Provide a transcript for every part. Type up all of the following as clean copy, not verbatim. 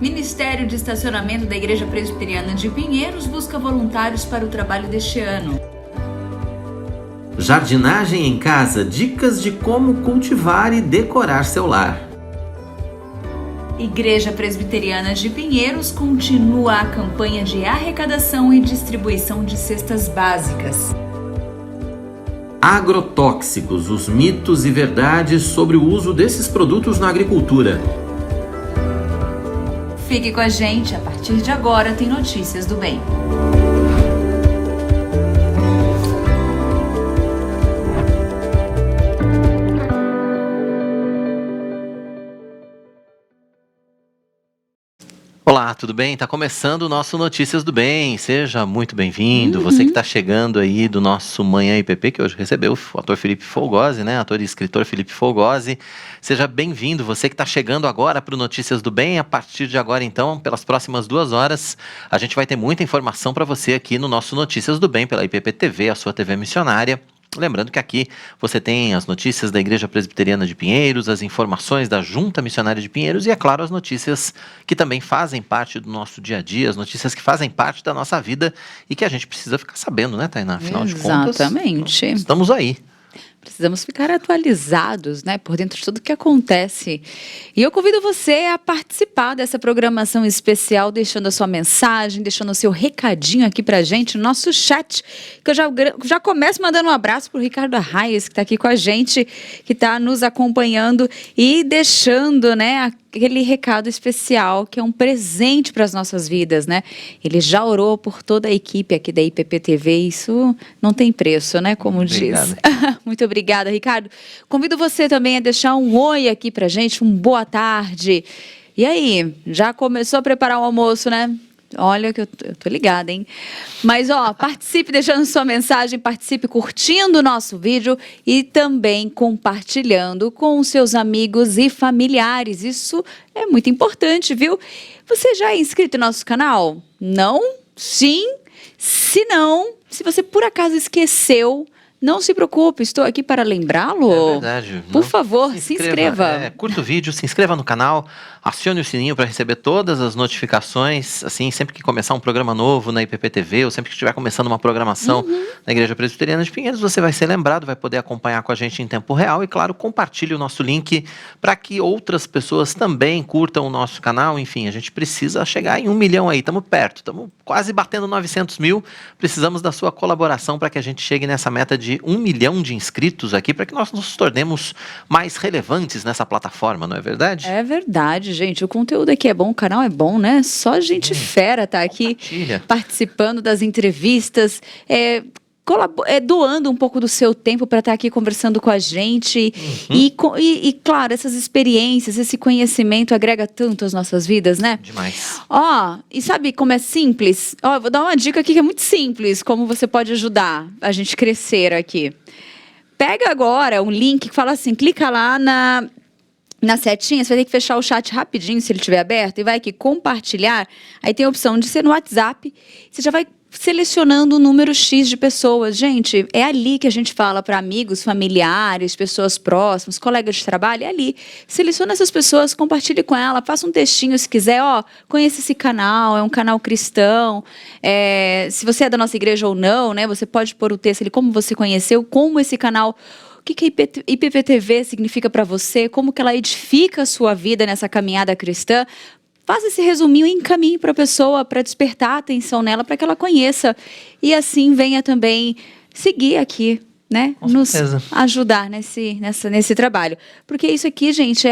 Ministério de Estacionamento da Igreja Presbiteriana de Pinheiros busca voluntários para o trabalho deste ano. Jardinagem em casa, dicas de como cultivar e decorar seu lar. Igreja Presbiteriana de Pinheiros continua a campanha de arrecadação e distribuição de cestas básicas. Agrotóxicos, os mitos e verdades sobre o uso desses produtos na agricultura. Fique com a gente, a partir de agora tem Notícias do Bem. Olá, tudo bem? Está começando o nosso Notícias do Bem. Seja muito bem-vindo. Você que está chegando aí do nosso Manhã IPP, que hoje recebeu o ator Felipe Folgose, né? Ator e escritor Felipe Folgose. Seja bem-vindo. Você que está chegando agora para o Notícias do Bem. A partir de agora, então, pelas próximas 2 horas, a gente vai ter muita informação para você aqui no nosso Notícias do Bem, pela IPP TV, a sua TV missionária. Lembrando que aqui você tem as notícias da Igreja Presbiteriana de Pinheiros, as informações da Junta Missionária de Pinheiros e, é claro, as notícias que também fazem parte do nosso dia a dia, as notícias que fazem parte da nossa vida e que a gente precisa ficar sabendo, né, Tainá? Afinal de contas, exatamente. Estamos aí. Precisamos ficar atualizados, né, por dentro de tudo que acontece. E eu convido você a participar dessa programação especial, deixando a sua mensagem, deixando o seu recadinho aqui pra gente no nosso chat, que eu já começo mandando um abraço pro Ricardo Arraes, que está aqui com a gente, que está nos acompanhando e deixando, né, aquele recado especial, que é um presente para as nossas vidas, né? Ele já orou por toda a equipe aqui da IPP TV, isso não tem preço, né? Como Obrigado. diz. Muito obrigada, Ricardo. Convido você também a deixar um oi aqui pra gente, um boa tarde. E aí, já começou a preparar o almoço, né? Olha que eu tô ligada, hein? Mas, participe deixando sua mensagem, participe curtindo o nosso vídeo e também compartilhando com os seus amigos e familiares. Isso é muito importante, viu? Você já é inscrito no nosso canal? Não? Sim? Se não, se você por acaso esqueceu, não se preocupe, estou aqui para lembrá-lo. É verdade. Por favor, se inscreva. Curta o vídeo, se inscreva no canal, acione o sininho para receber todas as notificações, assim, sempre que começar um programa novo na IPP TV, ou sempre que estiver começando uma programação na Igreja Presbiteriana de Pinheiros, você vai ser lembrado, vai poder acompanhar com a gente em tempo real e, claro, compartilhe o nosso link para que outras pessoas também curtam o nosso canal. Enfim, a gente precisa chegar em 1 milhão aí, estamos perto, estamos quase batendo 900 mil, precisamos da sua colaboração para que a gente chegue nessa meta de 1 milhão de inscritos aqui, para que nós nos tornemos mais relevantes nessa plataforma, não é verdade? É verdade, gente. O conteúdo aqui é bom, o canal é bom, né? Só gente fera tá aqui participando das entrevistas, doando um pouco do seu tempo para estar aqui conversando com a gente. E, claro, essas experiências, esse conhecimento agrega tanto às nossas vidas, né? Demais. E sabe como é simples? Eu vou dar uma dica aqui que é muito simples, como você pode ajudar a gente crescer aqui. Pega agora um link que fala assim, clica lá na setinha, você vai ter que fechar o chat rapidinho, se ele estiver aberto, e vai aqui compartilhar, aí tem a opção de ser no WhatsApp, você já vai selecionando um número X de pessoas. Gente, é ali que a gente fala para amigos, familiares, pessoas próximas, colegas de trabalho, é ali. Seleciona essas pessoas, compartilhe com ela, faça um textinho se quiser, conheça esse canal, é um canal cristão, se você é da nossa igreja ou não, né, você pode pôr o texto ali, como você conheceu, como esse canal... O que a IPP TV significa para você? Como que ela edifica a sua vida nessa caminhada cristã? Faça esse resuminho e encaminhe para a pessoa, para despertar a atenção nela, para que ela conheça. E assim venha também seguir aqui, né? Nos ajudar nesse trabalho. Porque isso aqui, gente,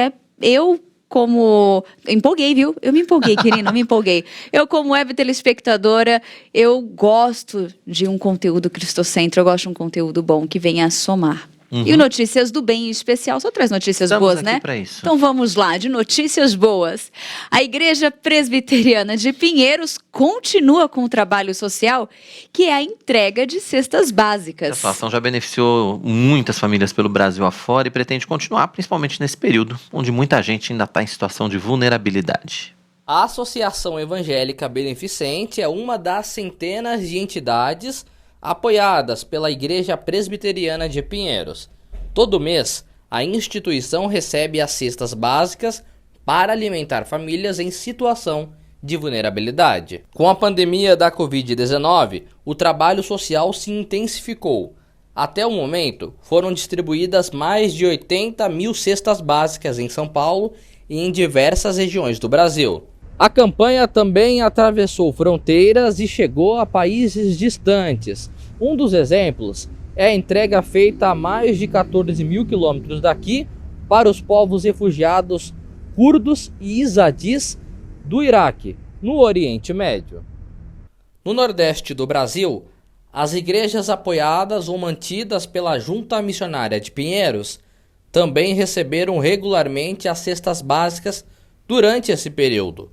empolguei, viu? Eu me empolguei, querida, me empolguei. Eu, como web telespectadora, eu gosto de um conteúdo cristocêntrico, eu gosto de um conteúdo bom que venha a somar. E o Notícias do Bem em especial, só traz notícias boas, né? Pra isso. Então vamos lá, de notícias boas. A Igreja Presbiteriana de Pinheiros continua com o trabalho social, que é a entrega de cestas básicas. A ação já beneficiou muitas famílias pelo Brasil afora e pretende continuar, principalmente nesse período, onde muita gente ainda está em situação de vulnerabilidade. A Associação Evangélica Beneficente é uma das centenas de entidades apoiadas pela Igreja Presbiteriana de Pinheiros. Todo mês, a instituição recebe as cestas básicas para alimentar famílias em situação de vulnerabilidade. Com a pandemia da Covid-19, o trabalho social se intensificou. Até o momento, foram distribuídas mais de 80 mil cestas básicas em São Paulo e em diversas regiões do Brasil. A campanha também atravessou fronteiras e chegou a países distantes. Um dos exemplos é a entrega feita a mais de 14 mil quilômetros daqui para os povos refugiados curdos e izadis do Iraque, no Oriente Médio. No Nordeste do Brasil, as igrejas apoiadas ou mantidas pela Junta Missionária de Pinheiros também receberam regularmente as cestas básicas durante esse período,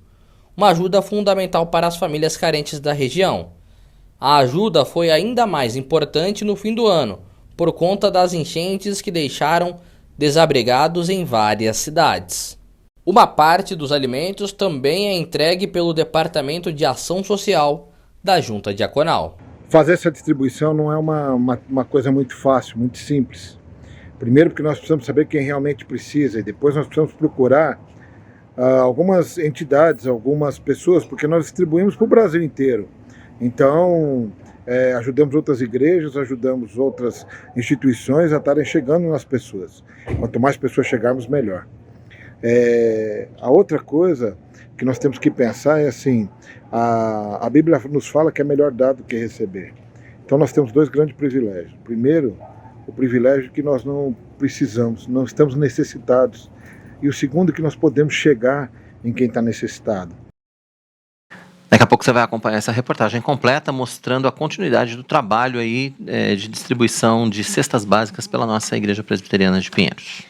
uma ajuda fundamental para as famílias carentes da região. A ajuda foi ainda mais importante no fim do ano, por conta das enchentes que deixaram desabrigados em várias cidades. Uma parte dos alimentos também é entregue pelo Departamento de Ação Social da Junta Diaconal. Fazer essa distribuição não é uma coisa muito fácil, muito simples. Primeiro porque nós precisamos saber quem realmente precisa e depois nós precisamos procurar algumas entidades, algumas pessoas, porque nós distribuímos para o Brasil inteiro. Então, ajudamos outras igrejas, ajudamos outras instituições a estarem chegando nas pessoas. Quanto mais pessoas chegarmos, melhor. A outra coisa que nós temos que pensar é assim, a Bíblia nos fala que é melhor dar do que receber. Então nós temos dois grandes privilégios. Primeiro, o privilégio que nós não precisamos, não estamos necessitados. E o segundo, que nós podemos chegar em quem está necessitado. Daqui a pouco você vai acompanhar essa reportagem completa mostrando a continuidade do trabalho aí de distribuição de cestas básicas pela nossa Igreja Presbiteriana de Pinheiros.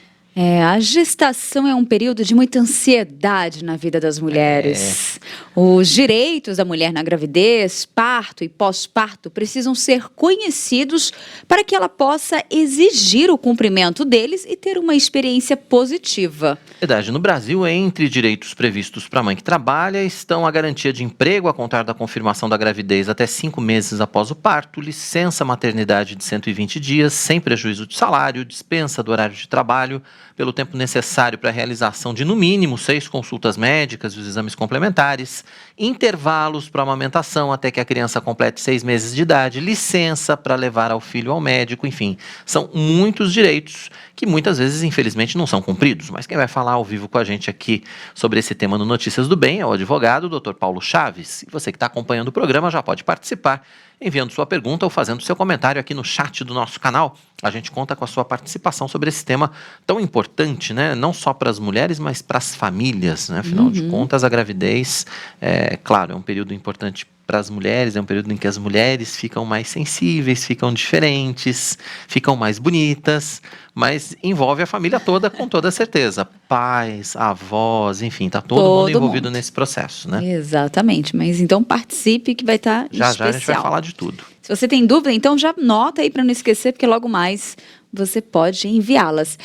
A gestação é um período de muita ansiedade na vida das mulheres. Os direitos da mulher na gravidez, parto e pós-parto precisam ser conhecidos para que ela possa exigir o cumprimento deles e ter uma experiência positiva. Verdade. No Brasil, entre direitos previstos para a mãe que trabalha, estão a garantia de emprego a contar da confirmação da gravidez até 5 meses após o parto, licença maternidade de 120 dias, sem prejuízo de salário, dispensa do horário de trabalho, pelo tempo necessário para a realização de, no mínimo, 6 consultas médicas e os exames complementares, intervalos para amamentação até que a criança complete 6 meses de idade, licença para levar ao filho ao médico, enfim, são muitos direitos que muitas vezes, infelizmente, não são cumpridos. Mas quem vai falar ao vivo com a gente aqui sobre esse tema no Notícias do Bem é o advogado Dr. Paulo Chaves. E você que está acompanhando o programa já pode participar enviando sua pergunta ou fazendo seu comentário aqui no chat do nosso canal. A gente conta com a sua participação sobre esse tema tão importante, né? Não só para as mulheres, mas para as famílias, né? Afinal de contas, a gravidez, claro, é um período importante para as mulheres, é um período em que as mulheres ficam mais sensíveis, ficam diferentes, ficam mais bonitas, mas envolve a família toda com toda certeza. Pais, avós, enfim, está todo mundo envolvido nesse processo, né? Exatamente, mas então participe que vai estar especial. Já a gente vai falar de tudo. Se você tem dúvida, então já anota aí para não esquecer, porque logo mais você pode enviá-las.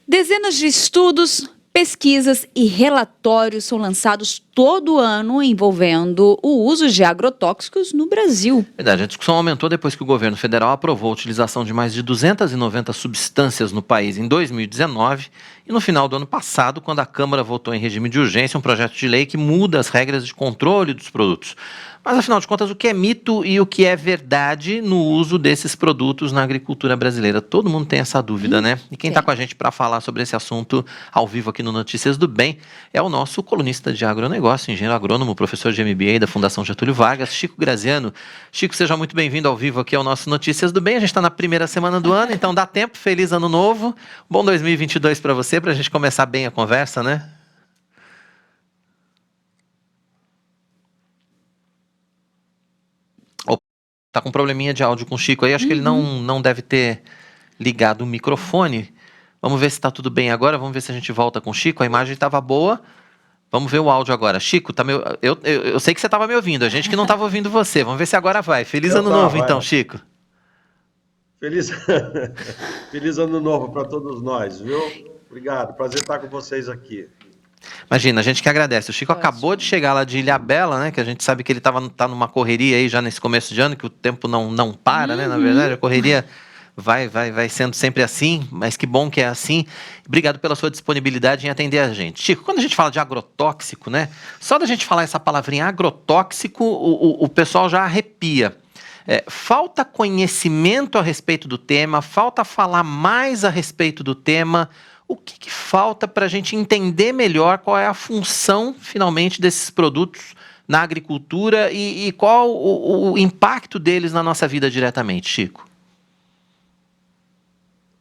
Dezenas de estudos, pesquisas e relatórios são lançados todo ano envolvendo o uso de agrotóxicos no Brasil. Verdade, a discussão aumentou depois que o governo federal aprovou a utilização de mais de 290 substâncias no país em 2019 e no final do ano passado, quando a Câmara votou em regime de urgência um projeto de lei que muda as regras de controle dos produtos. Mas, afinal de contas, o que é mito e o que é verdade no uso desses produtos na agricultura brasileira? Todo mundo tem essa dúvida, né? E quem está com a gente para falar sobre esse assunto ao vivo aqui no Notícias do Bem é o nosso colunista de agronegócio, engenheiro agrônomo, professor de MBA da Fundação Getúlio Vargas, Chico Graziano. Chico, seja muito bem-vindo ao vivo aqui ao nosso Notícias do Bem. A gente está na primeira semana do ano, então dá tempo. Feliz ano novo. Bom 2022 para você, para a gente começar bem a conversa, né? Tá com um probleminha de áudio com o Chico aí, acho que ele não deve ter ligado o microfone. Vamos ver se tá tudo bem agora, vamos ver se a gente volta com o Chico, a imagem estava boa. Vamos ver o áudio agora. Chico, eu sei que você estava me ouvindo, a gente que não estava ouvindo você. Vamos ver se agora vai. Feliz ano novo então, Chico. Feliz ano novo para todos nós, viu? Obrigado, prazer estar com vocês aqui. Imagina, a gente que agradece. O Chico acabou de chegar lá de Ilhabela, né? Que a gente sabe que ele tá numa correria aí já nesse começo de ano, que o tempo não para, né? Na verdade, a correria vai sendo sempre assim, mas que bom que é assim. Obrigado pela sua disponibilidade em atender a gente. Chico, quando a gente fala de agrotóxico, né? Só da gente falar essa palavrinha agrotóxico, o pessoal já arrepia. Falta conhecimento a respeito do tema, falta falar mais a respeito do tema. O que falta para a gente entender melhor qual é a função, finalmente, desses produtos na agricultura e qual o impacto deles na nossa vida diretamente, Chico?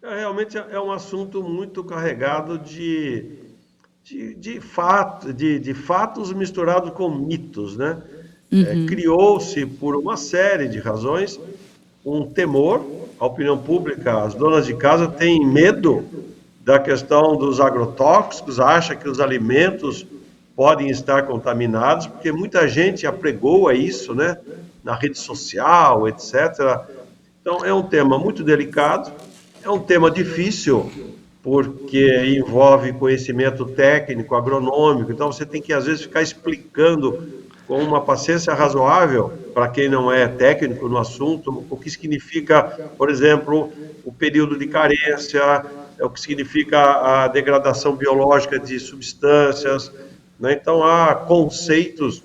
Realmente é um assunto muito carregado de fatos misturados com mitos, né? Criou-se, por uma série de razões, um temor. A opinião pública, as donas de casa têm medo da questão dos agrotóxicos, acha que os alimentos podem estar contaminados, porque muita gente apregoa isso, né? Na rede social, etc. Então, é um tema muito delicado, é um tema difícil, porque envolve conhecimento técnico, agronômico, então você tem que, às vezes, ficar explicando com uma paciência razoável, para quem não é técnico no assunto, o que significa, por exemplo, o período de carência, o que significa a degradação biológica de substâncias, né? Então, há conceitos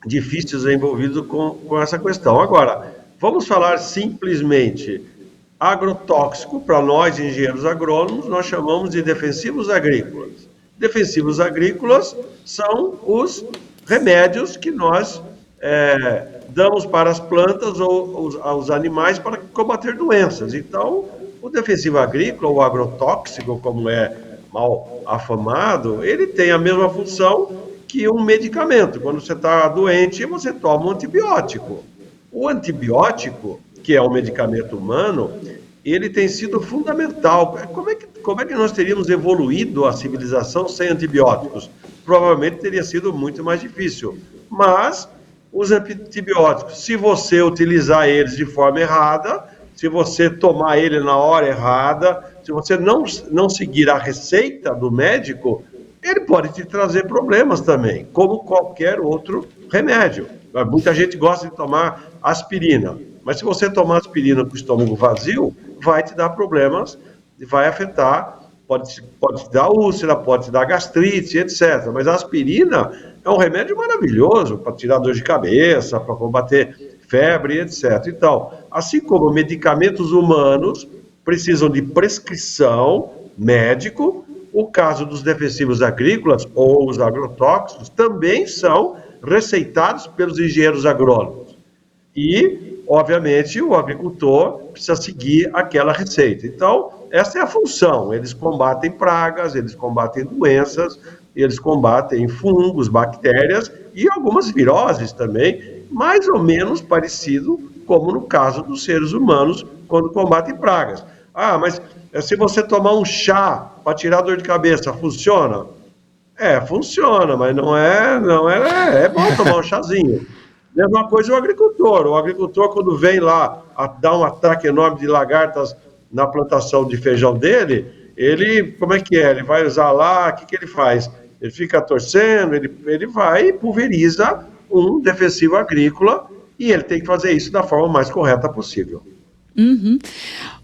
difíceis envolvidos com essa questão. Agora, vamos falar simplesmente agrotóxico. Para nós, engenheiros agrônomos, nós chamamos de defensivos agrícolas. Defensivos agrícolas são os remédios que nós damos para as plantas ou aos animais para combater doenças. Então, o defensivo agrícola, ou agrotóxico, como é mal afamado, ele tem a mesma função que um medicamento. Quando você está doente, você toma um antibiótico. O antibiótico, que é um medicamento humano, ele tem sido fundamental. Como é que nós teríamos evoluído a civilização sem antibióticos? Provavelmente teria sido muito mais difícil. Mas os antibióticos, se você utilizar eles de forma errada, se você tomar ele na hora errada, se você não seguir a receita do médico, ele pode te trazer problemas também, como qualquer outro remédio. Muita gente gosta de tomar aspirina, mas se você tomar aspirina com o estômago vazio, vai te dar problemas, vai afetar, pode te dar úlcera, pode te dar gastrite, etc. Mas a aspirina é um remédio maravilhoso para tirar dor de cabeça, para combater febre, etc. Então, assim como medicamentos humanos precisam de prescrição médico, o caso dos defensivos agrícolas ou os agrotóxicos também são receitados pelos engenheiros agrônomos. E, obviamente, o agricultor precisa seguir aquela receita. Então, essa é a função. Eles combatem pragas, eles combatem doenças, eles combatem fungos, bactérias e algumas viroses também, mais ou menos parecido como no caso dos seres humanos quando combatem pragas. Ah, mas se você tomar um chá para tirar dor de cabeça, funciona? Funciona, mas não é bom tomar um chazinho. Mesma coisa o agricultor. O agricultor, quando vem lá dar um ataque enorme de lagartas na plantação de feijão dele, ele, como é que é? Ele vai usar lá, o que ele faz? Ele fica torcendo, ele vai e pulveriza um defensivo agrícola e ele tem que fazer isso da forma mais correta possível. Uhum.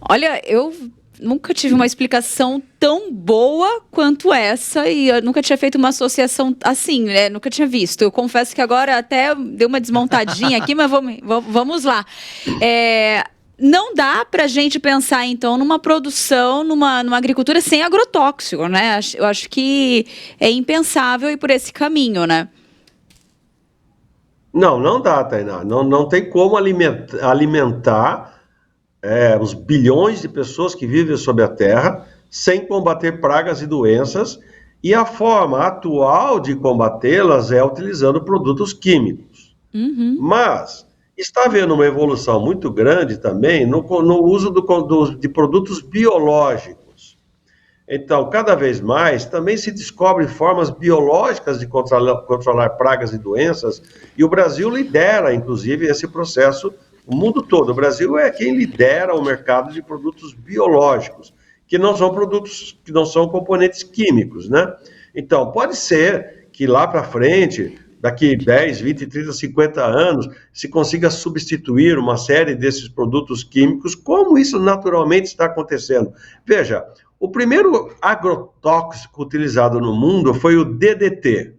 Olha, eu nunca tive uma explicação tão boa quanto essa e eu nunca tinha feito uma associação assim, né? Nunca tinha visto. Eu confesso que agora até deu uma desmontadinha aqui, mas vamos lá. Não dá para a gente pensar, então, numa produção, numa agricultura sem agrotóxico, né? Eu acho que é impensável ir por esse caminho, né? Não dá, Tainá. Não tem como alimentar os bilhões de pessoas que vivem sobre a Terra sem combater pragas e doenças, e a forma atual de combatê-las é utilizando produtos químicos. Uhum. Mas está havendo uma evolução muito grande também no uso de produtos biológicos. Então, cada vez mais, também se descobrem formas biológicas de controlar pragas e doenças, e o Brasil lidera, inclusive, esse processo, o mundo todo. O Brasil é quem lidera o mercado de produtos biológicos, que não são produtos, que não são componentes químicos, né? Então, pode ser que lá para frente daqui 10, 20, 30, 50 anos, se consiga substituir uma série desses produtos químicos, como isso naturalmente está acontecendo. Veja, o primeiro agrotóxico utilizado no mundo foi o DDT.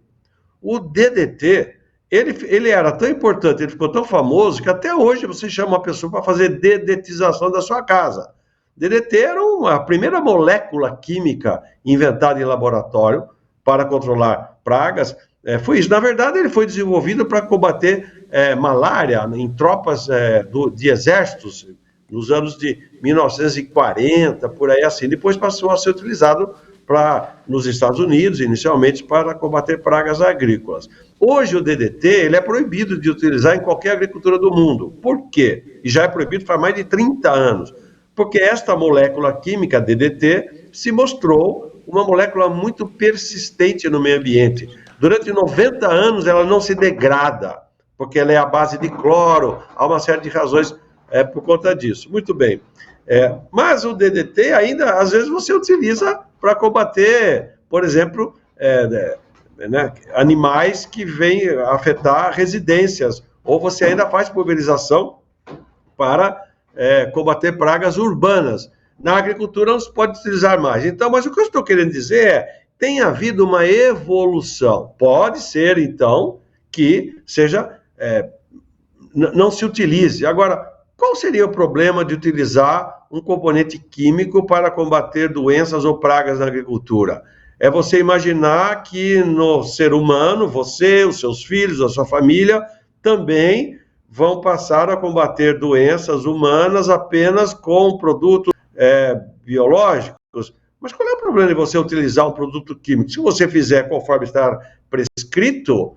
O DDT, ele era tão importante, ele ficou tão famoso, que até hoje você chama uma pessoa para fazer dedetização da sua casa. DDT era a primeira molécula química inventada em laboratório para controlar pragas. Foi isso. Na verdade, ele foi desenvolvido para combater malária em tropas de exércitos nos anos de 1940, por aí assim. Depois passou a ser utilizado nos Estados Unidos, inicialmente, para combater pragas agrícolas. Hoje, o DDT ele é proibido de utilizar em qualquer agricultura do mundo. Por quê? E já é proibido faz mais de 30 anos. Porque esta molécula química, DDT, se mostrou uma molécula muito persistente no meio ambiente. Durante 90 anos ela não se degrada, porque ela é à base de cloro, há uma série de razões por conta disso. Muito bem. Mas o DDT ainda, às vezes, você utiliza para combater, por exemplo, animais que vêm afetar residências, ou você ainda faz pulverização para combater pragas urbanas. Na agricultura não se pode utilizar mais. Então, mas o que eu estou querendo dizer tem havido uma evolução. Pode ser, então, que não se utilize. Agora, qual seria o problema de utilizar um componente químico para combater doenças ou pragas na agricultura? É você imaginar que no ser humano, você, os seus filhos, a sua família, também vão passar a combater doenças humanas apenas com produtos biológicos. Mas qual é o problema de você utilizar um produto químico? Se você fizer conforme está prescrito,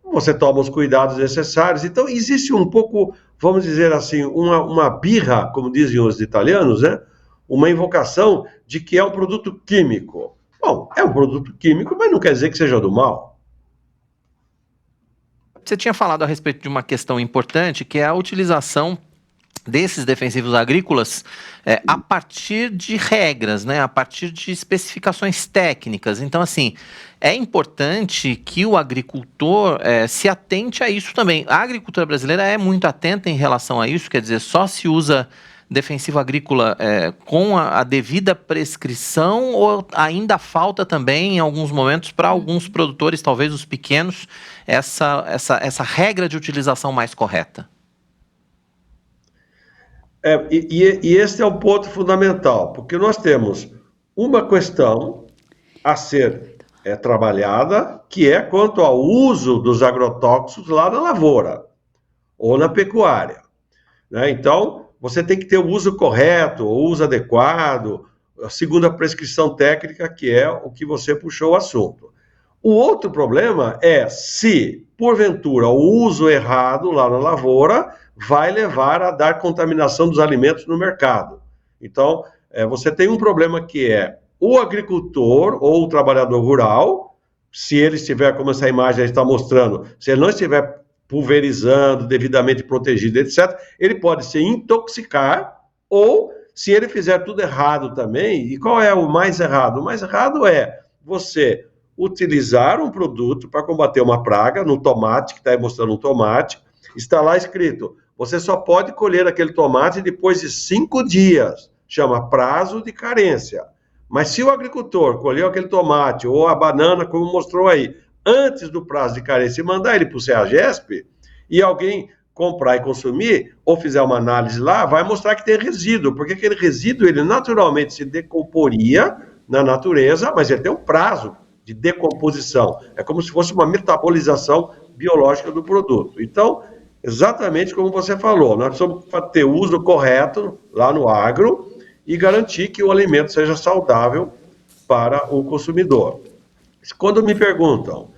você toma os cuidados necessários. Então, existe um pouco, vamos dizer assim, uma birra, como dizem os italianos, né? Uma invocação de que é um produto químico. Bom, é um produto químico, mas não quer dizer que seja do mal. Você tinha falado a respeito de uma questão importante, que é a utilização desses defensivos agrícolas a partir de regras, né? A partir de especificações técnicas. Então, assim, é importante que o agricultor se atente a isso também. A agricultura brasileira é muito atenta em relação a isso, quer dizer, só se usa defensivo agrícola com a devida prescrição, ou ainda falta também, em alguns momentos, para alguns produtores, talvez os pequenos, essa regra de utilização mais correta? E esse é um ponto fundamental, porque nós temos uma questão a ser trabalhada, que é quanto ao uso dos agrotóxicos lá na lavoura ou na pecuária, né? Então, você tem que ter o uso correto, o uso adequado, segundo a prescrição técnica, que é o que você puxou o assunto. O outro problema é se, porventura, o uso errado lá na lavoura vai levar a dar contaminação dos alimentos no mercado. Então, você tem um problema que é o agricultor ou o trabalhador rural, se ele estiver, como essa imagem está mostrando, se ele não estiver pulverizando, devidamente protegido, etc., ele pode se intoxicar, ou, se ele fizer tudo errado também, e qual é o mais errado? O mais errado é você utilizar um produto para combater uma praga, no tomate, que está aí mostrando um tomate, está lá escrito, você só pode colher aquele tomate depois de 5 dias, chama prazo de carência. Mas se o agricultor colheu aquele tomate, ou a banana, como mostrou aí, antes do prazo de carência e mandar ele para o CEAGESP, e alguém comprar e consumir, ou fizer uma análise lá, vai mostrar que tem resíduo, porque aquele resíduo, ele naturalmente se decomporia na natureza, mas ele tem um prazo de decomposição. É como se fosse uma metabolização biológica do produto. Então, exatamente como você falou, nós precisamos ter o uso correto lá no agro e garantir que o alimento seja saudável para o consumidor. Quando me perguntam,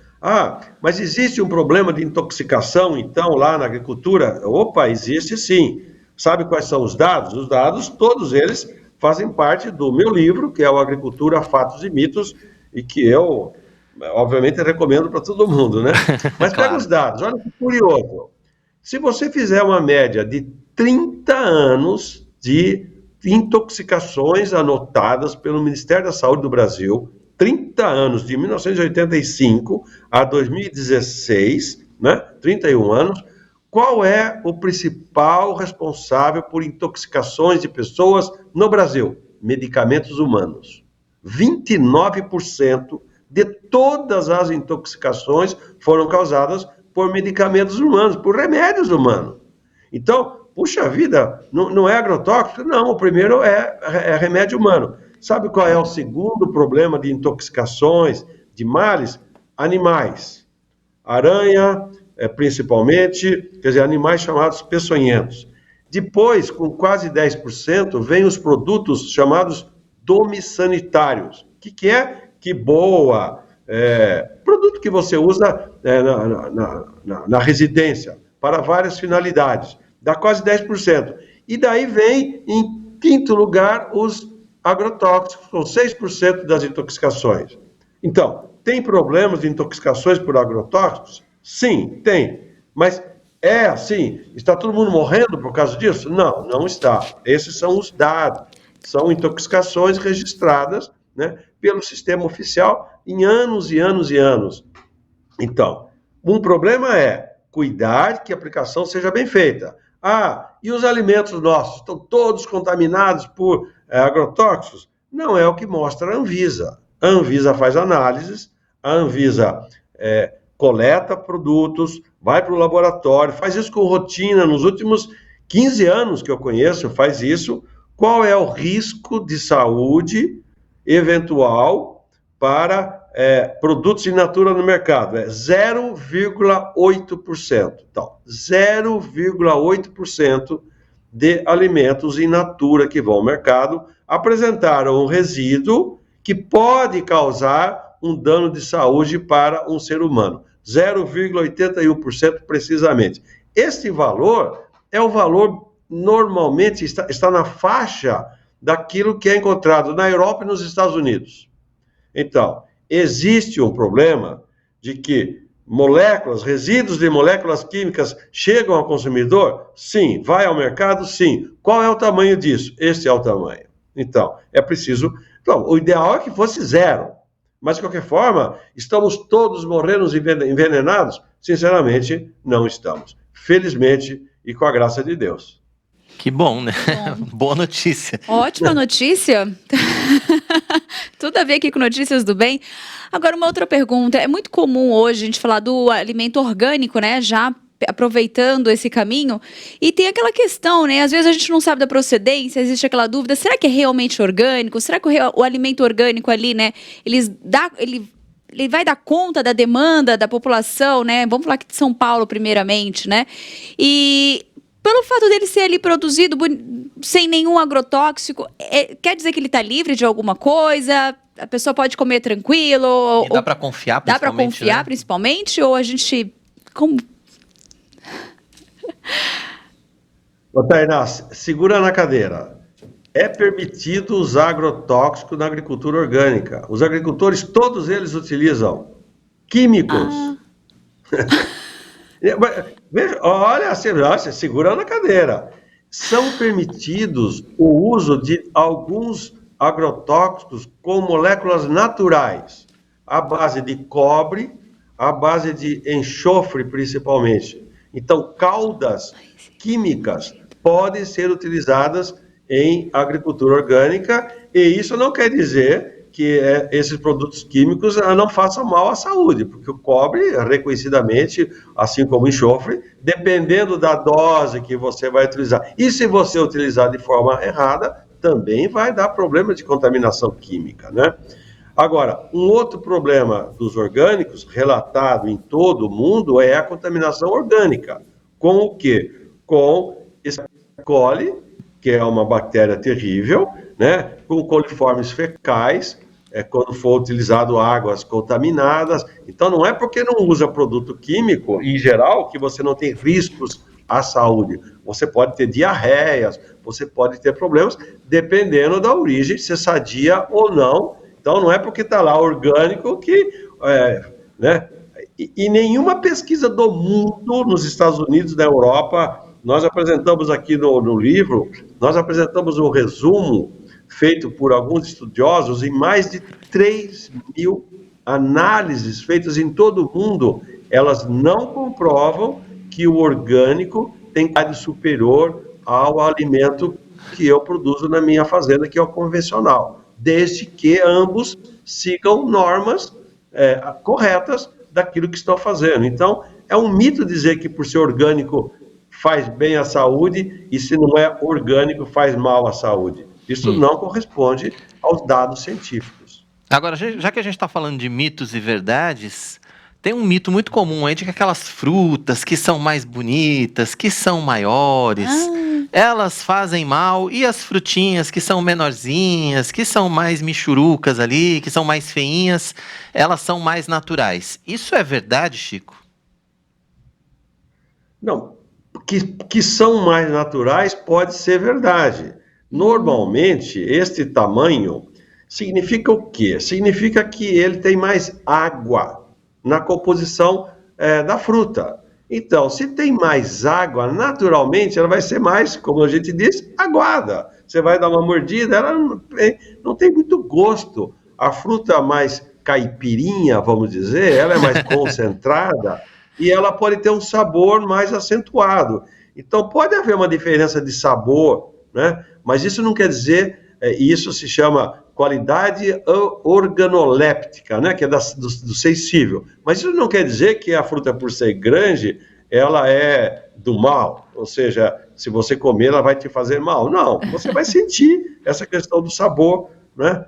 mas existe um problema de intoxicação, então, lá na agricultura? Opa, existe sim. Sabe quais são os dados? Os dados, todos eles, fazem parte do meu livro, que é o Agricultura, Fatos e Mitos, e que eu, obviamente, recomendo para todo mundo, né? Mas pega os dados, olha que curioso. Se você fizer uma média de 30 anos de intoxicações anotadas pelo Ministério da Saúde do Brasil, 30 anos, de 1985 a 2016, né, 31 anos, qual é o principal responsável por intoxicações de pessoas no Brasil? Medicamentos humanos. 29% de todas as intoxicações foram causadas por medicamentos humanos, por remédios humanos. Então, puxa vida, não é agrotóxico? Não, o primeiro é remédio humano. Sabe qual é o segundo problema de intoxicações, de males? Animais. Aranha, principalmente, quer dizer, animais chamados peçonhentos. Depois, com quase 10%, vem os produtos chamados domissanitários. O que é? Que boa! Produto que você usa na residência, para várias finalidades. Dá quase 10%. E daí vem, em quinto lugar, os agrotóxicos, com 6% das intoxicações. Então, tem problemas de intoxicações por agrotóxicos? Sim, tem. Mas é assim? Está todo mundo morrendo por causa disso? Não, não está. Esses são os dados. São intoxicações registradas, né, pelo sistema oficial em anos e anos e anos. Então, um problema é cuidar que a aplicação seja bem feita. E os alimentos nossos estão todos contaminados por agrotóxicos? Não é o que mostra a Anvisa. A Anvisa faz análises, a Anvisa coleta produtos, vai para o laboratório, faz isso com rotina. Nos últimos 15 anos que eu conheço, faz isso. Qual é o risco de saúde eventual para produtos in natura no mercado? É 0,8%. Então, 0,8% de alimentos in natura que vão ao mercado apresentaram um resíduo que pode causar um dano de saúde para um ser humano. 0,81% precisamente. Este valor é o valor, normalmente, está na faixa daquilo que é encontrado na Europa e nos Estados Unidos. Então, existe um problema de que resíduos de moléculas químicas chegam ao consumidor? Sim. Vai ao mercado? Sim. Qual é o tamanho disso? Este é o tamanho. Então, é preciso... Então, o ideal é que fosse zero. Mas, de qualquer forma, estamos todos morrendo envenenados? Sinceramente, não estamos. Felizmente e com a graça de Deus. Que bom, né? Boa notícia. Ótima notícia. Tudo a ver aqui com notícias do bem. Agora, uma outra pergunta. É muito comum hoje a gente falar do alimento orgânico, né? Já aproveitando esse caminho. E tem aquela questão, né? Às vezes a gente não sabe da procedência, existe aquela dúvida. Será que é realmente orgânico? Será que o alimento orgânico ali, né? Ele vai dar conta da demanda da população, né? Vamos falar aqui de São Paulo, primeiramente, né? E pelo fato dele ser ali produzido sem nenhum agrotóxico, quer dizer que ele está livre de alguma coisa? A pessoa pode comer tranquilo? E dá para confiar, principalmente? Dá para confiar, né? Principalmente? Ou a gente... Como... Ô, Tainá, segura na cadeira. É permitido usar agrotóxico na agricultura orgânica. Os agricultores, todos eles utilizam químicos. Veja, olha, segura na cadeira. São permitidos o uso de alguns agrotóxicos com moléculas naturais, à base de cobre, à base de enxofre, principalmente. Então, caudas químicas podem ser utilizadas em agricultura orgânica, e isso não quer dizer que esses produtos químicos não façam mal à saúde, porque o cobre, reconhecidamente, assim como o enxofre, dependendo da dose que você vai utilizar, e se você utilizar de forma errada, também vai dar problema de contaminação química, né? Agora, um outro problema dos orgânicos, relatado em todo o mundo, é a contaminação orgânica. Com o quê? Com E. coli, que é uma bactéria terrível, né? Com coliformes fecais, quando for utilizado águas contaminadas. Então, não é porque não usa produto químico, em geral, que você não tem riscos à saúde. Você pode ter diarreias, você pode ter problemas, dependendo da origem, se é sadia ou não. Então, não é porque está lá orgânico que... né? E nenhuma pesquisa do mundo, nos Estados Unidos, na Europa, nós apresentamos aqui no livro, nós apresentamos um resumo feito por alguns estudiosos em mais de 3.000 análises feitas em todo o mundo, elas não comprovam que o orgânico tem qualidade superior ao alimento que eu produzo na minha fazenda, que é o convencional, desde que ambos sigam normas corretas daquilo que estão fazendo. Então, é um mito dizer que por ser orgânico faz bem à saúde e se não é orgânico faz mal à saúde. Isso não corresponde aos dados científicos. Agora, já que a gente está falando de mitos e verdades, tem um mito muito comum aí de que aquelas frutas que são mais bonitas, que são maiores, elas fazem mal, e as frutinhas que são menorzinhas, que são mais michurucas ali, que são mais feinhas, elas são mais naturais. Isso é verdade, Chico? Não, que são mais naturais pode ser verdade. Normalmente, este tamanho significa o quê? Significa que ele tem mais água na composição da fruta. Então, se tem mais água, naturalmente ela vai ser mais, como a gente diz, aguada. Você vai dar uma mordida, ela não tem muito gosto. A fruta mais caipirinha, vamos dizer, ela é mais concentrada e ela pode ter um sabor mais acentuado. Então, pode haver uma diferença de sabor, né? Mas isso não quer dizer, isso se chama qualidade organoléptica, né? Que é do sensível. Mas isso não quer dizer que a fruta, por ser grande, ela é do mal. Ou seja, se você comer, ela vai te fazer mal. Não, você vai sentir essa questão do sabor, né?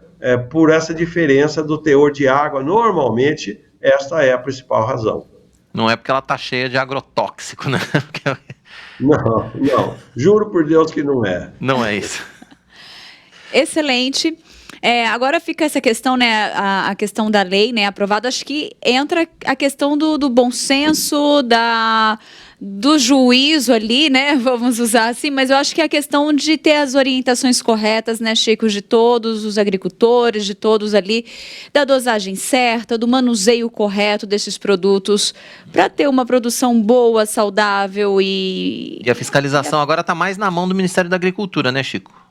Por essa diferença do teor de água. Normalmente, esta é a principal razão. Não é porque ela está cheia de agrotóxico, né? Não. Juro por Deus que não é. Não é isso. Excelente. Agora fica essa questão, né, a questão da lei, né, aprovada. Acho que entra a questão do bom senso, do juízo ali, né, vamos usar assim, mas eu acho que é a questão de ter as orientações corretas, né, Chico, de todos os agricultores, de todos ali, da dosagem certa, do manuseio correto desses produtos, para ter uma produção boa, saudável e a fiscalização agora está mais na mão do Ministério da Agricultura, né, Chico?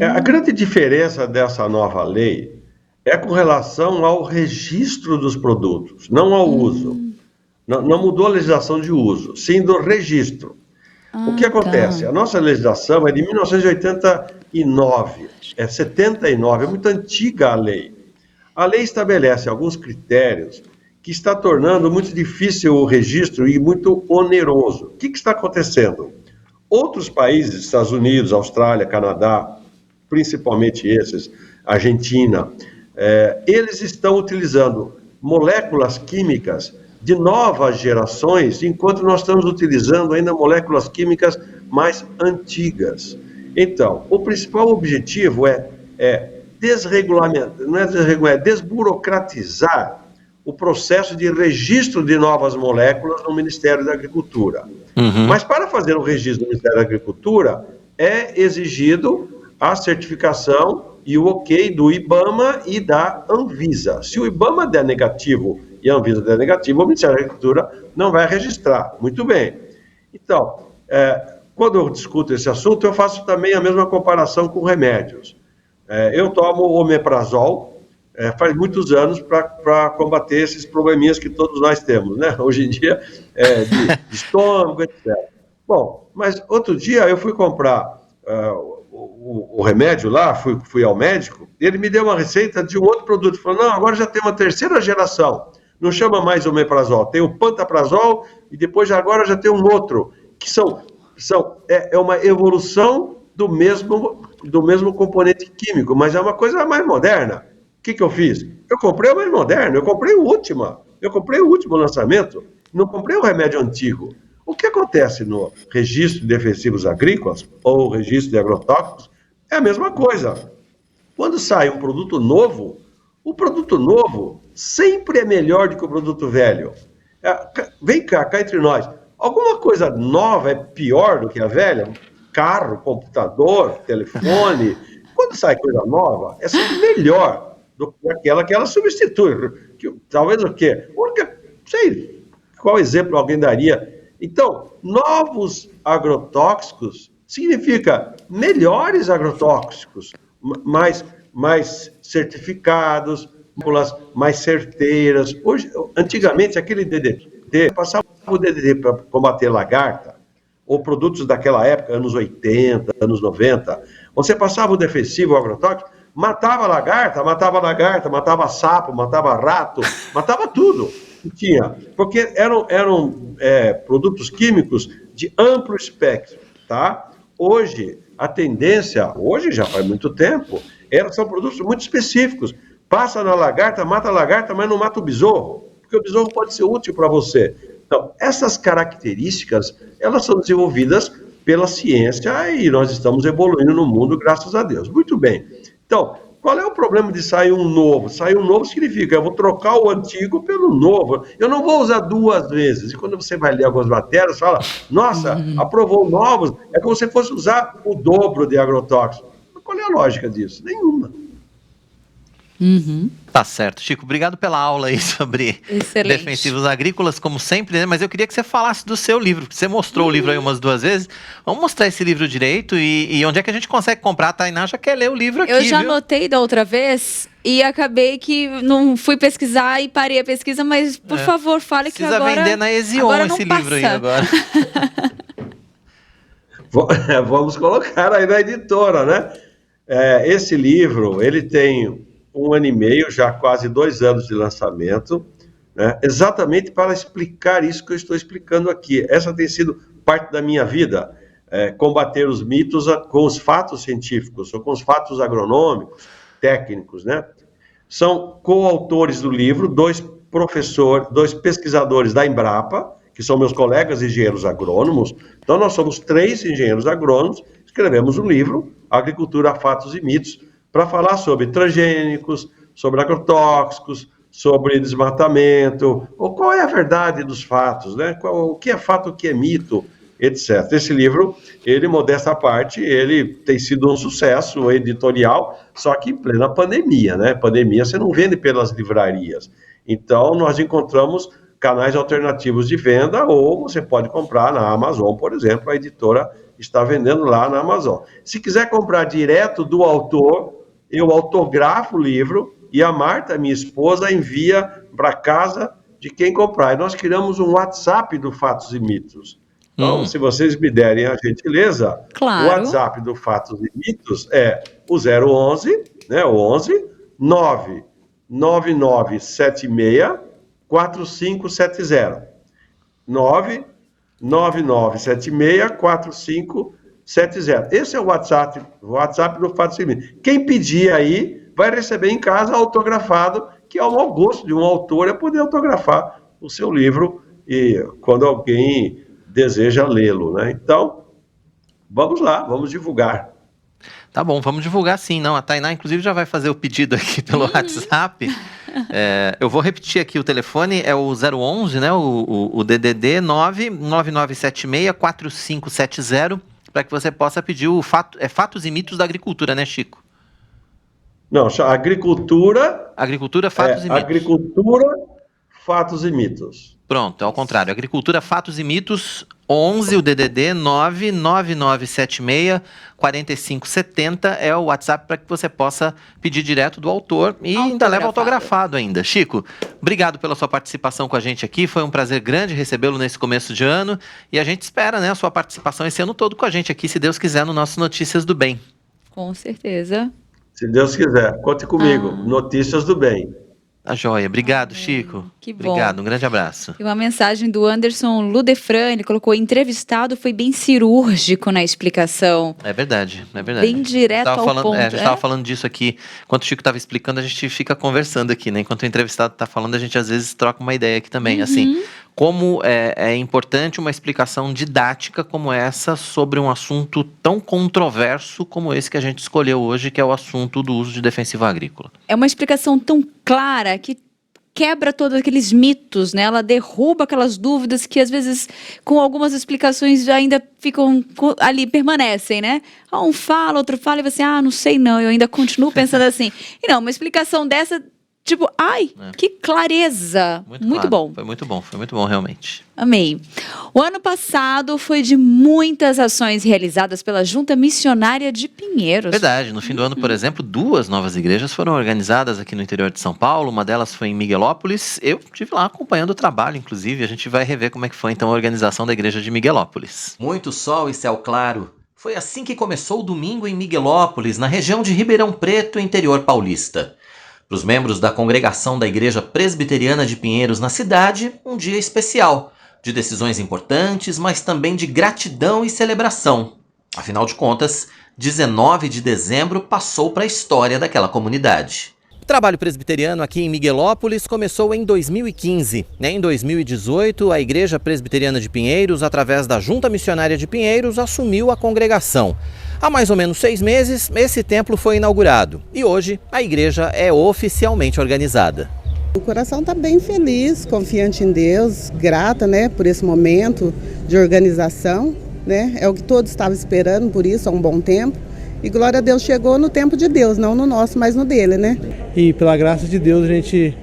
A grande diferença dessa nova lei é com relação ao registro dos produtos, não ao uso. Não mudou a legislação de uso, sim do registro. O que acontece? A nossa legislação é de 1989, 79, é muito antiga a lei. A lei estabelece alguns critérios que está tornando muito difícil o registro e muito oneroso. O que está acontecendo? Outros países, Estados Unidos, Austrália, Canadá, principalmente esses, Argentina, eles estão utilizando moléculas químicas de novas gerações, enquanto nós estamos utilizando ainda moléculas químicas mais antigas. Então, o principal objetivo é desregulamentar, não é desregulamentar, é desburocratizar o processo de registro de novas moléculas no Ministério da Agricultura. Mas para fazer o registro do Ministério da Agricultura, é exigido a certificação e o ok do IBAMA e da Anvisa. Se o IBAMA der negativo e a Anvisa der negativo, o Ministério da Agricultura não vai registrar. Muito bem. Então, quando eu discuto esse assunto, eu faço também a mesma comparação com remédios. Eu tomo omeprazol faz muitos anos para combater esses probleminhas que todos nós temos, né? Hoje em dia, de estômago, etc. Bom, mas outro dia eu fui comprar o remédio lá, fui ao médico, ele me deu uma receita de um outro produto. Falou, não, agora já tem uma terceira geração. Não chama mais omeprazol, tem o pantaprazol e depois agora já tem um outro, que é uma evolução do mesmo componente químico, mas é uma coisa mais moderna. O que eu fiz? Eu comprei o mais moderno, eu comprei o último lançamento, não comprei o remédio antigo. O que acontece no registro de defensivos agrícolas ou registro de agrotóxicos é a mesma coisa. Quando sai um produto novo, o produto novo sempre é melhor do que o produto velho. Vem cá entre nós. Alguma coisa nova é pior do que a velha? Carro, computador, telefone. Quando sai coisa nova, é sempre melhor do que aquela que ela substitui. Talvez o quê? Sei qual exemplo alguém daria. Então, novos agrotóxicos significa melhores agrotóxicos, mais certificados, mais certeiras. Hoje, antigamente, aquele DDT, passava o DDT para combater lagarta, ou produtos daquela época, anos 80, anos 90, você passava o defensivo, o agrotóxico, matava lagarta, matava sapo, matava rato, matava tudo que tinha, porque eram produtos químicos de amplo espectro, tá? Hoje, a tendência, hoje já faz muito tempo, são produtos muito específicos. Passa na lagarta, mata a lagarta, mas não mata o besouro, porque o besouro pode ser útil para você. Então, essas características, elas são desenvolvidas pela ciência e nós estamos evoluindo no mundo, graças a Deus. Muito bem. Então, qual é o problema de sair um novo? Sair um novo significa, eu vou trocar o antigo pelo novo. Eu não vou usar 2 vezes. E quando você vai ler algumas matérias, fala, nossa, aprovou novos, é como se fosse usar o dobro de agrotóxico. Qual é a lógica disso? Nenhuma. Tá certo. Chico, obrigado pela aula aí sobre defensivos agrícolas, como sempre, né? Mas eu queria que você falasse do seu livro. Você mostrou o livro aí umas 2 vezes. Vamos mostrar esse livro direito e onde é que a gente consegue comprar? A Tainá já quer ler o livro aqui, Eu já anotei da outra vez e acabei que não fui pesquisar e parei a pesquisa, mas, por favor, fale que agora... Precisa vender na Ezion esse livro aí agora. Vamos colocar aí na editora, né? Esse livro, ele tem 1 ano e meio, já quase 2 anos de lançamento, né? Exatamente para explicar isso que eu estou explicando aqui. Essa tem sido parte da minha vida, combater os mitos com os fatos científicos, ou com os fatos agronômicos, técnicos, né? São coautores do livro, 2 pesquisadores da Embrapa, que são meus colegas engenheiros agrônomos. Então, nós somos 3 engenheiros agrônomos, escrevemos um livro, Agricultura, Fatos e Mitos, para falar sobre transgênicos, sobre agrotóxicos, sobre desmatamento, ou qual é a verdade dos fatos, né? O que é fato, o que é mito, etc. Esse livro, ele, modesta à parte, ele tem sido um sucesso editorial, só que em plena pandemia, né? Pandemia você não vende pelas livrarias. Então, nós encontramos canais alternativos de venda, ou você pode comprar na Amazon, por exemplo, a editora está vendendo lá na Amazon. Se quiser comprar direto do autor, eu autografo o livro e a Marta, minha esposa, envia para casa de quem comprar. E nós criamos um WhatsApp do Fatos e Mitos. Então, se vocês me derem a gentileza, claro. O WhatsApp do Fatos e Mitos é o 011, né, o 11 99976 4570. 99976 4570. Esse é o WhatsApp do Fatos e Mitos. Quem pedir aí vai receber em casa autografado, que é o mau gosto de um autor é poder autografar o seu livro e quando alguém deseja lê-lo, né? Então, vamos lá, vamos divulgar. Tá bom, vamos divulgar sim. Não, a Tainá, inclusive, já vai fazer o pedido aqui pelo WhatsApp. Eu vou repetir aqui o telefone, é o 011, né? O DDD 99976 4570, para que você possa pedir o Fatos e Mitos da Agricultura, né, Chico? Não, agricultura, Fatos e Mitos. Agricultura, Fatos e Mitos. Pronto, é ao contrário. Agricultura, Fatos e Mitos, 11, o DDD 99976 4570 é o WhatsApp para que você possa pedir direto do autor e ainda leva autografado ainda. Chico, obrigado pela sua participação com a gente aqui, foi um prazer grande recebê-lo nesse começo de ano e a gente espera, né, a sua participação esse ano todo com a gente aqui, se Deus quiser, no nosso Notícias do Bem. Com certeza. Se Deus quiser, conte comigo. Notícias do Bem. Tá joia. Obrigado, Chico. Que bom. Obrigado, um grande abraço. E uma mensagem do Anderson Ludefran, ele colocou: entrevistado foi bem cirúrgico na explicação. É verdade, é verdade. Bem direto ao ponto. A gente estava falando disso aqui, enquanto o Chico estava explicando, a gente fica conversando aqui, né? Enquanto o entrevistado está falando, a gente às vezes troca uma ideia aqui também. Assim, como é importante uma explicação didática como essa sobre um assunto tão controverso como esse que a gente escolheu hoje, que é o assunto do uso de defensivo agrícola. É uma explicação tão clara que quebra todos aqueles mitos, né? Ela derruba aquelas dúvidas que às vezes com algumas explicações ainda ficam ali, permanecem, né? Um fala, outro fala e você, não sei não, eu ainda continuo pensando assim. E não, uma explicação dessa Tipo, ai, que clareza. Muito claro. bom. Foi muito bom, realmente. Amei. O ano passado foi de muitas ações realizadas pela Junta Missionária de Pinheiros. Verdade, no fim do ano, por exemplo, 2 novas igrejas foram organizadas aqui no interior de São Paulo, uma delas foi em Miguelópolis. Eu estive lá acompanhando o trabalho, inclusive, a gente vai rever como é que foi então a organização da igreja de Miguelópolis. Muito sol e céu claro. Foi assim que começou o domingo em Miguelópolis, na região de Ribeirão Preto, interior paulista. Para os membros da congregação da Igreja Presbiteriana de Pinheiros na cidade, um dia especial, de decisões importantes, mas também de gratidão e celebração. Afinal de contas, 19 de dezembro passou para a história daquela comunidade. O trabalho presbiteriano aqui em Miguelópolis começou em 2015. Em 2018, a Igreja Presbiteriana de Pinheiros, através da Junta Missionária de Pinheiros, assumiu a congregação. Há mais ou menos 6 meses, esse templo foi inaugurado e hoje a igreja é oficialmente organizada. O coração está bem feliz, confiante em Deus, grata, por esse momento de organização, É o que todos estavam esperando por isso há um bom tempo. E glória a Deus, chegou no tempo de Deus, não no nosso, mas no dele, E pela graça de Deus a gente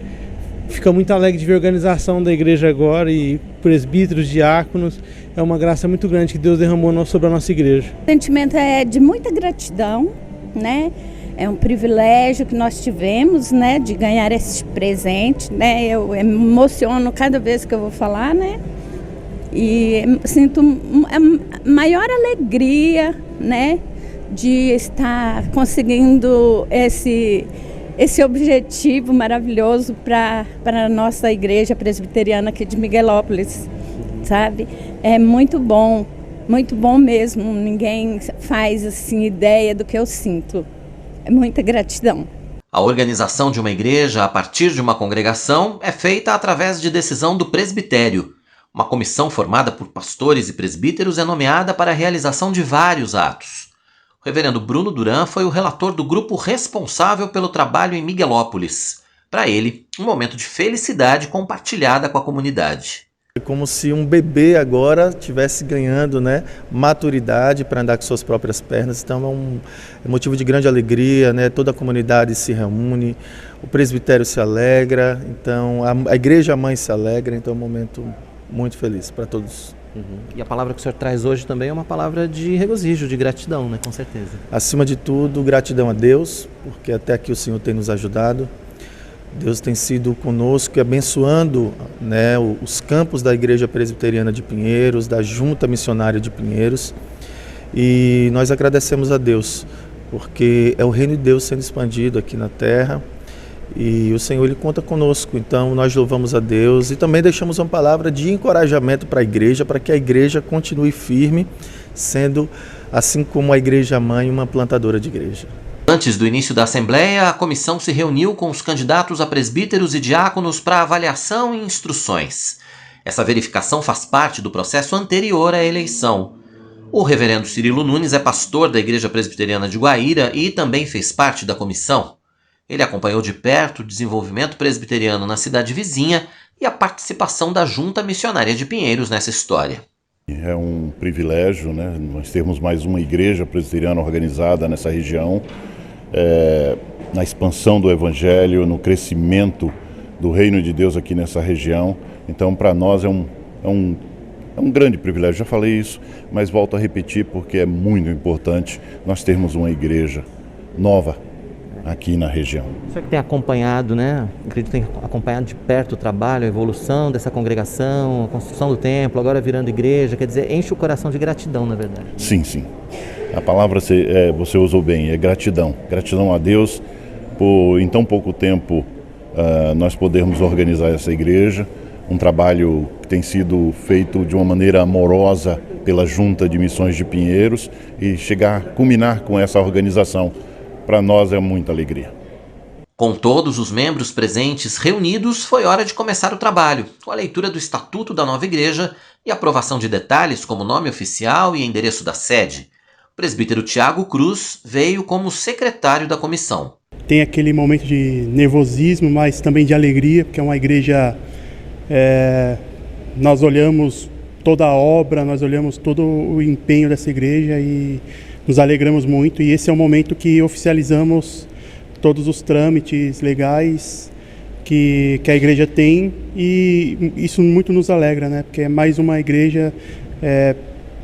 fica muito alegre de ver a organização da igreja agora e presbíteros, diáconos. É uma graça muito grande que Deus derramou sobre a nossa igreja. O sentimento é de muita gratidão, É um privilégio que nós tivemos, de ganhar esse presente, Eu me emociono cada vez que eu vou falar, E sinto a maior alegria, de estar conseguindo esse objetivo maravilhoso para a nossa igreja presbiteriana aqui de Miguelópolis, sabe? É muito bom mesmo, ninguém faz assim ideia do que eu sinto, é muita gratidão. A organização de uma igreja a partir de uma congregação é feita através de decisão do presbitério. Uma comissão formada por pastores e presbíteros é nomeada para a realização de vários atos. O reverendo Bruno Duran foi o relator do grupo responsável pelo trabalho em Miguelópolis. Para ele, um momento de felicidade compartilhada com a comunidade. É como se um bebê agora estivesse ganhando maturidade para andar com suas próprias pernas. Então é motivo de grande alegria, toda a comunidade se reúne, o presbitério se alegra, então a igreja mãe se alegra, então é um momento muito feliz para todos. E a palavra que o senhor traz hoje também é uma palavra de regozijo, de gratidão, com certeza. Acima de tudo, gratidão a Deus, porque até aqui o Senhor tem nos ajudado. Deus tem sido conosco e abençoando os campos da Igreja Presbiteriana de Pinheiros, da Junta Missionária de Pinheiros. E nós agradecemos a Deus, porque é o reino de Deus sendo expandido aqui na terra. E o Senhor, Ele conta conosco, então nós louvamos a Deus e também deixamos uma palavra de encorajamento para a igreja, para que a igreja continue firme, sendo, assim como a igreja mãe, uma plantadora de igreja. Antes do início da Assembleia, a comissão se reuniu com os candidatos a presbíteros e diáconos para avaliação e instruções. Essa verificação faz parte do processo anterior à eleição. O reverendo Cirilo Nunes é pastor da Igreja Presbiteriana de Guaíra e também fez parte da comissão. Ele acompanhou de perto o desenvolvimento presbiteriano na cidade vizinha e a participação da Junta Missionária de Pinheiros nessa história. É um privilégio, nós termos mais uma igreja presbiteriana organizada nessa região, na expansão do Evangelho, no crescimento do reino de Deus aqui nessa região. Então, para nós é um grande privilégio, já falei isso, mas volto a repetir porque é muito importante nós termos uma igreja nova aqui na região. O senhor que tem acompanhado, acredito que tem acompanhado de perto o trabalho, a evolução dessa congregação, a construção do templo, agora virando igreja, quer dizer, enche o coração de gratidão, na verdade. Sim. A palavra você usou bem, é gratidão. Gratidão a Deus por, em tão pouco tempo, nós podermos organizar essa igreja, um trabalho que tem sido feito de uma maneira amorosa pela Junta de Missões de Pinheiros e culminar com essa organização. Para nós é muita alegria. Com todos os membros presentes reunidos, foi hora de começar o trabalho, com a leitura do Estatuto da nova igreja e aprovação de detalhes como nome oficial e endereço da sede. O presbítero Tiago Cruz veio como secretário da comissão. Tem aquele momento de nervosismo, mas também de alegria, porque é uma igreja... nós olhamos toda a obra, nós olhamos todo o empenho dessa igreja e nos alegramos muito, e esse é o momento que oficializamos todos os trâmites legais que a igreja tem, e isso muito nos alegra, né? Porque é mais uma igreja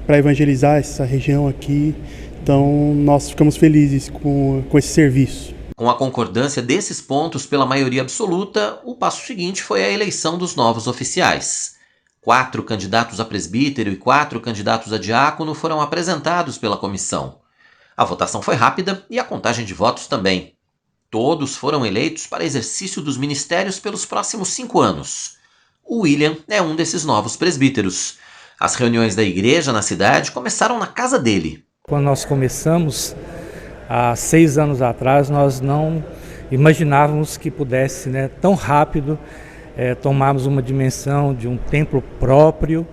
para evangelizar essa região aqui. Então, nós ficamos felizes com esse serviço. Com a concordância desses pontos pela maioria absoluta, o passo seguinte foi a eleição dos novos oficiais. 4 candidatos a presbítero e 4 candidatos a diácono foram apresentados pela comissão. A votação foi rápida e a contagem de votos também. Todos foram eleitos para exercício dos ministérios pelos próximos 5 anos. O William é um desses novos presbíteros. As reuniões da igreja na cidade começaram na casa dele. Quando nós começamos, há 6 anos atrás, nós não imaginávamos que pudesse, tão rápido, tomarmos uma dimensão de um templo próprio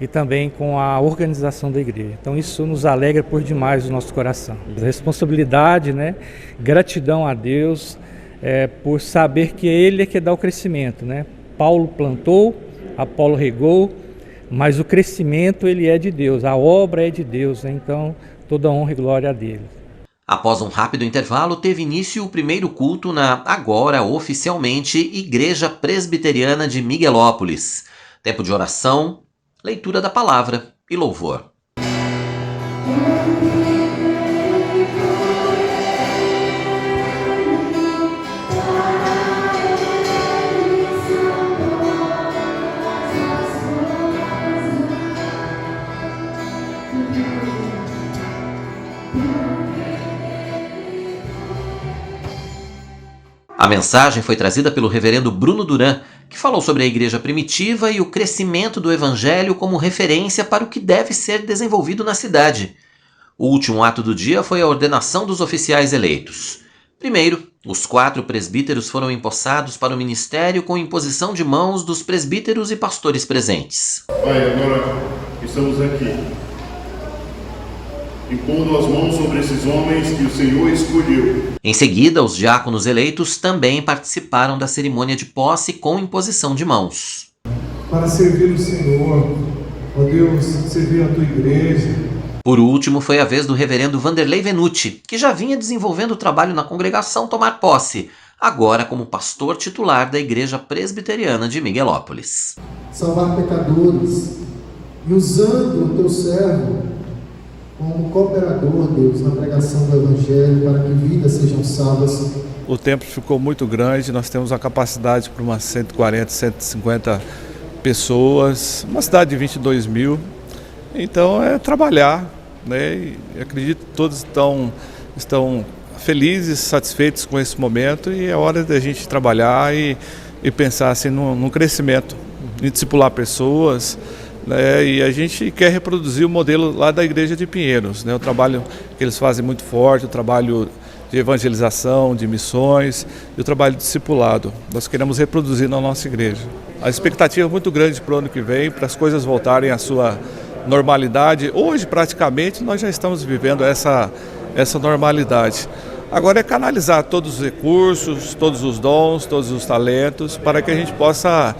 e também com a organização da igreja. Então isso nos alegra por demais o nosso coração. Responsabilidade, gratidão a Deus por saber que Ele é que dá o crescimento. Paulo plantou, Apolo regou, mas o crescimento ele é de Deus, a obra é de Deus, então toda honra e glória a Dele. Após um rápido intervalo, teve início o primeiro culto na, agora oficialmente, Igreja Presbiteriana de Miguelópolis. Tempo de oração, leitura da palavra e louvor. A mensagem foi trazida pelo reverendo Bruno Duran, que falou sobre a igreja primitiva e o crescimento do evangelho como referência para o que deve ser desenvolvido na cidade. O último ato do dia foi a ordenação dos oficiais eleitos. Primeiro, os 4 presbíteros foram empossados para o ministério com imposição de mãos dos presbíteros e pastores presentes. Pai, agora estamos aqui, impondo as mãos sobre esses homens que o Senhor escolheu. Em seguida, os diáconos eleitos também participaram da cerimônia de posse com imposição de mãos. Para servir o Senhor, ó Deus, servir a tua igreja. Por último, foi a vez do reverendo Vanderlei Venuti, que já vinha desenvolvendo o trabalho na congregação, tomar posse, agora como pastor titular da Igreja Presbiteriana de Miguelópolis. Salvar pecadores e usando o teu servo como cooperador, Deus, na pregação do Evangelho, para que vidas sejam salvas. O templo ficou muito grande, nós temos a capacidade para umas 140, 150 pessoas, uma cidade de 22 mil. Então é trabalhar, e acredito que todos estão felizes, satisfeitos com esse momento, e é hora da gente trabalhar e pensar assim, num crescimento, em discipular pessoas. E a gente quer reproduzir o modelo lá da Igreja de Pinheiros, o trabalho que eles fazem muito forte, o trabalho de evangelização, de missões e o trabalho de discipulado. Nós queremos reproduzir na nossa igreja. A expectativa é muito grande para o ano que vem, para as coisas voltarem à sua normalidade. Hoje, praticamente, nós já estamos vivendo essa normalidade. Agora é canalizar todos os recursos, todos os dons, todos os talentos, para que a gente possa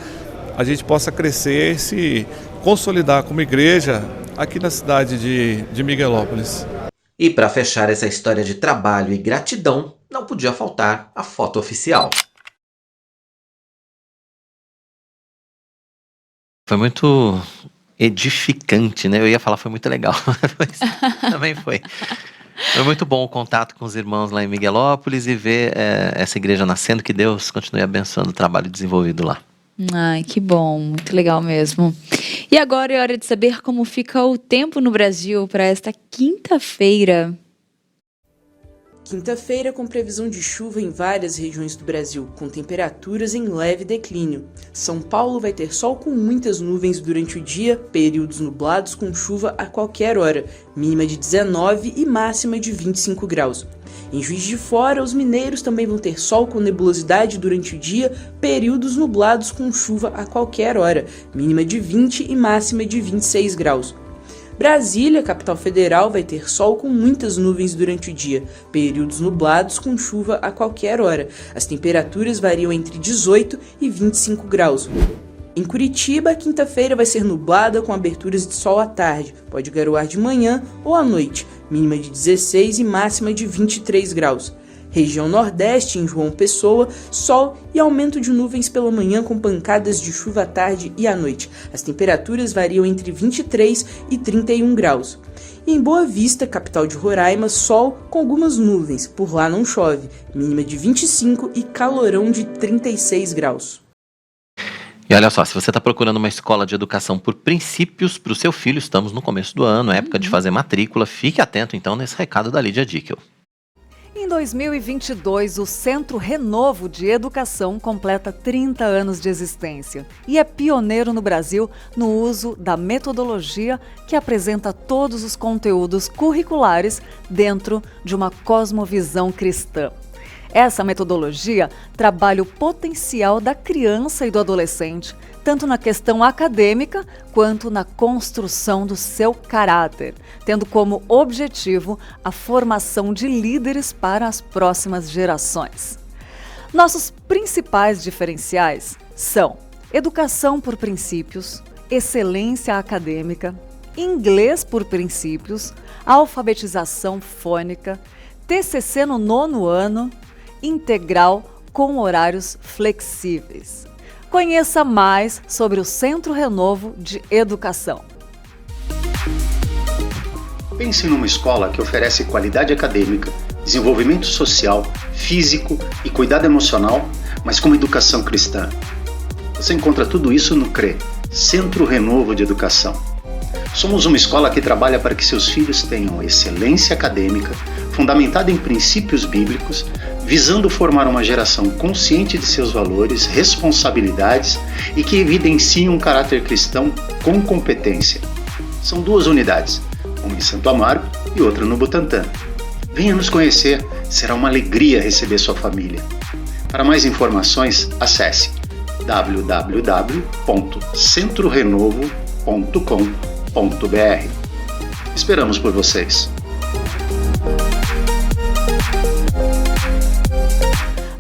crescer e se consolidar como igreja aqui na cidade de Miguelópolis. E para fechar essa história de trabalho e gratidão, não podia faltar a foto oficial. Foi muito edificante, Eu ia falar foi muito legal, mas também foi. Foi muito bom o contato com os irmãos lá em Miguelópolis e ver essa igreja nascendo, que Deus continue abençoando o trabalho desenvolvido lá. Ai, que bom, muito legal mesmo. E agora é hora de saber como fica o tempo no Brasil para esta quinta-feira. Quinta-feira com previsão de chuva em várias regiões do Brasil, com temperaturas em leve declínio. São Paulo vai ter sol com muitas nuvens durante o dia, períodos nublados com chuva a qualquer hora, mínima de 19 e máxima de 25 graus. Em Juiz de Fora, os mineiros também vão ter sol com nebulosidade durante o dia, períodos nublados com chuva a qualquer hora, mínima de 20 e máxima de 26 graus. Brasília, capital federal, vai ter sol com muitas nuvens durante o dia, períodos nublados com chuva a qualquer hora. As temperaturas variam entre 18 e 25 graus. Em Curitiba, a quinta-feira vai ser nublada com aberturas de sol à tarde, pode garoar de manhã ou à noite, mínima de 16 e máxima de 23 graus. Região Nordeste, em João Pessoa, sol e aumento de nuvens pela manhã com pancadas de chuva à tarde e à noite. As temperaturas variam entre 23 e 31 graus. E em Boa Vista, capital de Roraima, sol com algumas nuvens. Por lá não chove. Mínima de 25 e calorão de 36 graus. E olha só, se você está procurando uma escola de educação por princípios para o seu filho, estamos no começo do ano, época de fazer matrícula. Fique atento então nesse recado da Lídia Dickel. Em 2022, o Centro Renovo de Educação completa 30 anos de existência e é pioneiro no Brasil no uso da metodologia que apresenta todos os conteúdos curriculares dentro de uma cosmovisão cristã. Essa metodologia trabalha o potencial da criança e do adolescente, tanto na questão acadêmica quanto na construção do seu caráter, tendo como objetivo a formação de líderes para as próximas gerações. Nossos principais diferenciais são educação por princípios, excelência acadêmica, inglês por princípios, alfabetização fônica, TCC no 9º ano, integral com horários flexíveis. Conheça mais sobre o Centro Renovo de Educação. Pense numa escola que oferece qualidade acadêmica, desenvolvimento social, físico e cuidado emocional, mas com uma educação cristã. Você encontra tudo isso no CRE, Centro Renovo de Educação. Somos uma escola que trabalha para que seus filhos tenham excelência acadêmica, fundamentada em princípios bíblicos, visando formar uma geração consciente de seus valores, responsabilidades e que evidencie um caráter cristão com competência. São 2 unidades, uma em Santo Amaro e outra no Butantã. Venha nos conhecer, será uma alegria receber sua família. Para mais informações, acesse www.centrorenovo.com.br. Esperamos por vocês.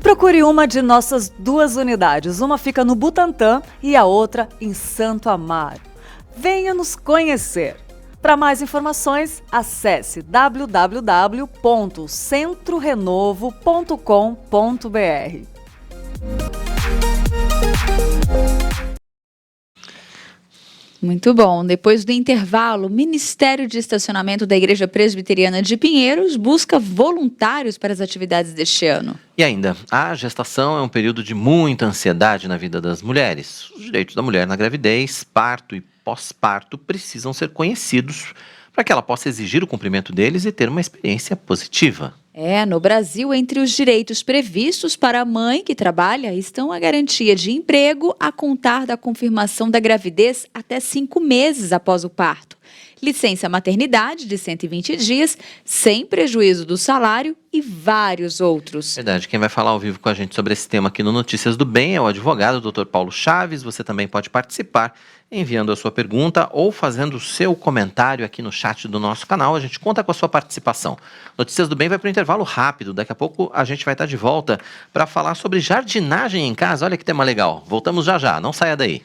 Procure uma de nossas 2 unidades. Uma fica no Butantã e a outra em Santo Amaro. Venha nos conhecer. Para mais informações, acesse www.centrorenovo.com.br. Muito bom. Depois do intervalo, o Ministério de Estacionamento da Igreja Presbiteriana de Pinheiros busca voluntários para as atividades deste ano. E ainda, a gestação é um período de muita ansiedade na vida das mulheres. Os direitos da mulher na gravidez, parto e pós-parto precisam ser conhecidos para que ela possa exigir o cumprimento deles e ter uma experiência positiva. No Brasil, entre os direitos previstos para a mãe que trabalha estão a garantia de emprego a contar da confirmação da gravidez até 5 meses após o parto, licença maternidade de 120 dias, sem prejuízo do salário e vários outros. Verdade, quem vai falar ao vivo com a gente sobre esse tema aqui no Notícias do Bem é o advogado Dr. Paulo Chaves. Você também pode participar enviando a sua pergunta ou fazendo o seu comentário aqui no chat do nosso canal. A gente conta com a sua participação. Notícias do Bem vai para o intervalo rápido. Daqui a pouco a gente vai estar de volta para falar sobre jardinagem em casa. Olha que tema legal. Voltamos já já, não saia daí.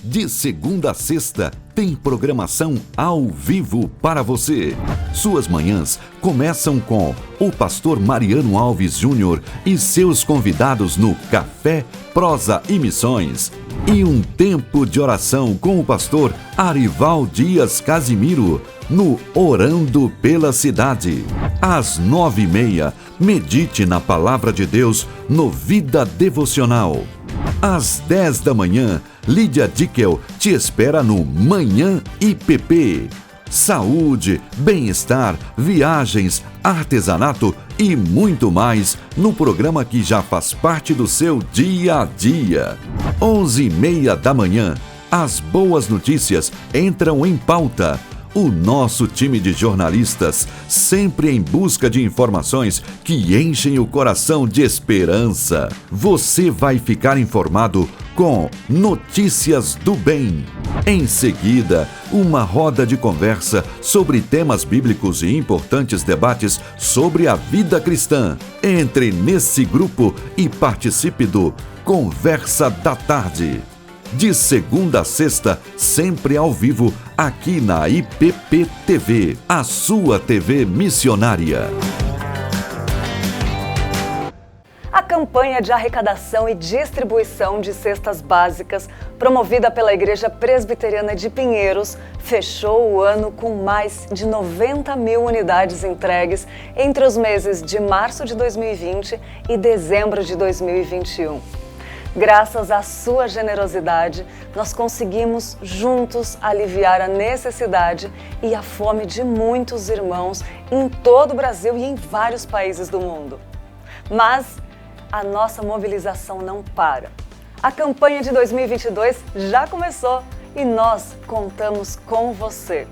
De segunda a sexta, tem programação ao vivo para você. Suas manhãs começam com o pastor Mariano Alves Júnior e seus convidados no Café, Prosa e Missões. E um tempo de oração com o pastor Arival Dias Casimiro, no Orando pela Cidade. Às 9h30, medite na Palavra de Deus no Vida Devocional. Às 10 da manhã, Lídia Dickel te espera no Manhã IPP. Saúde, bem-estar, viagens, artesanato e muito mais no programa que já faz parte do seu dia a dia. 11h30 da manhã, as boas notícias entram em pauta. O nosso time de jornalistas, sempre em busca de informações que enchem o coração de esperança. Você vai ficar informado com Notícias do Bem. Em seguida, uma roda de conversa sobre temas bíblicos e importantes debates sobre a vida cristã. Entre nesse grupo e participe do Conversa da Tarde. De segunda a sexta, sempre ao vivo, aqui na IPP TV, a sua TV missionária. A campanha de arrecadação e distribuição de cestas básicas, promovida pela Igreja Presbiteriana de Pinheiros, fechou o ano com mais de 90 mil unidades entregues entre os meses de março de 2020 e dezembro de 2021. Graças à sua generosidade, nós conseguimos juntos aliviar a necessidade e a fome de muitos irmãos em todo o Brasil e em vários países do mundo. Mas a nossa mobilização não para. A campanha de 2022 já começou e nós contamos com você.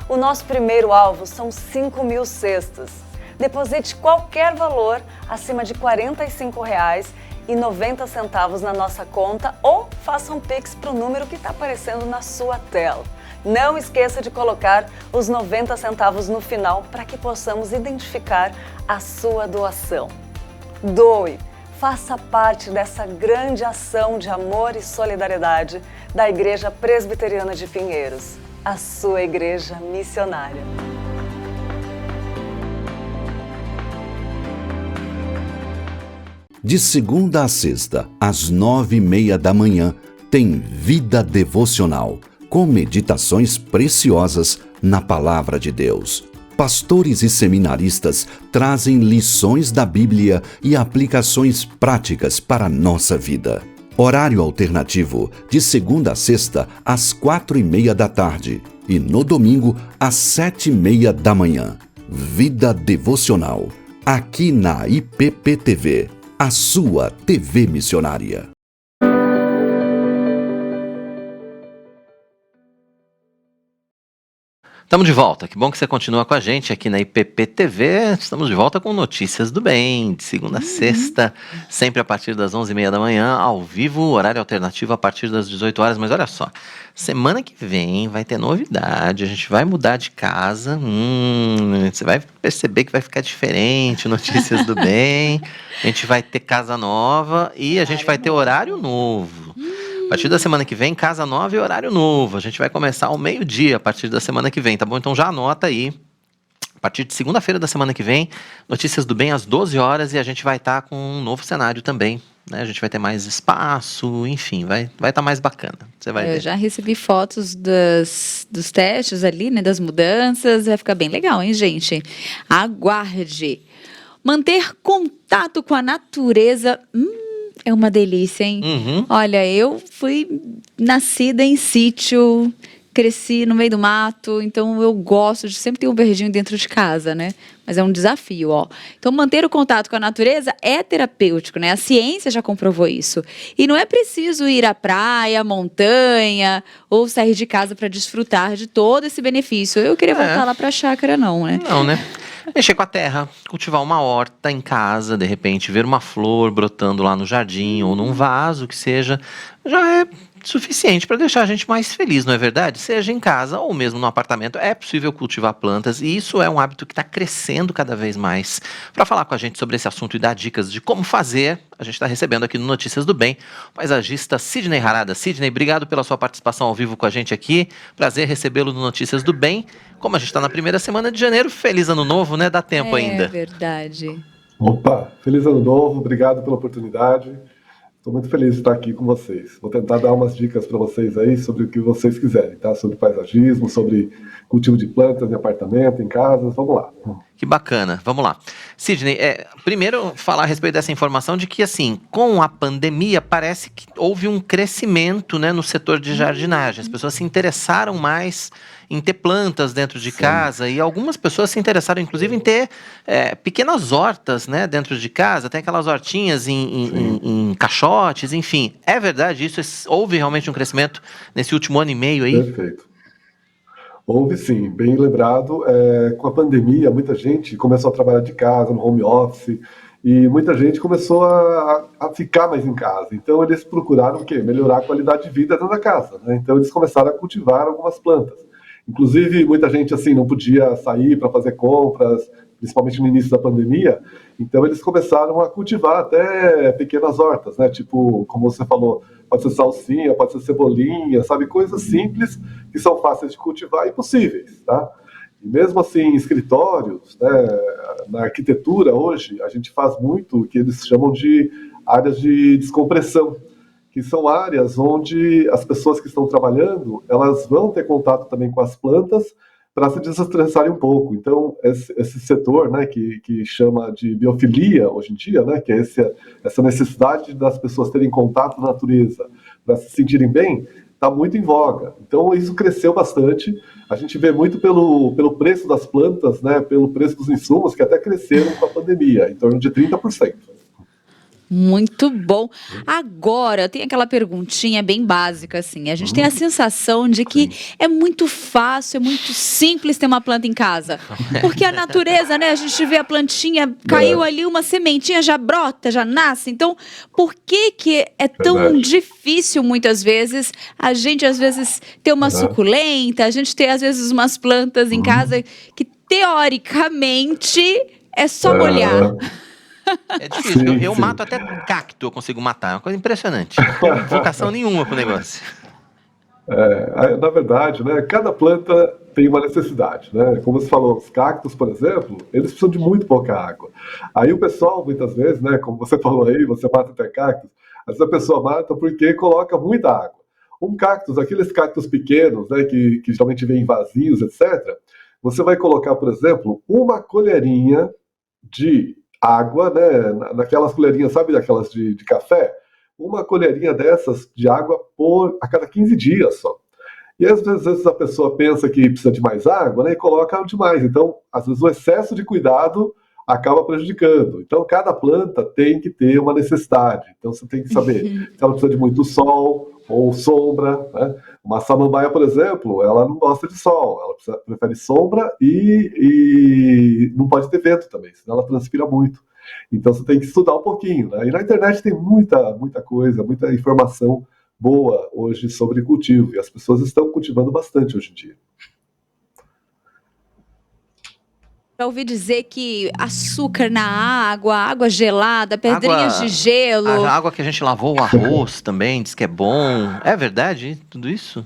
O nosso primeiro alvo são 5.000 cestas. Deposite qualquer valor acima de R$ 45,90 na nossa conta ou faça um Pix para o número que está aparecendo na sua tela. Não esqueça de colocar os 90 centavos no final para que possamos identificar a sua doação. Doe! Faça parte dessa grande ação de amor e solidariedade da Igreja Presbiteriana de Pinheiros, a sua igreja missionária. De segunda a sexta, às 9h30 da manhã, tem Vida Devocional, com meditações preciosas na Palavra de Deus. Pastores e seminaristas trazem lições da Bíblia e aplicações práticas para a nossa vida. Horário alternativo, de segunda a sexta, às 4h30 da tarde e no domingo, às 7h30 da manhã. Vida Devocional, aqui na IPP TV, a sua TV missionária. Estamos de volta, que bom que você continua com a gente aqui na IPP TV. Estamos de volta com Notícias do Bem, de segunda a sexta, sempre a partir das 11h30 da manhã, ao vivo, horário alternativo a partir das 18 horas. Mas olha só, semana que vem vai ter novidade, a gente vai mudar de casa, você vai perceber que vai ficar diferente, Notícias do Bem, a gente vai ter casa nova e a gente vai ter horário novo. A partir da semana que vem, casa nova e horário novo. A gente vai começar ao meio-dia a partir da semana que vem, tá bom? Então já anota aí. A partir de segunda-feira da semana que vem, Notícias do Bem às 12 horas e a gente vai estar com um novo cenário também, né? A gente vai ter mais espaço, enfim, vai estar mais bacana. Você vai ver. Eu já recebi fotos dos testes ali, né? Das mudanças. Vai ficar bem legal, hein, gente? Aguarde. Manter contato com a natureza. É uma delícia, hein? Olha, eu fui nascida em sítio, cresci no meio do mato, então eu gosto de sempre ter um verdinho dentro de casa, né? Mas é um desafio, ó. Então, manter o contato com a natureza é terapêutico, né? A ciência já comprovou isso. E não é preciso ir à praia, montanha, ou sair de casa para desfrutar de todo esse benefício. Eu queria voltar lá para a chácara, não, né? Não, né? Mexer com a terra, cultivar uma horta em casa, de repente, ver uma flor brotando lá no jardim ou num vaso, que seja, já é suficiente para deixar a gente mais feliz, não é verdade? Seja em casa ou mesmo no apartamento, é possível cultivar plantas e isso é um hábito que está crescendo cada vez mais. Para falar com a gente sobre esse assunto e dar dicas de como fazer, a gente está recebendo aqui no Notícias do Bem o paisagista Sidney Harada. Sidney, obrigado pela sua participação ao vivo com a gente aqui. Prazer recebê-lo no Notícias do Bem. Como a gente está na primeira semana de janeiro, feliz ano novo, né? Dá tempo ainda. É verdade. Opa, feliz ano novo, obrigado pela oportunidade. Estou muito feliz de estar aqui com vocês. Vou tentar dar umas dicas para vocês aí sobre o que vocês quiserem, tá? Sobre paisagismo, sobre cultivo de plantas em apartamento, em casas. Vamos lá. Que bacana. Vamos lá. Sidney, primeiro falar a respeito dessa informação de que, assim, com a pandemia, parece que houve um crescimento, né, no setor de jardinagem. As pessoas se interessaram mais em ter plantas dentro de casa e algumas pessoas se interessaram, inclusive, em ter pequenas hortas, né, dentro de casa. Tem aquelas hortinhas em caixotes, enfim. É verdade isso? Houve realmente um crescimento nesse último ano e meio aí? Perfeito. Houve sim, bem lembrado. Com a pandemia, muita gente começou a trabalhar de casa, no home office, e muita gente começou a ficar mais em casa. Então eles procuraram o quê? Melhorar a qualidade de vida dentro da casa, né? Então eles começaram a cultivar algumas plantas. Inclusive, muita gente assim não podia sair para fazer compras, principalmente no início da pandemia. Então eles começaram a cultivar até pequenas hortas, né? Tipo, como você falou, pode ser salsinha, pode ser cebolinha, sabe? Coisas simples que são fáceis de cultivar e possíveis, tá? E mesmo assim, em escritórios, né, na arquitetura hoje, a gente faz muito o que eles chamam de áreas de descompressão, que são áreas onde as pessoas que estão trabalhando, elas vão ter contato também com as plantas para se desestressarem um pouco. Então, esse setor, né, que chama de biofilia hoje em dia, né, que é essa necessidade das pessoas terem contato com a natureza para se sentirem bem, está muito em voga. Então, isso cresceu bastante. A gente vê muito pelo preço das plantas, né, pelo preço dos insumos, que até cresceram com a pandemia, em torno de 30%. Muito bom. Agora, tem aquela perguntinha bem básica, assim. A gente tem a sensação de que é muito fácil, é muito simples ter uma planta em casa. Porque a natureza, né? A gente vê a plantinha, caiu ali uma sementinha, já brota, já nasce. Então, por que é tão difícil, muitas vezes, a gente, às vezes, ter uma suculenta, a gente ter, às vezes, umas plantas em casa que, teoricamente, é só molhar. É difícil. Eu mato até cacto, eu consigo matar. É uma coisa impressionante. Não tenho vocação nenhuma pro negócio. Na verdade, né, cada planta tem uma necessidade, né? Como você falou, os cactos, por exemplo, eles precisam de muito pouca água. Aí o pessoal, muitas vezes, né, como você falou aí, você mata até cactos, às vezes a pessoa mata porque coloca muita água. Um cactus, aqueles cactos pequenos, né, que geralmente vêm em vasinhos, etc., você vai colocar, por exemplo, uma colherinha de água, né, naquelas colherinhas, sabe, daquelas de café? Uma colherinha dessas de água a cada 15 dias só. E às vezes a pessoa pensa que precisa de mais água, né, e coloca demais. Então, às vezes o excesso de cuidado acaba prejudicando. Então, cada planta tem que ter uma necessidade. Então, você tem que saber se ela precisa de muito sol ou sombra, né? Uma samambaia, por exemplo, ela não gosta de sol, ela prefere sombra e não pode ter vento também, senão ela transpira muito. Então você tem que estudar um pouquinho, né? E na internet tem muita coisa, muita informação boa hoje sobre cultivo, e as pessoas estão cultivando bastante hoje em dia. Já ouvi dizer que açúcar na água gelada, pedrinhas de gelo. A água que a gente lavou o arroz também, diz que é bom. É verdade tudo isso?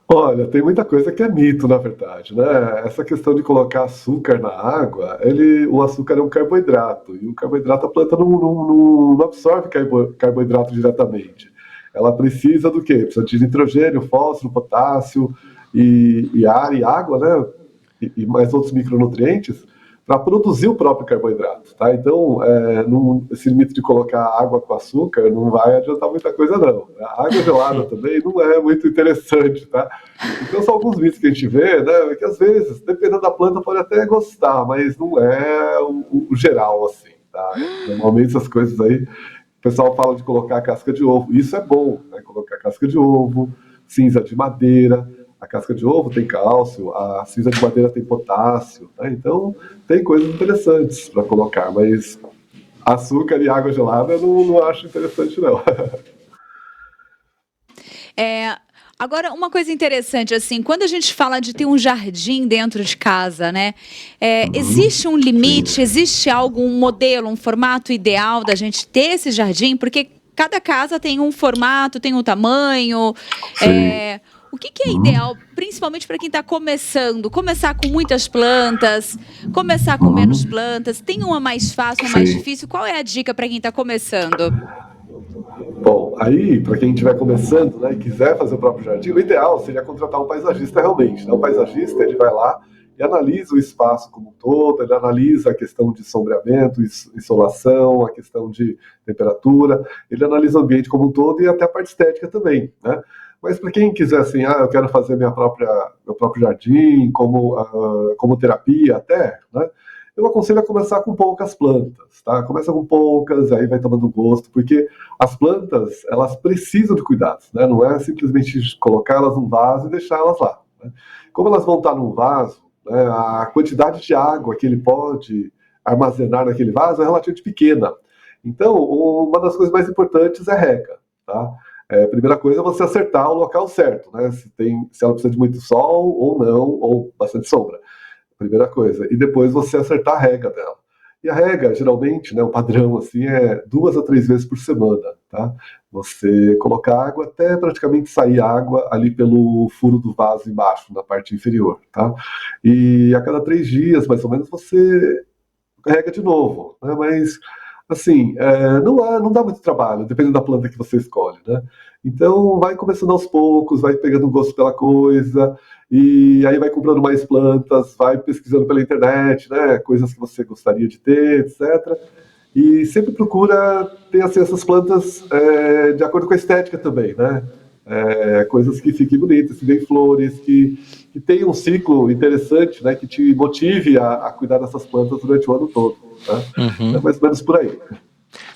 Olha, tem muita coisa que é mito, na verdade, né? Essa questão de colocar açúcar na água, o açúcar é um carboidrato, e o carboidrato a planta não absorve carboidrato diretamente. Ela precisa do quê? Precisa de nitrogênio, fósforo, potássio e ar e água, né? E mais outros micronutrientes para produzir o próprio carboidrato, tá? Então, esse mito de colocar água com açúcar não vai adiantar muita coisa, não. A água gelada também não é muito interessante, tá? Então, são alguns mitos que a gente vê, né? Que às vezes, dependendo da planta, pode até gostar, mas não é o geral, assim, tá? Normalmente, essas coisas aí, o pessoal fala de colocar casca de ovo. Isso é bom, né? Colocar casca de ovo, cinza de madeira. A casca de ovo tem cálcio, a cinza de madeira tem potássio, né? Então tem coisas interessantes para colocar, mas açúcar e água gelada eu não acho interessante, não. Agora, uma coisa interessante, assim, quando a gente fala de ter um jardim dentro de casa, né? Existe um limite, existe algum modelo, um formato ideal da gente ter esse jardim? Porque cada casa tem um formato, tem um tamanho. O que é ideal, principalmente para quem está começando? Começar com muitas plantas, começar com menos plantas? Tem uma mais fácil, uma mais difícil? Qual é a dica para quem está começando? Bom, aí, para quem estiver começando, né, e quiser fazer o próprio jardim, o ideal seria contratar um paisagista realmente, né? O paisagista, ele vai lá e analisa o espaço como um todo, ele analisa a questão de sombreamento, insolação, a questão de temperatura, ele analisa o ambiente como um todo e até a parte estética também, né? Mas para quem quiser assim, eu quero fazer meu próprio jardim, como terapia até, né? Eu aconselho a começar com poucas plantas, tá? Começa com poucas, aí vai tomando gosto, porque as plantas, elas precisam de cuidados, né? Não é simplesmente colocar elas num vaso e deixar elas lá, né? Como elas vão estar num vaso, né, a quantidade de água que ele pode armazenar naquele vaso é relativamente pequena. Então, uma das coisas mais importantes é rega, tá? A primeira coisa é você acertar o local certo, né? Se ela precisa de muito sol ou não, ou bastante sombra. Primeira coisa. E depois você acertar a rega dela. E a rega, geralmente, né, o padrão assim, é 2 a 3 vezes por semana, tá? Você colocar água até praticamente sair água ali pelo furo do vaso embaixo, na parte inferior, tá? E a cada 3 dias, mais ou menos, você rega de novo, né? Mas, assim, não dá muito trabalho, dependendo da planta que você escolhe, né? Então, vai começando aos poucos, vai pegando gosto pela coisa, e aí vai comprando mais plantas, vai pesquisando pela internet, né? Coisas que você gostaria de ter, etc. E sempre procura ter assim, essas plantas de acordo com a estética também, né? Coisas que fiquem bonitas, que deem flores, que tenham um ciclo interessante, né? Que te motive a cuidar dessas plantas durante o ano todo. Né? É mais ou menos por aí.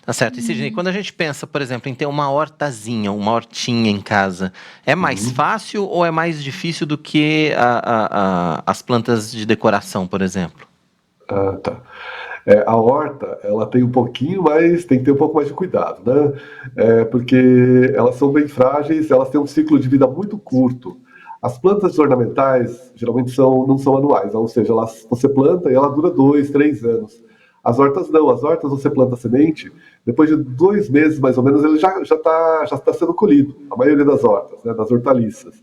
Tá certo. E Sidney, quando a gente pensa, por exemplo, em ter uma hortazinha, uma hortinha em casa, é mais fácil ou é mais difícil do que as plantas de decoração, por exemplo? Ah, tá. A horta, ela tem um pouquinho mais, tem que ter um pouco mais de cuidado, né? Porque elas são bem frágeis, elas têm um ciclo de vida muito curto. As plantas ornamentais, geralmente não são anuais, ou seja, você planta e ela dura 2, 3 anos. As hortas não, as hortas você planta a semente, depois de 2 meses mais ou menos ele já está sendo colhido, a maioria das hortas, né, das hortaliças.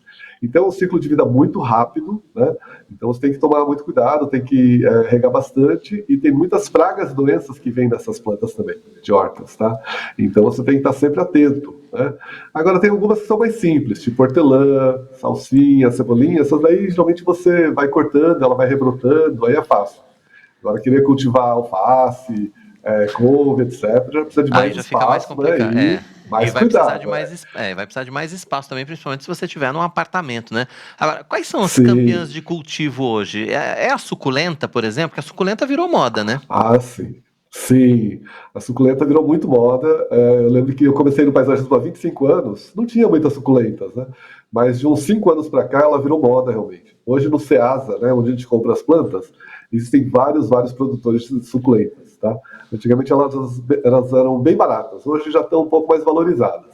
Então é um ciclo de vida muito rápido, né? Então você tem que tomar muito cuidado, tem que regar bastante, e tem muitas pragas e doenças que vêm dessas plantas também, de hortas, tá? Então você tem que estar sempre atento, né? Agora tem algumas que são mais simples, tipo hortelã, salsinha, cebolinha, essas daí geralmente você vai cortando, ela vai rebrotando, aí é fácil. Agora, querer cultivar alface, couve, etc., já precisa de mais já espaço, fica mais complicado. Né? Mais vai cuidado. Vai precisar de mais espaço também, principalmente se você tiver num apartamento, né? Agora, quais são as campeãs de cultivo hoje? É a suculenta, por exemplo? Porque a suculenta virou moda, né? Ah, sim. Sim, a suculenta virou muito moda. Eu lembro que eu comecei no paisagismo há 25 anos, não tinha muitas suculentas, né? Mas de uns 5 anos para cá ela virou moda realmente. Hoje no Ceasa, né, onde a gente compra as plantas, existem vários produtores de suculentas, tá? Antigamente elas eram bem baratas, hoje já estão um pouco mais valorizadas.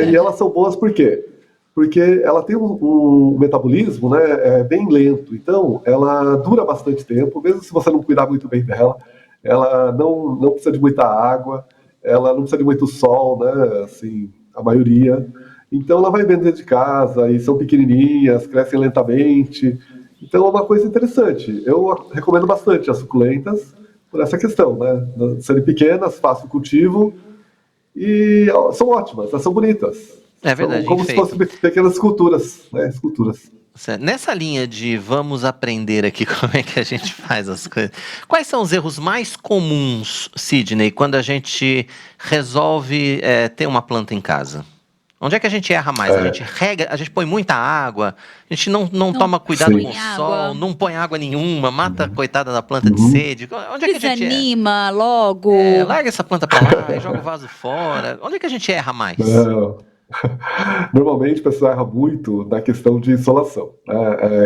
E elas são boas por quê? Porque ela tem um metabolismo, né, bem lento, então ela dura bastante tempo, mesmo se você não cuidar muito bem dela. Ela não precisa de muita água, ela não precisa de muito sol, né, assim, a maioria. Então ela vai bem dentro de casa, e são pequenininhas, crescem lentamente. Então é uma coisa interessante. Eu recomendo bastante as suculentas por essa questão, né? Serem pequenas, fácil cultivo e são ótimas, elas são bonitas. É verdade. São como se fossem pequenas esculturas, né? Esculturas. Nessa linha de vamos aprender aqui como é que a gente faz as coisas, quais são os erros mais comuns, Sidney, quando a gente resolve ter uma planta em casa? Onde é que a gente erra mais? A gente rega, a gente põe muita água, a gente não toma cuidado com o sol, não põe água nenhuma, mata a coitada da planta de sede. Onde é que a gente desanima logo. Larga essa planta pra lá e joga o vaso fora. Onde é que a gente erra mais? Normalmente o pessoal erra muito na questão de insolação.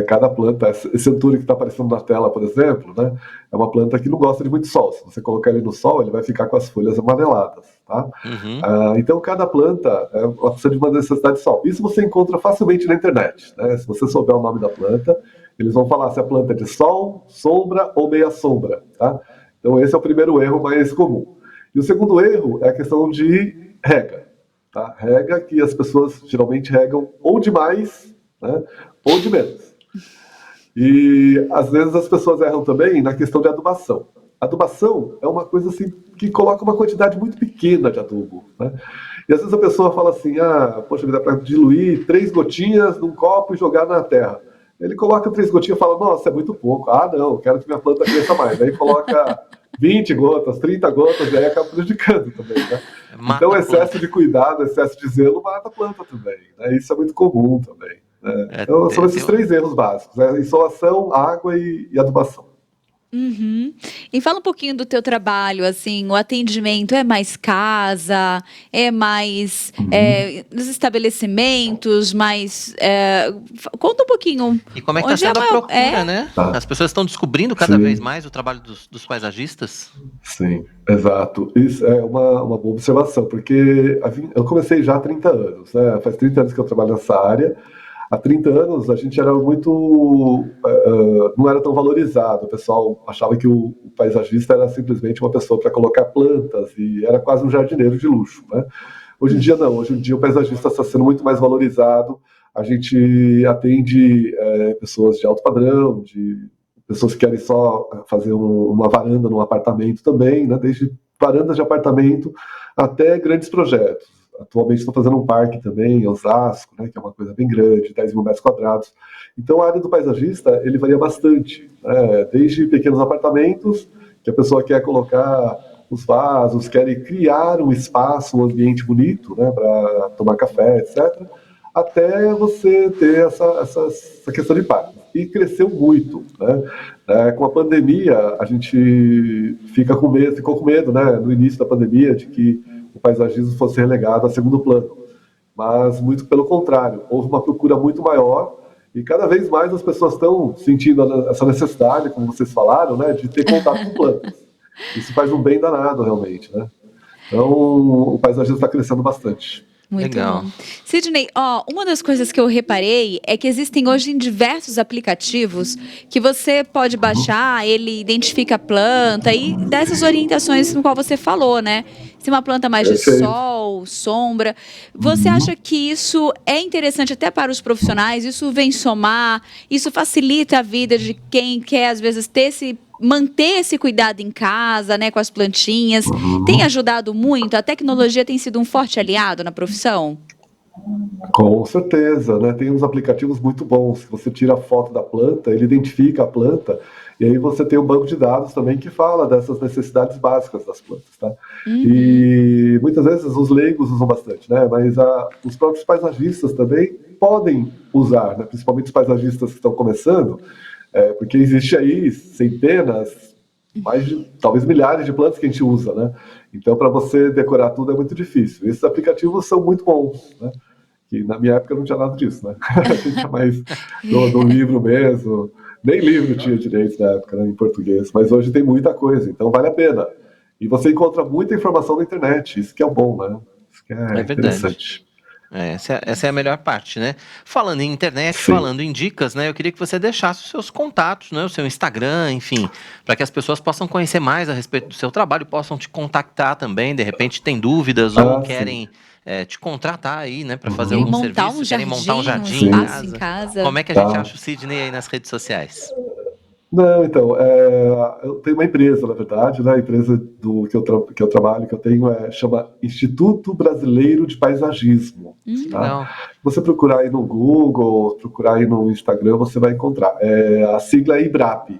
Cada planta, esse antúrio que está aparecendo na tela, por exemplo, né, é uma planta que não gosta de muito sol. Se você colocar ele no sol, ele vai ficar com as folhas amareladas. Tá? Então cada planta ela precisa de uma necessidade de sol. Isso você encontra facilmente na internet, né? Se você souber o nome da planta, eles vão falar se a planta é de sol, sombra ou meia sombra. Tá? Então esse é o primeiro erro mais comum. E o segundo erro é a questão de rega. Tá? Rega que as pessoas geralmente regam ou demais, né, ou de menos. E às vezes as pessoas erram também na questão de adubação. Adubação é uma coisa assim que coloca uma quantidade muito pequena de adubo, né? E às vezes a pessoa fala assim, poxa vida, para diluir 3 gotinhas num copo e jogar na terra. Ele coloca 3 gotinhas e fala, nossa, é muito pouco. Não, quero que minha planta cresça mais. Aí coloca 20 gotas, 30 gotas, e aí acaba prejudicando também, né? Então excesso de cuidado, excesso de zelo mata a planta também, né? Isso é muito comum também, né? Então são esses 3 erros básicos, né? Insolação, água e adubação. E fala um pouquinho do teu trabalho, assim, o atendimento é mais casa, é mais nos estabelecimentos, mais... conta um pouquinho. E como é que está sendo a procura, né? As pessoas estão descobrindo cada vez mais o trabalho dos paisagistas. Sim, exato. Isso é uma boa observação, porque eu comecei já há 30 anos, né? Faz 30 anos que eu trabalho nessa área. há 30 anos a gente era não era tão valorizado. O pessoal achava que o paisagista era simplesmente uma pessoa para colocar plantas e era quase um jardineiro de luxo, né? Hoje em dia não, hoje em dia o paisagista está sendo muito mais valorizado. A gente atende pessoas de alto padrão, de pessoas que querem só fazer uma varanda num apartamento também, né? Desde varandas de apartamento até grandes projetos. Atualmente estou fazendo um parque também, em Osasco, né? Que é uma coisa bem grande, 10 mil metros quadrados. Então a área do paisagista, ele varia bastante, né? Desde pequenos apartamentos, que a pessoa quer colocar os vasos, quer criar um espaço, um ambiente bonito, né? Para tomar café, etc., até você ter essa questão de parque. E cresceu muito, né? Com a pandemia, a gente ficou com medo, né? No início da pandemia, de que o paisagismo fosse relegado a segundo plano. Mas, muito pelo contrário, houve uma procura muito maior e cada vez mais as pessoas estão sentindo essa necessidade, como vocês falaram, né? De ter contato com plantas. Isso faz um bem danado, realmente, né? Então, o paisagismo está crescendo bastante. Muito legal. Bom. Sidney, uma das coisas que eu reparei é que existem hoje diversos aplicativos que você pode baixar, ele identifica a planta e dá essas orientações no qual você falou, né? Se uma planta mais de sol, sombra. Você acha que isso é interessante até para os profissionais? Isso vem somar? Isso facilita a vida de quem quer, às vezes, manter esse cuidado em casa, né, com as plantinhas? Tem ajudado muito? A tecnologia tem sido um forte aliado na profissão? Com certeza, né? Tem uns aplicativos muito bons. Você tira a foto da planta, ele identifica a planta, e aí você tem um banco de dados também que fala dessas necessidades básicas das plantas, tá? E muitas vezes os leigos usam bastante, né? Mas os próprios paisagistas também podem usar, né? Principalmente os paisagistas que estão começando, porque existe aí centenas, talvez milhares de plantas que a gente usa, né? Então, para você decorar tudo é muito difícil. Esses aplicativos são muito bons, né? Que na minha época não tinha nada disso, né? A gente tinha mais do livro mesmo. Nem livro tinha direito na época, né, em português. Mas hoje tem muita coisa, então vale a pena. E você encontra muita informação na internet, isso que é bom, né? Isso que é interessante. Essa é a melhor parte, né? Falando em internet, falando em dicas, né? Eu queria que você deixasse os seus contatos, né? O seu Instagram, enfim, para que as pessoas possam conhecer mais a respeito do seu trabalho, possam te contactar também, de repente tem dúvidas ou querem te contratar aí, né? Para fazer algum serviço, querem montar um jardim em casa. Como é que a gente acha o Sidney aí nas redes sociais? Não, então, eu tenho uma empresa, na verdade, né? A empresa que eu trabalho, que eu tenho, chama Instituto Brasileiro de Paisagismo. Tá? Você procurar aí no Google, procurar aí no Instagram, você vai encontrar. A sigla é IBRAP,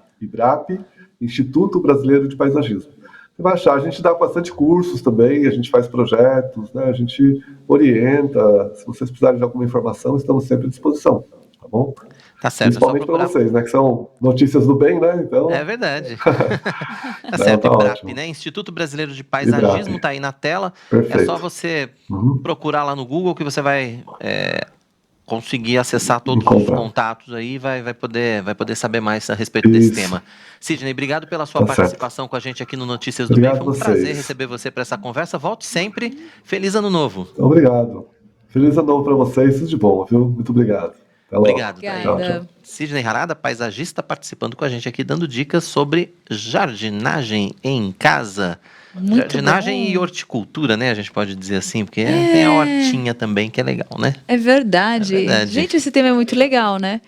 Instituto Brasileiro de Paisagismo. Você vai achar, a gente dá bastante cursos também, a gente faz projetos, né? A gente orienta, se vocês precisarem de alguma informação, estamos sempre à disposição, tá bom? Tá certo. Principalmente para vocês, né? Que são notícias do bem, né? Então... É verdade. Tá certo, IBRAP, né? Instituto Brasileiro de Paisagismo, tá aí na tela. Perfeito. É só você procurar lá no Google que você vai conseguir acessar todos os contatos aí e vai poder saber mais a respeito desse tema. Sidney, obrigado pela sua participação com a gente aqui no Notícias do Bem. Foi um prazer receber você para essa conversa. Volte sempre. Feliz Ano Novo. Obrigado. Feliz Ano Novo para vocês. Tudo de bom, viu? Muito obrigado. Obrigado. Sidney Harada, paisagista, participando com a gente aqui, dando dicas sobre jardinagem em casa. Muito jardinagem e horticultura, né? A gente pode dizer assim, porque tem a hortinha também, que é legal, né? É verdade. Gente, esse tema é muito legal, né?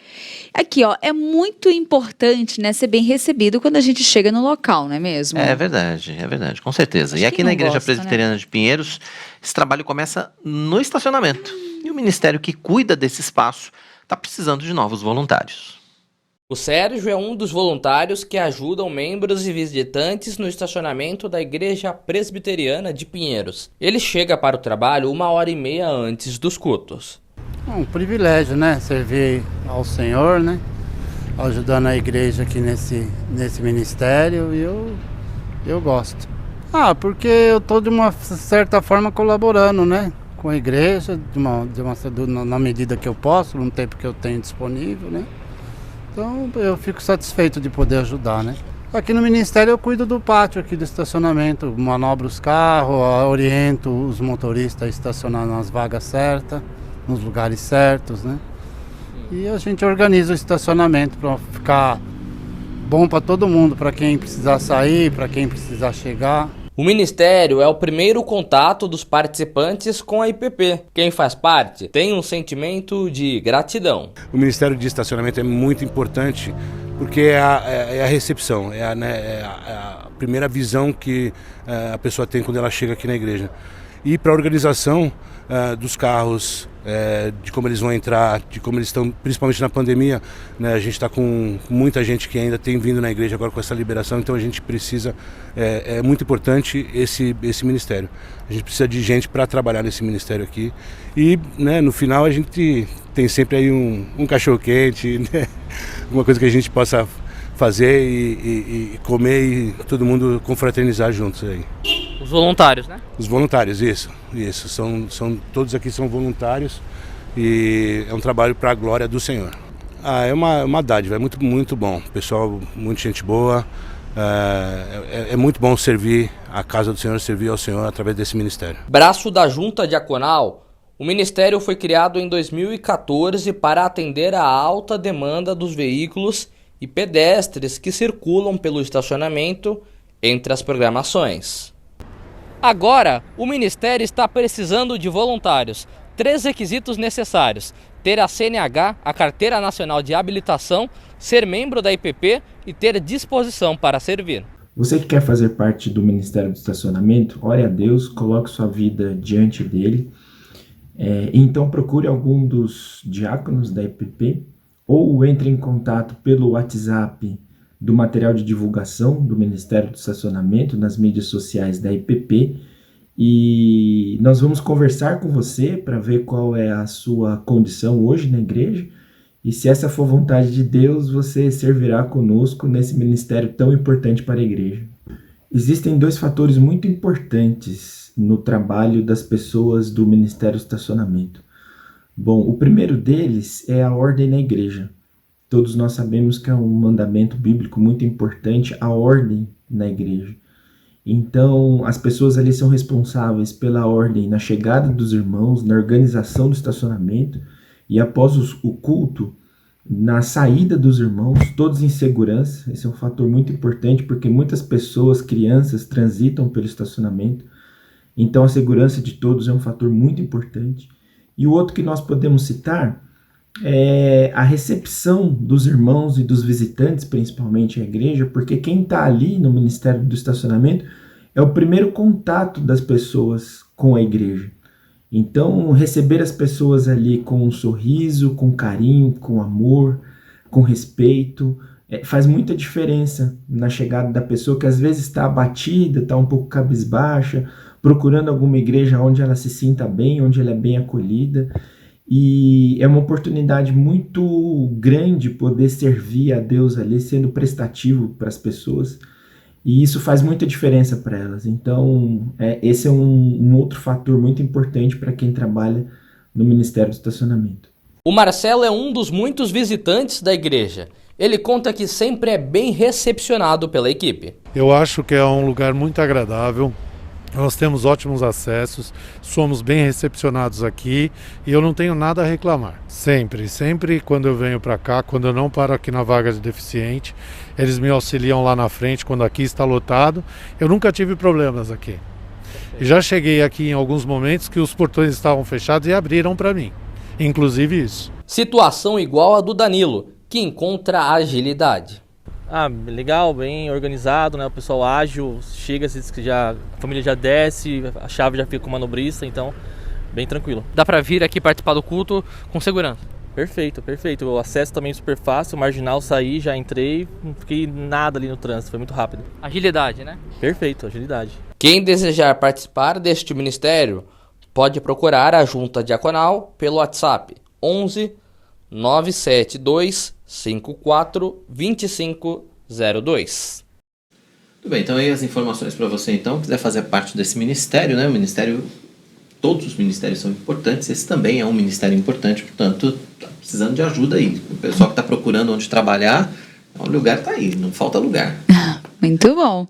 Aqui, é muito importante, né, ser bem recebido quando a gente chega no local, não é mesmo? É verdade, com certeza. E aqui na Igreja Presbiteriana de Pinheiros, esse trabalho começa no estacionamento. E o ministério que cuida desse espaço está precisando de novos voluntários. O Sérgio é um dos voluntários que ajudam membros e visitantes no estacionamento da Igreja Presbiteriana de Pinheiros. Ele chega para o trabalho 1h30 antes dos cultos. É um privilégio, né? Servir ao Senhor, né? Ajudando a igreja aqui nesse ministério, e eu gosto. Porque eu estou de uma certa forma colaborando, né? Com a igreja, na medida que eu posso, no tempo que eu tenho disponível, né? Então eu fico satisfeito de poder ajudar, né? Aqui no ministério eu cuido do pátio aqui do estacionamento, manobro os carros, oriento os motoristas a estacionar nas vagas certas, nos lugares certos, né? e a gente organiza o estacionamento para ficar bom para todo mundo, para quem precisar sair, para quem precisar chegar. O Ministério é o primeiro contato dos participantes com a IPP. Quem faz parte tem um sentimento de gratidão. O Ministério de Estacionamento é muito importante porque é a recepção, é a primeira visão que a pessoa tem quando ela chega aqui na igreja. E para a organização dos carros, de como eles vão entrar, de como eles estão, principalmente na pandemia, né, a gente está com muita gente que ainda tem vindo na igreja agora com essa liberação, então a gente precisa, é muito importante esse ministério. A gente precisa de gente para trabalhar nesse ministério aqui e, né, no final a gente tem sempre aí um cachorro-quente, né, alguma coisa que a gente possa fazer e comer e todo mundo confraternizar juntos aí. Os voluntários, né? Os voluntários, isso. Todos aqui são voluntários e é um trabalho para a glória do Senhor. É uma dádiva, é muito, muito bom. Pessoal, muita gente boa. É muito bom servir a casa do Senhor, servir ao Senhor através desse ministério. Braço da Junta Diaconal, o ministério foi criado em 2014 para atender a alta demanda dos veículos e pedestres que circulam pelo estacionamento entre as programações. Agora, o Ministério está precisando de voluntários. 3 requisitos necessários: ter a CNH, a Carteira Nacional de Habilitação, ser membro da IPP e ter disposição para servir. Você que quer fazer parte do Ministério do Estacionamento, ore a Deus, coloque sua vida diante dele. Então procure algum dos diáconos da IPP ou entre em contato pelo WhatsApp do material de divulgação do Ministério do Estacionamento nas mídias sociais da IPP e nós vamos conversar com você para ver qual é a sua condição hoje na igreja e se essa for vontade de Deus, você servirá conosco nesse ministério tão importante para a igreja. Existem 2 fatores muito importantes no trabalho das pessoas do Ministério do Estacionamento. Bom, o primeiro deles é a ordem na igreja. Todos nós sabemos que é um mandamento bíblico muito importante, a ordem na igreja. Então, as pessoas ali são responsáveis pela ordem na chegada dos irmãos, na organização do estacionamento e após o culto, na saída dos irmãos, todos em segurança. Esse é um fator muito importante porque muitas pessoas, crianças, transitam pelo estacionamento. Então, a segurança de todos é um fator muito importante. E o outro que nós podemos citar é a recepção dos irmãos e dos visitantes, principalmente a igreja, porque quem está ali no Ministério do Estacionamento é o primeiro contato das pessoas com a igreja. Então, receber as pessoas ali com um sorriso, com carinho, com amor, com respeito, faz muita diferença na chegada da pessoa que às vezes está abatida, está um pouco cabisbaixa, procurando alguma igreja onde ela se sinta bem, onde ela é bem acolhida. E é uma oportunidade muito grande poder servir a Deus ali, sendo prestativo para as pessoas. E isso faz muita diferença para elas. Então, esse é um outro fator muito importante para quem trabalha no Ministério do Estacionamento. O Marcelo é um dos muitos visitantes da igreja. Ele conta que sempre é bem recepcionado pela equipe. Eu acho que é um lugar muito agradável. Nós temos ótimos acessos, somos bem recepcionados aqui e eu não tenho nada a reclamar. Sempre quando eu venho para cá, quando eu não paro aqui na vaga de deficiente, eles me auxiliam lá na frente quando aqui está lotado. Eu nunca tive problemas aqui. E já cheguei aqui em alguns momentos que os portões estavam fechados e abriram para mim, inclusive isso. Situação igual a do Danilo, que encontra agilidade. Legal, bem organizado, né? O pessoal ágil, chega, a família já desce, a chave já fica com o manobrista, então bem tranquilo. Dá pra vir aqui participar do culto com segurança? Perfeito. O acesso também super fácil, marginal, saí, já entrei, não fiquei nada ali no trânsito, foi muito rápido. Agilidade, né? Perfeito, agilidade. Quem desejar participar deste ministério pode procurar a Junta Diaconal pelo WhatsApp 11 972 54 2502. Tudo bem, então aí as informações para você então, quiser fazer parte desse ministério, né? O ministério, todos os ministérios são importantes, esse também é um ministério importante, portanto, tá precisando de ajuda aí. O pessoal que está procurando onde trabalhar, o lugar está aí, não falta lugar. Muito bom.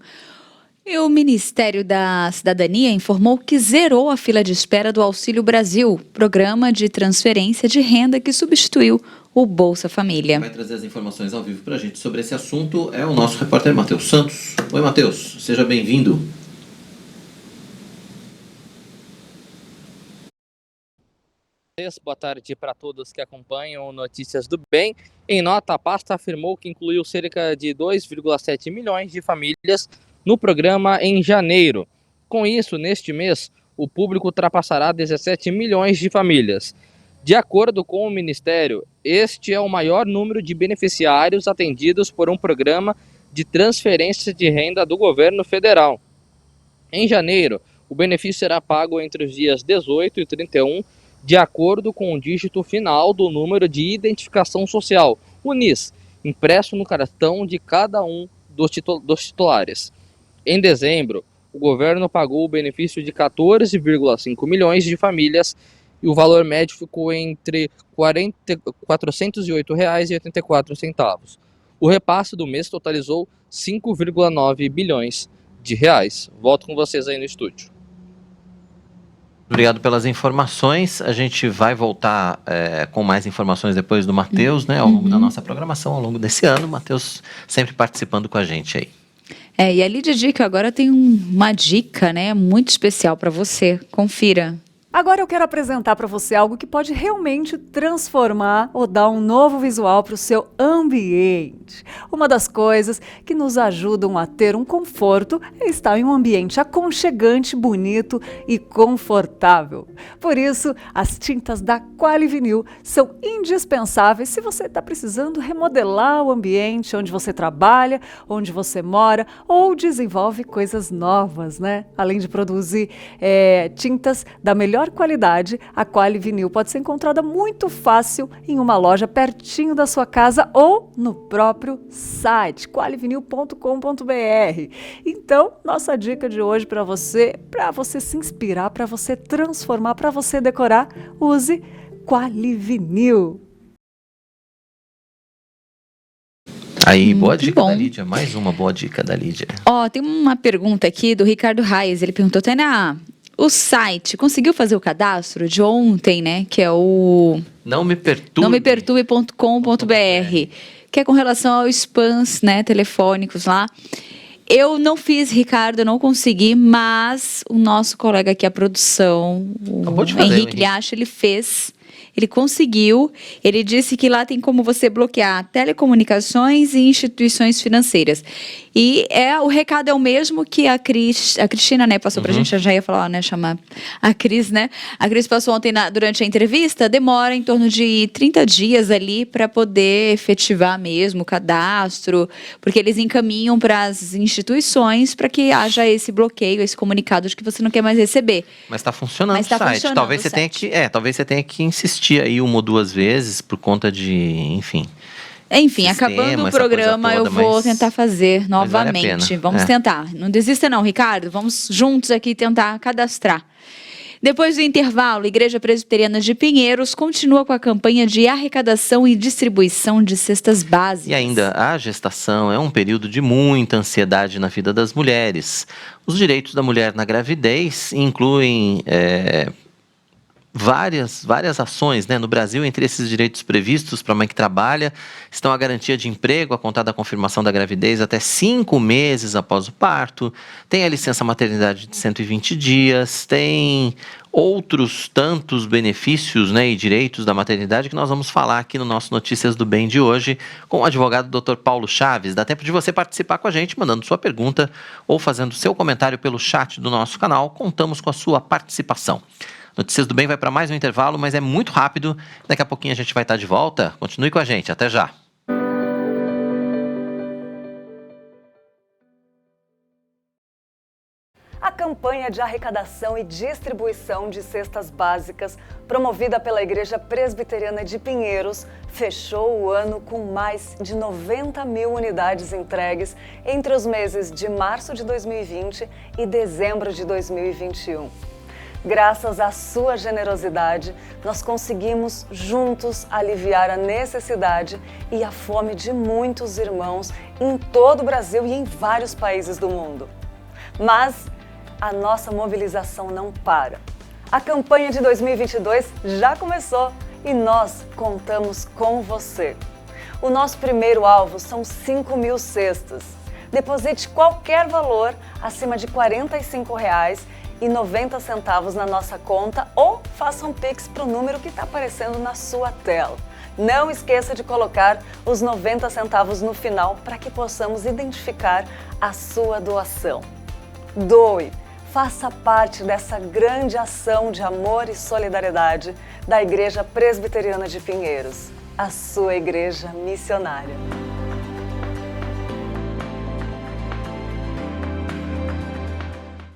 E o Ministério da Cidadania informou que zerou a fila de espera do Auxílio Brasil, programa de transferência de renda que substituiu o Bolsa Família. Vai trazer as informações ao vivo para a gente sobre esse assunto é o nosso repórter Matheus Santos. Oi, Matheus, seja bem-vindo. Boa tarde para todos que acompanham Notícias do Bem. Em nota, a pasta afirmou que incluiu cerca de 2,7 milhões de famílias no programa em janeiro. Com isso, neste mês, o público ultrapassará 17 milhões de famílias. De acordo com o Ministério, este é o maior número de beneficiários atendidos por um programa de transferência de renda do governo federal. Em janeiro, o benefício será pago entre os dias 18 e 31, de acordo com o dígito final do número de identificação social, o NIS, impresso no cartão de cada um dos titulares. Em dezembro, o governo pagou o benefício de 14,5 milhões de famílias e o valor médio ficou entre R$ 408,84. O repasse do mês totalizou 5,9 bilhões de reais. Volto com vocês aí no estúdio. Obrigado pelas informações. A gente vai voltar com mais informações depois do Matheus, né, ao longo da nossa programação, ao longo desse ano. O Matheus sempre participando com a gente aí. E a Lídia Dica agora tem uma dica, né, muito especial para você. Confira. Agora eu quero apresentar para você algo que pode realmente transformar ou dar um novo visual para o seu ambiente. Uma das coisas que nos ajudam a ter um conforto é estar em um ambiente aconchegante, bonito e confortável. Por isso, as tintas da Qualivinil são indispensáveis se você está precisando remodelar o ambiente onde você trabalha, onde você mora ou desenvolve coisas novas, né? Além de produzir tintas da melhor qualidade, a Qualivinil pode ser encontrada muito fácil em uma loja pertinho da sua casa ou no próprio site qualivinil.com.br. Então, nossa dica de hoje para você se inspirar, para você transformar, para você decorar, use Qualivinil. Aí, boa dica da Lídia, mais uma boa dica da Lídia. Tem uma pergunta aqui do Ricardo Reis, ele perguntou, Tainá, o site conseguiu fazer o cadastro de ontem, né? Que é o nãomeperturbe.com.br, que é com relação aos spams, né, telefônicos lá. Eu não fiz, Ricardo, eu não consegui, mas o nosso colega aqui, a produção, o Henrique Liacha, ele fez. Ele conseguiu, ele disse que lá tem como você bloquear telecomunicações e instituições financeiras. E o recado é o mesmo que a Cristina, né, passou pra gente, eu já ia falar, né, chamar a Cris, né? A Cris passou ontem durante a entrevista, demora em torno de 30 dias ali para poder efetivar mesmo o cadastro, porque eles encaminham para as instituições para que haja esse bloqueio, esse comunicado de que você não quer mais receber. Mas está funcionando o site. Talvez você tenha que insistir aí uma ou duas vezes por conta de, enfim, acabando o programa, eu vou tentar fazer novamente. Vamos tentar. Não desista não, Ricardo. Vamos juntos aqui tentar cadastrar. Depois do intervalo, a Igreja Presbiteriana de Pinheiros continua com a campanha de arrecadação e distribuição de cestas básicas. E ainda, a gestação é um período de muita ansiedade na vida das mulheres. Os direitos da mulher na gravidez incluem várias ações, né? No Brasil, entre esses direitos previstos para a mãe que trabalha, estão a garantia de emprego, a contar da confirmação da gravidez até 5 meses após o parto, tem a licença maternidade de 120 dias, tem outros tantos benefícios, né, e direitos da maternidade que nós vamos falar aqui no nosso Notícias do Bem de hoje com o advogado Dr. Paulo Chaves. Dá tempo de você participar com a gente, mandando sua pergunta ou fazendo seu comentário pelo chat do nosso canal. Contamos com a sua participação. Notícias do Bem vai para mais um intervalo, mas é muito rápido. Daqui a pouquinho a gente vai estar de volta. Continue com a gente. Até já. A campanha de arrecadação e distribuição de cestas básicas, promovida pela Igreja Presbiteriana de Pinheiros, fechou o ano com mais de 90 mil unidades entregues entre os meses de março de 2020 e dezembro de 2021. Graças à sua generosidade, nós conseguimos juntos aliviar a necessidade e a fome de muitos irmãos em todo o Brasil e em vários países do mundo. Mas a nossa mobilização não para. A campanha de 2022 já começou e nós contamos com você. O nosso primeiro alvo são 5.000 cestas. Deposite qualquer valor acima de R$ 45,90 na nossa conta ou faça um Pix para o número que está aparecendo na sua tela. Não esqueça de colocar os 90 centavos no final para que possamos identificar a sua doação. Doe! Faça parte dessa grande ação de amor e solidariedade da Igreja Presbiteriana de Pinheiros, a sua igreja missionária.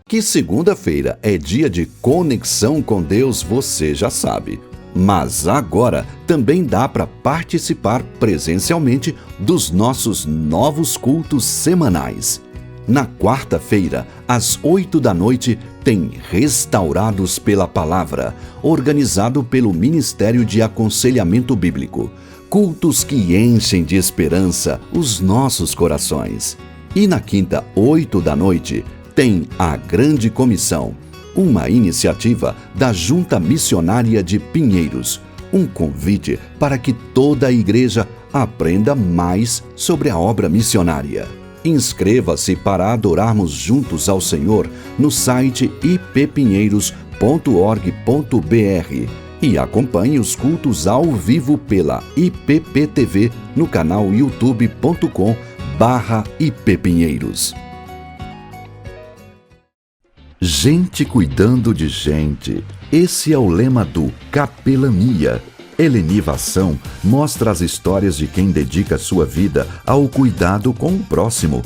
Que segunda-feira é dia de conexão com Deus, você já sabe. Mas agora também dá para participar presencialmente dos nossos novos cultos semanais. Na quarta-feira, às 8h, tem Restaurados pela Palavra, organizado pelo Ministério de Aconselhamento Bíblico. Cultos que enchem de esperança os nossos corações. E na quinta, 8h, tem a Grande Comissão, uma iniciativa da Junta Missionária de Pinheiros. Um convite para que toda a igreja aprenda mais sobre a obra missionária. Inscreva-se para adorarmos juntos ao Senhor no site ippinheiros.org.br e acompanhe os cultos ao vivo pela IPPTV no canal youtube.com/ippinheiros. Gente cuidando de gente. Esse é o lema do Capelania. Helenivação mostra as histórias de quem dedica sua vida ao cuidado com o próximo.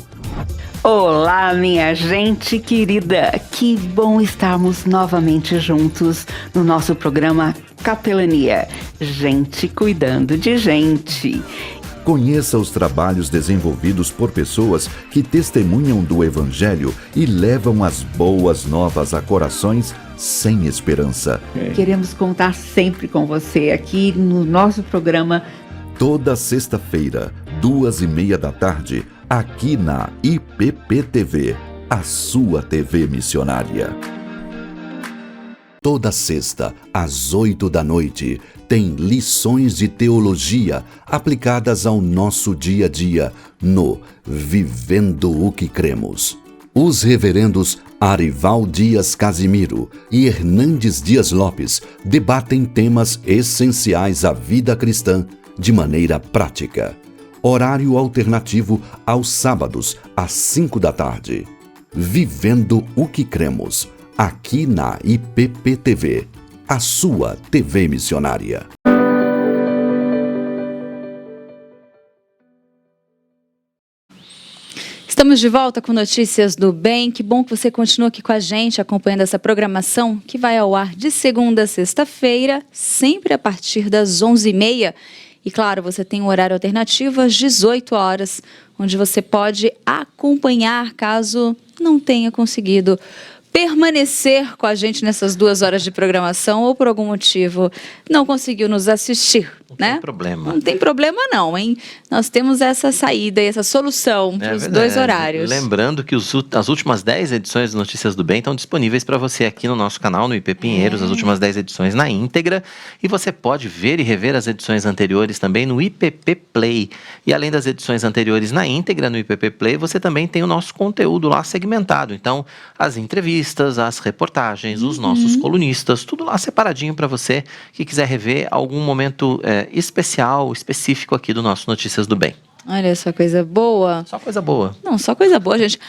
Olá, minha gente querida! Que bom estarmos novamente juntos no nosso programa Capelania. Gente cuidando de gente. Conheça os trabalhos desenvolvidos por pessoas que testemunham do Evangelho e levam as boas novas a corações sem esperança. Queremos contar sempre com você aqui no nosso programa. Toda sexta-feira, 14h30, aqui na IPPTV, a sua TV missionária. Toda sexta, às 8h, tem lições de teologia aplicadas ao nosso dia a dia no Vivendo o que Cremos. Os reverendos Arival Dias Casimiro e Hernandes Dias Lopes debatem temas essenciais à vida cristã de maneira prática. Horário alternativo aos sábados, às 5h. Vivendo o que Cremos, aqui na IPPTV, a sua TV missionária. Estamos de volta com Notícias do Bem. Que bom que você continua aqui com a gente, acompanhando essa programação que vai ao ar de segunda a sexta-feira, sempre a partir das 11h30. E claro, você tem um horário alternativo às 18h, onde você pode acompanhar caso não tenha conseguido permanecer com a gente nessas 2 horas de programação ou por algum motivo não conseguiu nos assistir, né? Não tem problema. Não tem problema não, hein? Nós temos essa saída e essa solução para os 2 horários. Lembrando que as últimas 10 edições do Notícias do Bem estão disponíveis para você aqui no nosso canal, no IP Pinheiros, as últimas 10 edições na íntegra, e você pode ver e rever as edições anteriores também no IPP Play. E além das edições anteriores na íntegra no IPP Play, você também tem o nosso conteúdo lá segmentado. Então, as entrevistas, as reportagens, os nossos colunistas, tudo lá separadinho para você que quiser rever algum momento especial, específico aqui do nosso Notícias do Bem. Olha só, coisa boa. Só coisa boa. Não, só coisa boa, gente.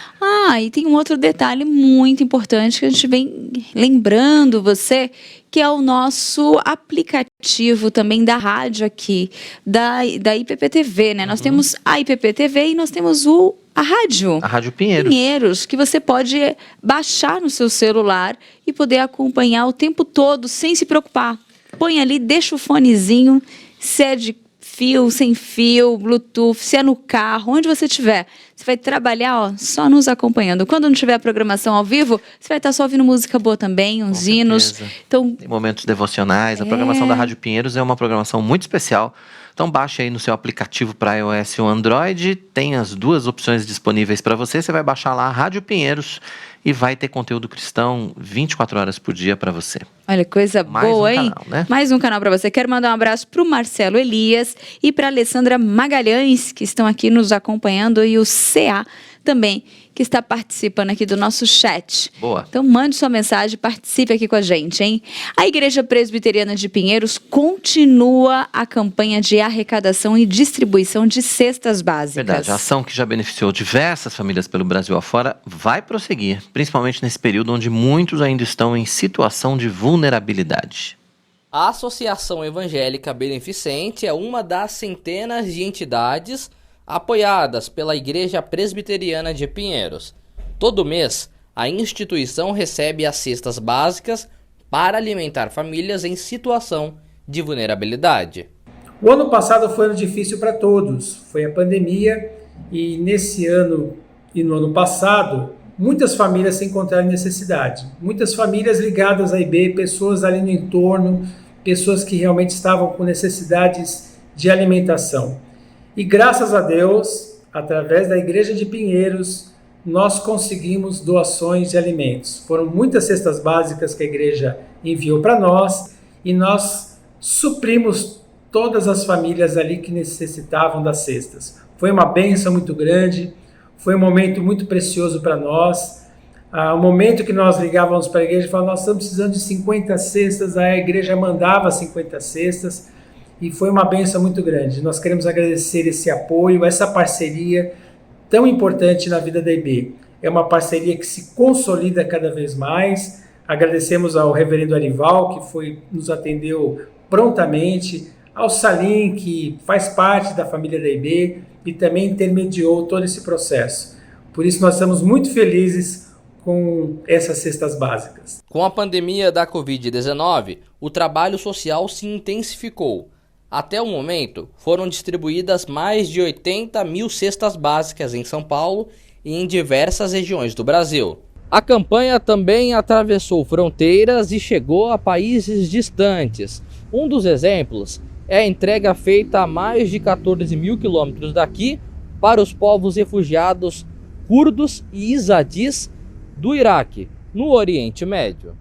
E tem um outro detalhe muito importante que a gente vem lembrando você, que é o nosso aplicativo também da rádio aqui, da IPPTV, né? Nós temos a IPPTV e nós temos a rádio. A Rádio Pinheiros. Pinheiros, que você pode baixar no seu celular e poder acompanhar o tempo todo sem se preocupar. Põe ali, deixa o fonezinho, se é de fio, sem fio, Bluetooth, se é no carro, onde você estiver. Você vai trabalhar só nos acompanhando. Quando não tiver a programação ao vivo, você vai estar só ouvindo música boa também, uns hinos. Então, tem momentos devocionais. A programação da Rádio Pinheiros é uma programação muito especial. Então baixe aí no seu aplicativo para iOS ou Android. Tem as 2 opções disponíveis para você. Você vai baixar lá a Rádio Pinheiros e vai ter conteúdo cristão 24 horas por dia para você. Olha, coisa Mais boa, um hein? canal, né? Mais um canal para você. Quero mandar um abraço para o Marcelo Elias e para a Alessandra Magalhães, que estão aqui nos acompanhando, e o CA também, que está participando aqui do nosso chat. Boa. Então mande sua mensagem, participe aqui com a gente, hein? A Igreja Presbiteriana de Pinheiros continua a campanha de arrecadação e distribuição de cestas básicas. Verdade, a ação que já beneficiou diversas famílias pelo Brasil afora vai prosseguir, principalmente nesse período onde muitos ainda estão em situação de vulnerabilidade. A Associação Evangélica Beneficente é uma das centenas de entidades apoiadas pela Igreja Presbiteriana de Pinheiros. Todo mês, a instituição recebe as cestas básicas para alimentar famílias em situação de vulnerabilidade. O ano passado foi um ano difícil para todos, foi a pandemia, e nesse ano e no ano passado, muitas famílias se encontraram em necessidade. Muitas famílias ligadas à IB, pessoas ali no entorno, pessoas que realmente estavam com necessidades de alimentação. E graças a Deus, através da Igreja de Pinheiros, nós conseguimos doações de alimentos. Foram muitas cestas básicas que a igreja enviou para nós e nós suprimos todas as famílias ali que necessitavam das cestas. Foi uma bênção muito grande, foi um momento muito precioso para nós. O momento que nós ligávamos para a igreja e falávamos, nós estamos precisando de 50 cestas, a igreja mandava 50 cestas. E foi uma bênção muito grande. Nós queremos agradecer esse apoio, essa parceria tão importante na vida da IB. É uma parceria que se consolida cada vez mais. Agradecemos ao reverendo Arival, que nos atendeu prontamente, ao Salim, que faz parte da família da IB e também intermediou todo esse processo. Por isso nós estamos muito felizes com essas cestas básicas. Com a pandemia da Covid-19, o trabalho social se intensificou. Até o momento, foram distribuídas mais de 80 mil cestas básicas em São Paulo e em diversas regiões do Brasil. A campanha também atravessou fronteiras e chegou a países distantes. Um dos exemplos é a entrega feita a mais de 14 mil quilômetros daqui para os povos refugiados curdos e izadis do Iraque, no Oriente Médio.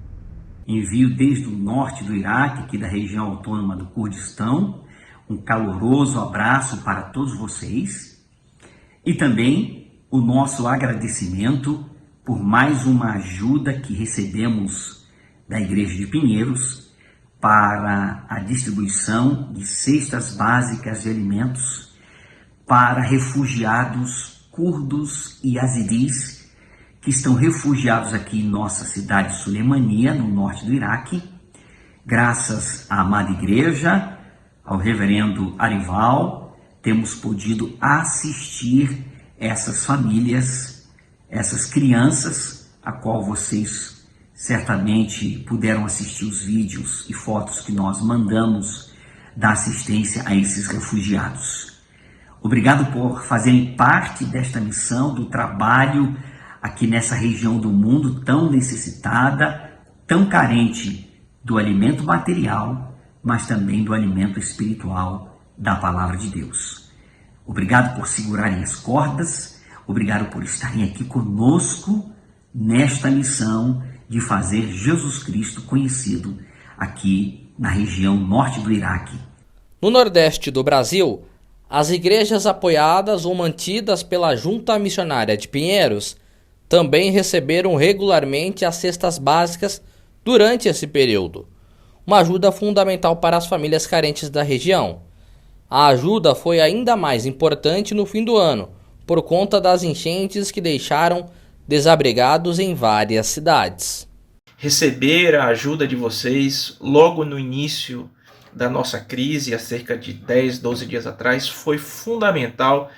Envio desde o norte do Iraque, aqui da região autônoma do Kurdistão, um caloroso abraço para todos vocês e também o nosso agradecimento por mais uma ajuda que recebemos da Igreja de Pinheiros para a distribuição de cestas básicas de alimentos para refugiados curdos e azidis que estão refugiados aqui em nossa cidade de Sulemania, no norte do Iraque. Graças à amada igreja, ao reverendo Arival, temos podido assistir essas famílias, essas crianças, a qual vocês certamente puderam assistir os vídeos e fotos que nós mandamos da assistência a esses refugiados. Obrigado por fazerem parte desta missão, do trabalho aqui nessa região do mundo tão necessitada, tão carente do alimento material, mas também do alimento espiritual da Palavra de Deus. Obrigado por segurarem as cordas, obrigado por estarem aqui conosco nesta missão de fazer Jesus Cristo conhecido aqui na região norte do Iraque. No Nordeste do Brasil, as igrejas apoiadas ou mantidas pela Junta Missionária de Pinheiros também receberam regularmente as cestas básicas durante esse período, uma ajuda fundamental para as famílias carentes da região. A ajuda foi ainda mais importante no fim do ano, por conta das enchentes que deixaram desabrigados em várias cidades. Receber a ajuda de vocês logo no início da nossa crise, há cerca de 10, 12 dias atrás, foi fundamental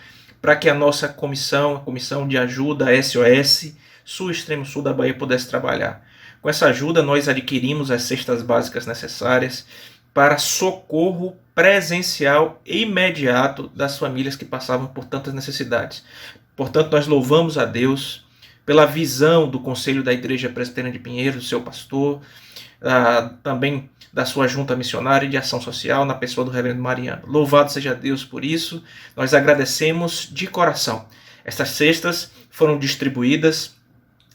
para que a nossa comissão, a Comissão de Ajuda SOS, Sul Extremo Sul da Bahia, pudesse trabalhar. Com essa ajuda, nós adquirimos as cestas básicas necessárias para socorro presencial e imediato das famílias que passavam por tantas necessidades. Portanto, nós louvamos a Deus pela visão do Conselho da Igreja Presbiteriana de Pinheiros, do seu pastor, também da sua junta missionária e de ação social, na pessoa do reverendo Mariano. Louvado seja Deus por isso, nós agradecemos de coração. Estas cestas foram distribuídas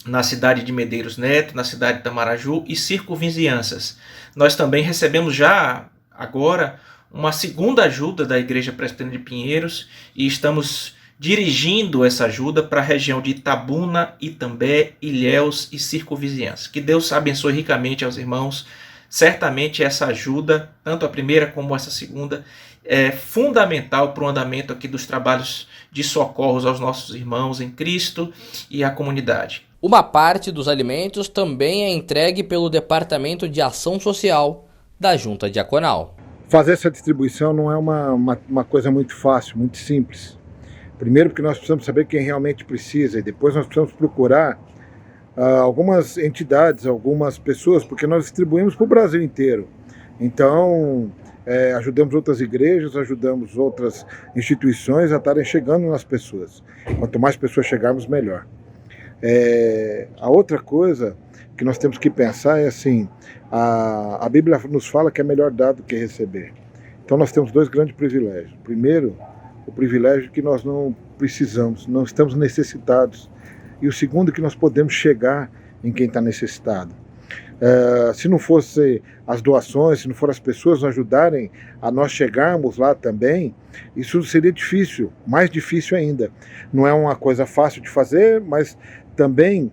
na cidade de Medeiros Neto, na cidade de Tamaraju e circunvizinhanças. Nós também recebemos já agora uma segunda ajuda da Igreja Presbiteriana de Pinheiros e estamos dirigindo essa ajuda para a região de Itabuna, Itambé, Ilhéus e circunvizinhanças. Que Deus abençoe ricamente aos irmãos. Certamente essa ajuda, tanto a primeira como essa segunda, é fundamental para o andamento aqui dos trabalhos de socorros aos nossos irmãos em Cristo e à comunidade. Uma parte dos alimentos também é entregue pelo Departamento de Ação Social da Junta Diaconal. Fazer essa distribuição não é uma coisa muito fácil, muito simples. Primeiro porque nós precisamos saber quem realmente precisa e depois nós precisamos procurar algumas entidades, algumas pessoas, porque nós distribuímos para o Brasil inteiro. Então, ajudamos outras igrejas, ajudamos outras instituições a estarem chegando nas pessoas. Quanto mais pessoas chegarmos, melhor. A outra coisa que nós temos que pensar é assim, a Bíblia nos fala que é melhor dar do que receber. Então nós temos dois grandes privilégios. Primeiro, o privilégio que nós não precisamos, não estamos necessitados. E o segundo, que nós podemos chegar em quem está necessitado. Se não fosse as doações, se não for as pessoas nos ajudarem a nós chegarmos lá também, isso seria difícil, mais difícil ainda. Não é uma coisa fácil de fazer, mas também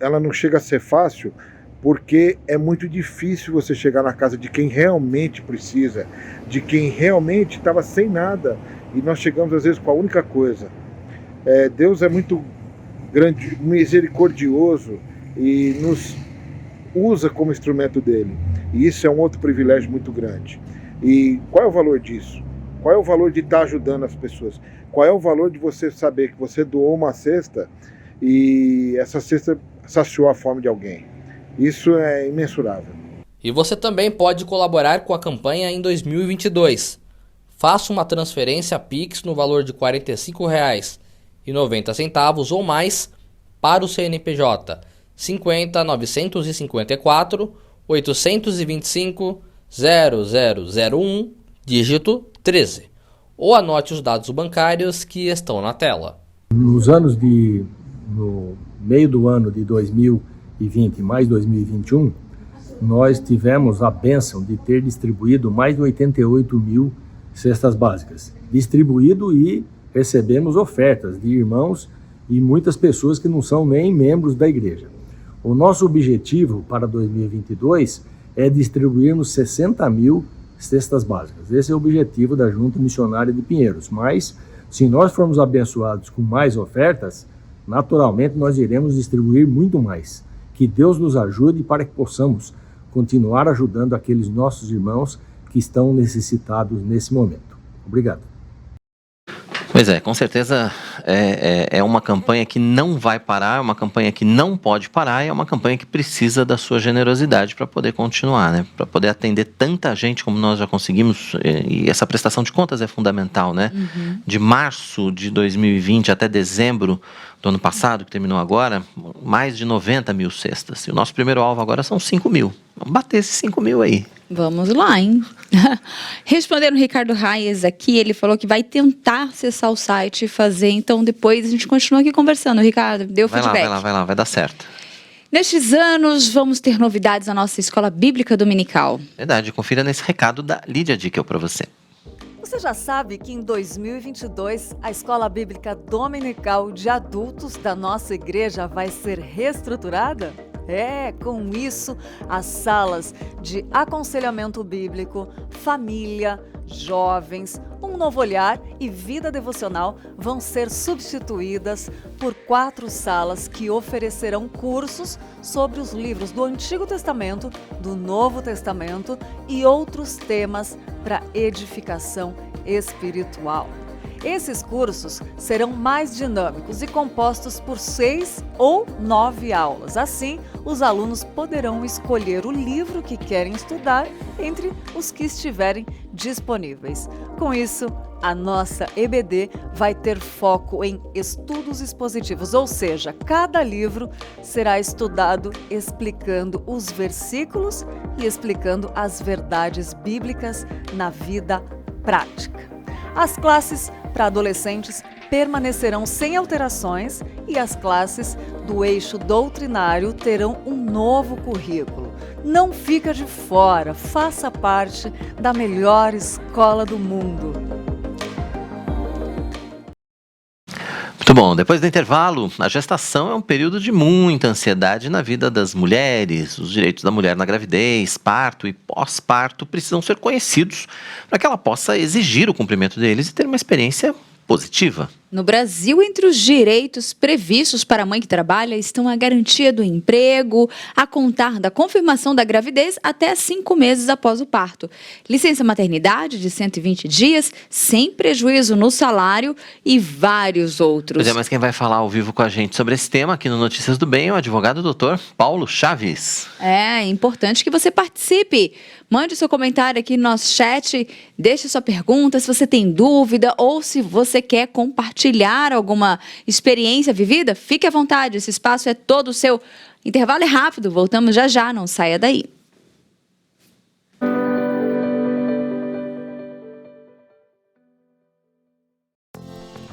ela não chega a ser fácil, porque é muito difícil você chegar na casa de quem realmente precisa, de quem realmente estava sem nada, e nós chegamos às vezes com a única coisa. Deus é muito grande, misericordioso e nos usa como instrumento dele. E isso é um outro privilégio muito grande. E qual é o valor disso? Qual é o valor de estar ajudando as pessoas? Qual é o valor de você saber que você doou uma cesta e essa cesta saciou a fome de alguém? Isso é imensurável. E você também pode colaborar com a campanha em 2022. Faça uma transferência Pix no valor de R$ 45,90 ou mais para o CNPJ 50 954 825 0001, dígito 13. Ou anote os dados bancários que estão na tela. No meio do ano de 2020 mais 2021, nós tivemos a bênção de ter distribuído mais de 88 mil cestas básicas. Distribuído e recebemos ofertas de irmãos e muitas pessoas que não são nem membros da igreja. O nosso objetivo para 2022 é distribuirmos 60 mil cestas básicas. Esse é o objetivo da Junta Missionária de Pinheiros. Mas, se nós formos abençoados com mais ofertas, naturalmente nós iremos distribuir muito mais. Que Deus nos ajude para que possamos continuar ajudando aqueles nossos irmãos que estão necessitados nesse momento. Obrigado. Pois é, com certeza é uma campanha que não vai parar, é uma campanha que não pode parar, e é uma campanha que precisa da sua generosidade para poder continuar, né? Para poder atender tanta gente como nós já conseguimos, e essa prestação de contas é fundamental, né? Uhum. De março de 2020 até dezembro do ano passado, que terminou agora, mais de 90 mil cestas. E o nosso primeiro alvo agora são 5 mil. Vamos bater esses 5 mil aí. Vamos lá, hein? Respondendo o Ricardo Reis aqui, ele falou que vai tentar acessar o site e fazer, então depois a gente continua aqui conversando. Ricardo, deu feedback. Vai lá, vai dar certo. Nestes anos, vamos ter novidades na nossa Escola Bíblica Dominical. Verdade, confira nesse recado da Lídia Dickel para você. Você já sabe que em 2022 a Escola Bíblica Dominical de Adultos da nossa igreja vai ser reestruturada? Com isso, as salas de aconselhamento bíblico, família, jovens, um novo olhar e vida devocional vão ser substituídas por 4 salas que oferecerão cursos sobre os livros do Antigo Testamento, do Novo Testamento e outros temas para edificação espiritual. Esses cursos serão mais dinâmicos e compostos por 6 ou 9 aulas. Assim, os alunos poderão escolher o livro que querem estudar entre os que estiverem disponíveis. Com isso, a nossa EBD vai ter foco em estudos expositivos, ou seja, cada livro será estudado explicando os versículos e explicando as verdades bíblicas na vida prática. As classes para adolescentes permanecerão sem alterações e as classes do eixo doutrinário terão um novo currículo. Não fica de fora, faça parte da melhor escola do mundo. Muito bom, depois do intervalo, a gestação é um período de muita ansiedade na vida das mulheres. Os direitos da mulher na gravidez, parto e pós-parto precisam ser conhecidos para que ela possa exigir o cumprimento deles e ter uma experiência positiva. No Brasil, entre os direitos previstos para a mãe que trabalha estão a garantia do emprego, a contar da confirmação da gravidez até 5 meses após o parto. Licença maternidade de 120 dias, sem prejuízo no salário e vários outros. Pois é, mas quem vai falar ao vivo com a gente sobre esse tema aqui no Notícias do Bem é o advogado Dr. Paulo Chaves. É importante que você participe. Mande seu comentário aqui no nosso chat, deixe sua pergunta, se você tem dúvida ou se você quer compartilhar alguma experiência vivida, fique à vontade, esse espaço é todo seu. Intervalo é rápido, voltamos já, não saia daí.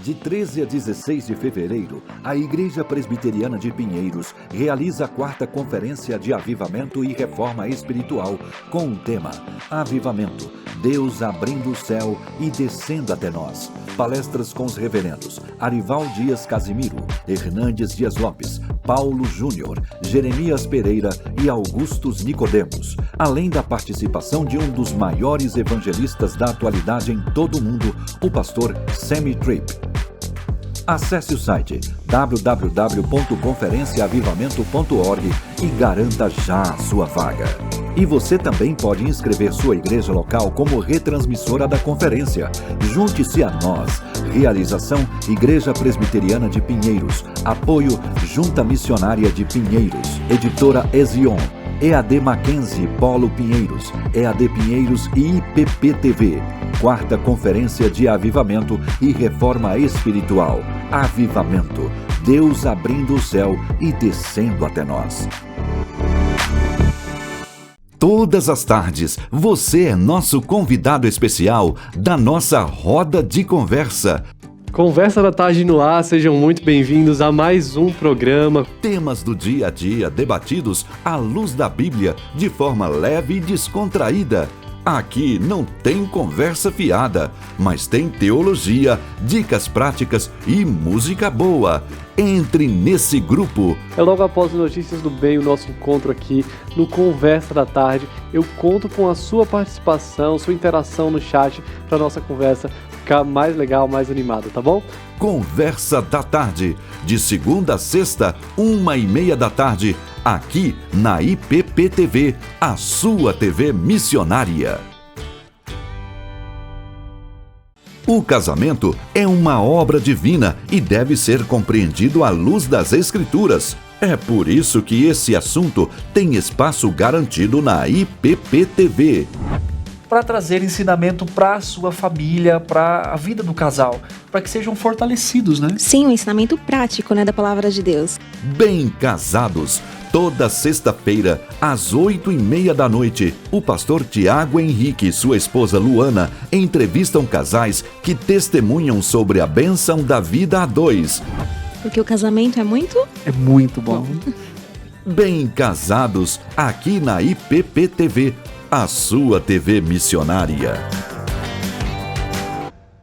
De 13 a 16 de fevereiro, a Igreja Presbiteriana de Pinheiros realiza a 4ª Conferência de Avivamento e Reforma Espiritual com o tema Avivamento, Deus abrindo o céu e descendo até nós. Palestras com os reverendos Arival Dias Casimiro, Hernandes Dias Lopes, Paulo Júnior, Jeremias Pereira e Augustus Nicodemos, além da participação de um dos maiores evangelistas da atualidade em todo o mundo, o pastor Sammy Tripp. Acesse o site www.conferenciaavivamento.org e garanta já a sua vaga. E você também pode inscrever sua igreja local como retransmissora da conferência. Junte-se a nós. Realização Igreja Presbiteriana de Pinheiros. Apoio Junta Missionária de Pinheiros. Editora Ezion. EAD Mackenzie Polo Pinheiros. EAD Pinheiros e IPP-TV. 4ª Conferência de Avivamento e Reforma Espiritual. Avivamento. Deus abrindo o céu e descendo até nós. Todas as tardes, você é nosso convidado especial da nossa Roda de Conversa. Conversa da Tarde no ar, sejam muito bem-vindos a mais um programa. Temas do dia a dia debatidos à luz da Bíblia, de forma leve e descontraída. Aqui não tem conversa fiada, mas tem teologia, dicas práticas e música boa. Entre nesse grupo. É logo após o Notícias do Bem, o nosso encontro aqui no Conversa da Tarde. Eu conto com a sua participação, sua interação no chat para a nossa conversa ficar mais legal, mais animada, tá bom? Conversa da Tarde, de segunda a sexta, 1h30 da tarde, aqui na IPP-TV, a sua TV missionária. O casamento é uma obra divina e deve ser compreendido à luz das Escrituras. É por isso que esse assunto tem espaço garantido na IPP-TV. Para trazer ensinamento para a sua família, para a vida do casal, para que sejam fortalecidos, né? Sim, um ensinamento prático, né, da palavra de Deus. Bem Casados, toda sexta-feira, às 8h30 da noite, o pastor Tiago Henrique e sua esposa Luana entrevistam casais que testemunham sobre a bênção da vida a dois. Porque o casamento é muito bom. Bem Casados, aqui na IPP-TV, a sua TV missionária.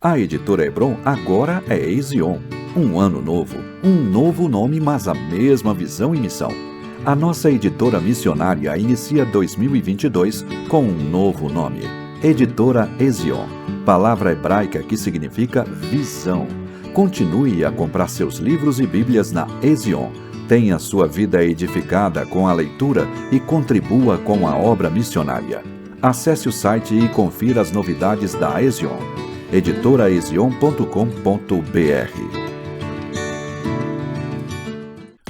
A editora Hebron agora é Ezion. Um ano novo, um novo nome, mas a mesma visão e missão. A nossa editora missionária inicia 2022 com um novo nome. Editora Ezion, palavra hebraica que significa visão. Continue a comprar seus livros e bíblias na Ezion. Tenha sua vida edificada com a leitura e contribua com a obra missionária. Acesse o site e confira as novidades da Ezion. editoraezion.com.br.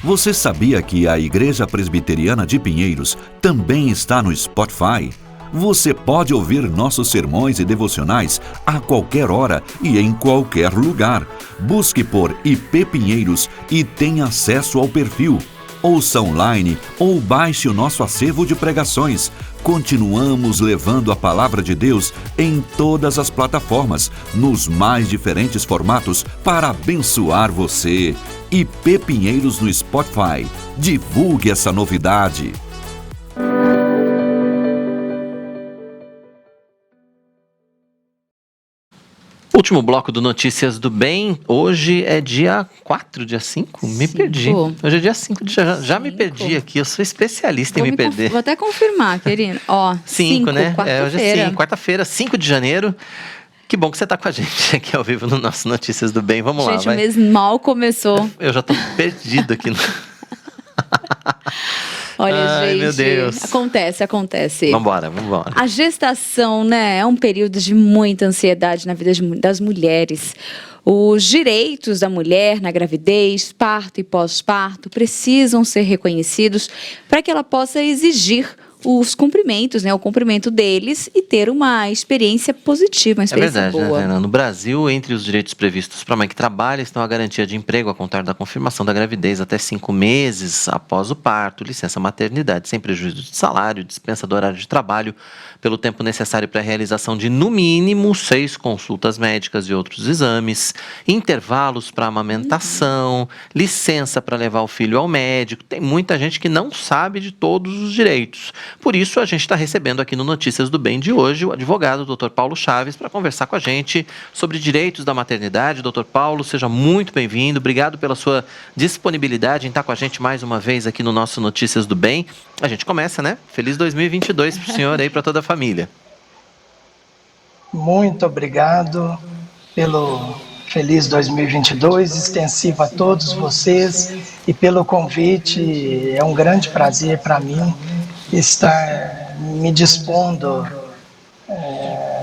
Você sabia que a Igreja Presbiteriana de Pinheiros também está no Spotify? Você pode ouvir nossos sermões e devocionais a qualquer hora e em qualquer lugar. Busque por IP Pinheiros e tenha acesso ao perfil. Ouça online ou baixe o nosso acervo de pregações. Continuamos levando a palavra de Deus em todas as plataformas, nos mais diferentes formatos, para abençoar você. IP Pinheiros no Spotify. Divulgue essa novidade. Último bloco do Notícias do Bem. Hoje é dia 4, dia 5? Me perdi. Hoje é dia 5. Já me perdi aqui. Eu sou especialista em me perder. Vou até confirmar, querido. Ó, 5, né? Hoje é 5. 5, quarta-feira, 5 de janeiro. Que bom que você está com a gente aqui ao vivo no nosso Notícias do Bem. Vamos lá, vai. Gente, o mês mal começou. Eu já tô perdido aqui. Olha, Ai, gente, meu Deus. Acontece. Vambora. A gestação, né, é um período de muita ansiedade na vida das mulheres. Os direitos da mulher na gravidez, parto e pós-parto precisam ser reconhecidos para que ela possa exigir os cumprimentos, né, o cumprimento deles e ter uma experiência positiva, uma experiência verdade, boa. né, Fernanda? No Brasil, entre os direitos previstos para a mãe que trabalha, estão a garantia de emprego a contar da confirmação da gravidez até 5 meses após o parto, licença maternidade sem prejuízo de salário, dispensa do horário de trabalho pelo tempo necessário para a realização de, no mínimo, 6 consultas médicas e outros exames, intervalos para amamentação, licença para levar o filho ao médico. Tem muita gente que não sabe de todos os direitos. Por isso, a gente está recebendo aqui no Notícias do Bem de hoje o advogado Dr. Paulo Chaves para conversar com a gente sobre direitos da maternidade. Dr. Paulo, seja muito bem-vindo. Obrigado pela sua disponibilidade em estar com a gente mais uma vez aqui no nosso Notícias do Bem. A gente começa, né? Feliz 2022 para o senhor aí, para toda a família. Muito obrigado pelo feliz 2022, extensivo a todos vocês e pelo convite. É um grande prazer para mim estar me dispondo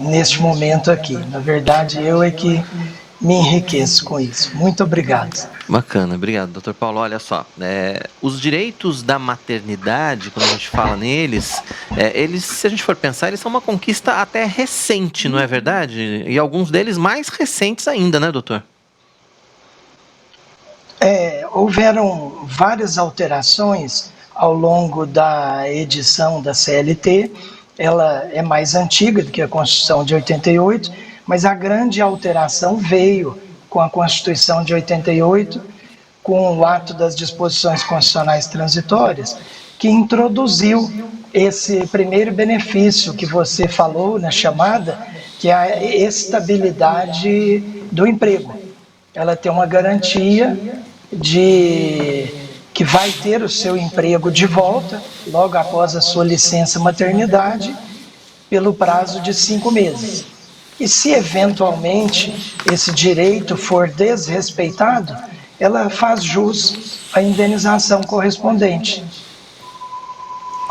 neste momento aqui. Na verdade, eu é que me enriqueço com isso. Muito obrigado. Bacana, obrigado, Dr. Paulo. Olha só, os direitos da maternidade, quando a gente fala neles, eles, se a gente for pensar, eles são uma conquista até recente, não é verdade? E alguns deles mais recentes ainda, né, doutor? Houveram várias alterações ao longo da edição da CLT. Ela é mais antiga do que a Constituição de 88, mas a grande alteração veio com a Constituição de 88, com o ato das disposições constitucionais transitórias, que introduziu esse primeiro benefício que você falou na chamada, que é a estabilidade do emprego. Ela tem uma garantia de que vai ter o seu emprego de volta logo após a sua licença maternidade pelo prazo de 5 meses. E se eventualmente esse direito for desrespeitado, ela faz jus à indenização correspondente.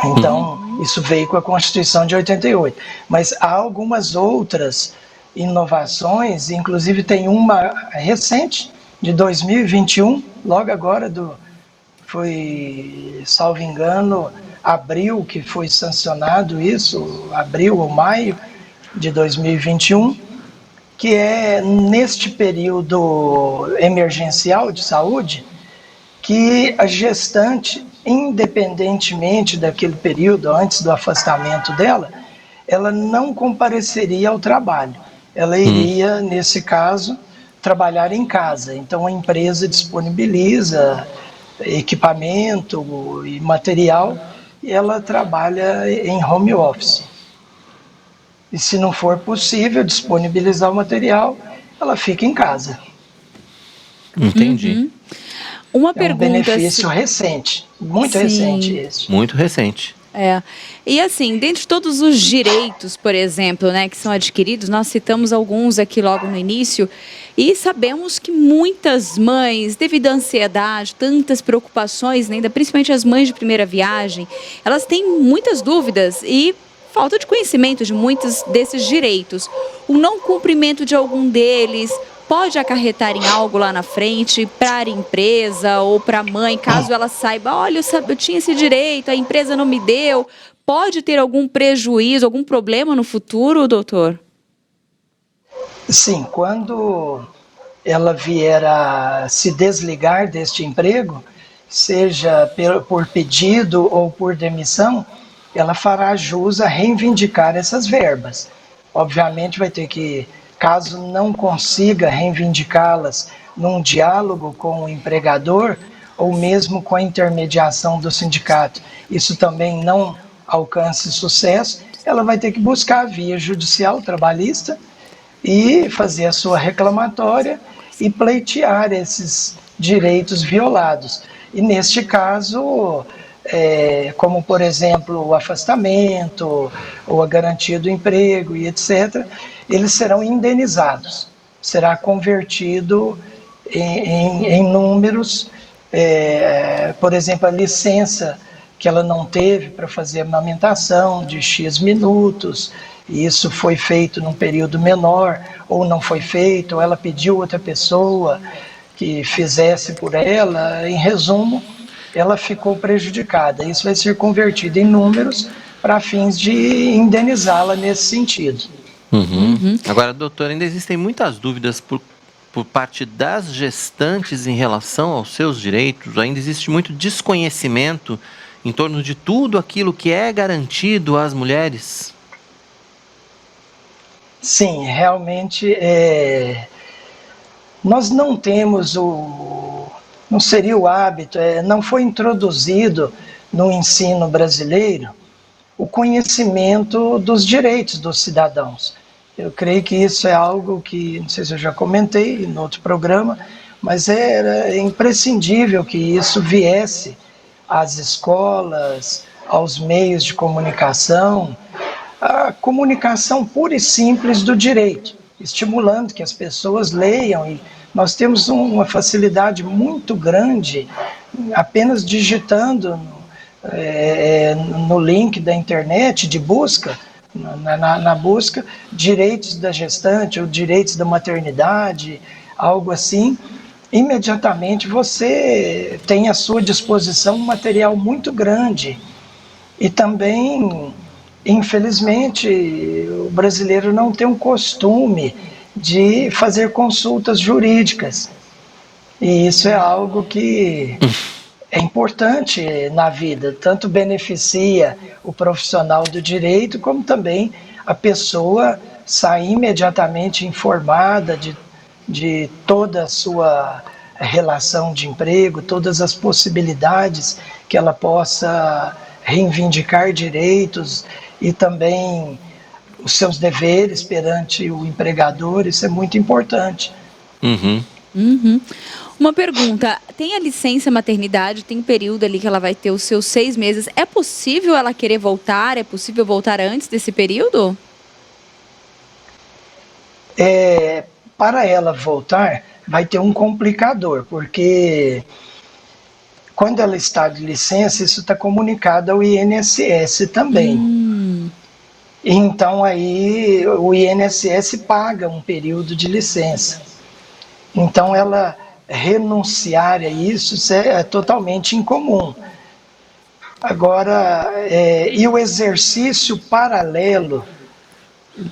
Então, isso veio com a Constituição de 88. Mas há algumas outras inovações, inclusive tem uma recente, de 2021, logo agora, foi, salvo engano, abril que foi sancionado isso, abril ou maio de 2021, que é neste período emergencial de saúde, que a gestante, independentemente daquele período, antes do afastamento dela, ela não compareceria ao trabalho. Ela iria, nesse caso, trabalhar em casa. Então a empresa disponibiliza equipamento e material e ela trabalha em home office. E se não for possível disponibilizar o material, ela fica em casa. Entendi. Uma pergunta... um benefício recente, muito recente esse. Muito recente. E assim, dentre de todos os direitos, por exemplo, né, que são adquiridos, nós citamos alguns aqui logo no início, e sabemos que muitas mães, devido à ansiedade, tantas preocupações, né, ainda principalmente as mães de primeira viagem, elas têm muitas dúvidas e falta de conhecimento de muitos desses direitos. O não cumprimento de algum deles pode acarretar em algo lá na frente para a empresa ou para a mãe, caso ela saiba, olha, eu tinha esse direito, a empresa não me deu. Pode ter algum prejuízo, algum problema no futuro, doutor? Sim, quando ela vier a se desligar deste emprego, seja por pedido ou por demissão, ela fará jus a reivindicar essas verbas. Obviamente vai ter que, caso não consiga reivindicá-las num diálogo com o empregador, ou mesmo com a intermediação do sindicato, isso também não alcance sucesso, ela vai ter que buscar a via judicial trabalhista e fazer a sua reclamatória e pleitear esses direitos violados. E neste caso, como por exemplo o afastamento ou a garantia do emprego e etc., eles serão indenizados. Será convertido em números, por exemplo, a licença que ela não teve para fazer a amamentação de X minutos, e isso foi feito num período menor, ou não foi feito, ou ela pediu outra pessoa que fizesse por ela. Em resumo, ela ficou prejudicada. Isso vai ser convertido em números para fins de indenizá-la nesse sentido. Agora, doutor, ainda existem muitas dúvidas por parte das gestantes em relação aos seus direitos. Ainda existe muito desconhecimento em torno de tudo aquilo que é garantido às mulheres? Sim, realmente nós não temos não seria o hábito, não foi introduzido no ensino brasileiro o conhecimento dos direitos dos cidadãos. Eu creio que isso é algo que, não sei se eu já comentei em outro programa, mas era imprescindível que isso viesse às escolas, aos meios de comunicação, a comunicação pura e simples do direito, estimulando que as pessoas leiam. E nós temos uma facilidade muito grande, apenas digitando no link da internet de busca, na busca, direitos da gestante ou direitos da maternidade, algo assim, imediatamente você tem à sua disposição um material muito grande. E também, infelizmente, o brasileiro não tem um costume de fazer consultas jurídicas. E isso é algo que é importante na vida, tanto beneficia o profissional do direito, como também a pessoa sai imediatamente informada de toda a sua relação de emprego, todas as possibilidades que ela possa reivindicar direitos e também os seus deveres perante o empregador. Isso é muito importante. Uma pergunta, tem a licença maternidade, tem um período ali que ela vai ter os seus 6 meses, é possível ela querer voltar? É possível voltar antes desse período? Para ela voltar, vai ter um complicador, porque quando ela está de licença, isso está comunicado ao INSS também. Então aí o INSS paga um período de licença. Então ela renunciar a isso é totalmente incomum. Agora, e o exercício paralelo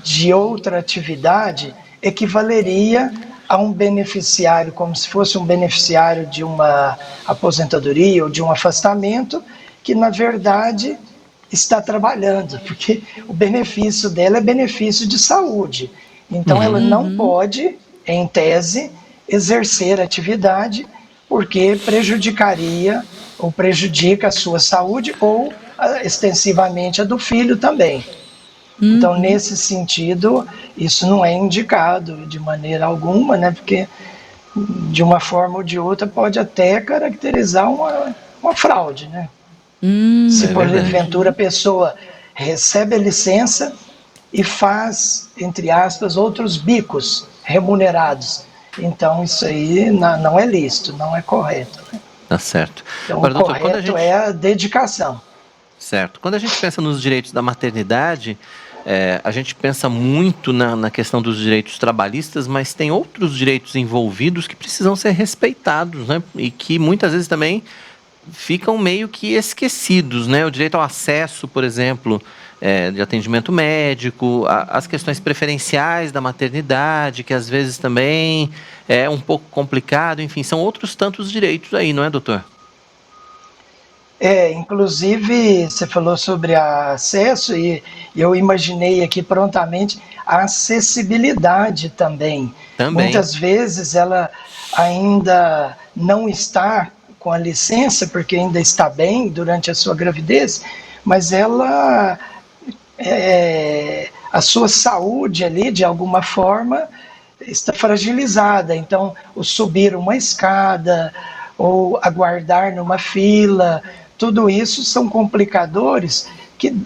de outra atividade equivaleria a um beneficiário, como se fosse um beneficiário de uma aposentadoria ou de um afastamento, que na verdade está trabalhando, porque o benefício dela é benefício de saúde. Então ela não pode, em tese, exercer atividade, porque prejudicaria ou prejudica a sua saúde ou extensivamente a do filho também. Então, nesse sentido, isso não é indicado de maneira alguma, né? Porque de uma forma ou de outra pode até caracterizar uma fraude, né? Se porventura a pessoa recebe a licença e faz, entre aspas, outros bicos remunerados, então isso aí não é lícito, não é correto, né? Tá certo. Então, agora, o doutor, correto é a dedicação. Certo. Quando a gente pensa nos direitos da maternidade, a gente pensa muito na questão dos direitos trabalhistas, mas tem outros direitos envolvidos que precisam ser respeitados, né? E que muitas vezes também ficam meio que esquecidos, né? O direito ao acesso, por exemplo, de atendimento médico, as questões preferenciais da maternidade, que às vezes também é um pouco complicado, enfim, são outros tantos direitos aí, não é, doutor? Inclusive, você falou sobre acesso e eu imaginei aqui prontamente a acessibilidade também. Muitas vezes ela ainda não está com a licença, porque ainda está bem durante a sua gravidez, mas ela, a sua saúde ali, de alguma forma, está fragilizada. Então, o subir uma escada ou aguardar numa fila, tudo isso são complicadores que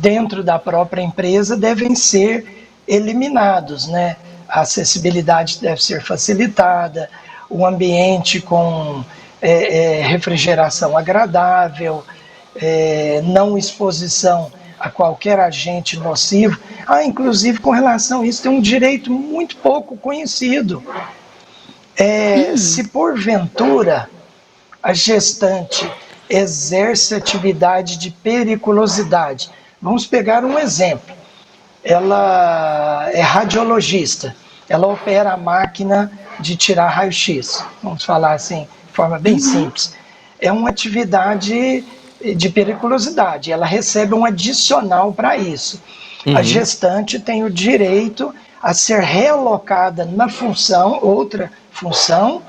dentro da própria empresa devem ser eliminados, né? A acessibilidade deve ser facilitada, o ambiente com refrigeração agradável, não exposição a qualquer agente nocivo. Inclusive, com relação a isso, tem um direito muito pouco conhecido. Se porventura a gestante exerce atividade de periculosidade, vamos pegar um exemplo. Ela é radiologista, ela opera a máquina de tirar raio-x, vamos falar assim, de forma bem simples. É uma atividade de periculosidade, ela recebe um adicional para isso. A gestante tem o direito a ser realocada na função, outra função,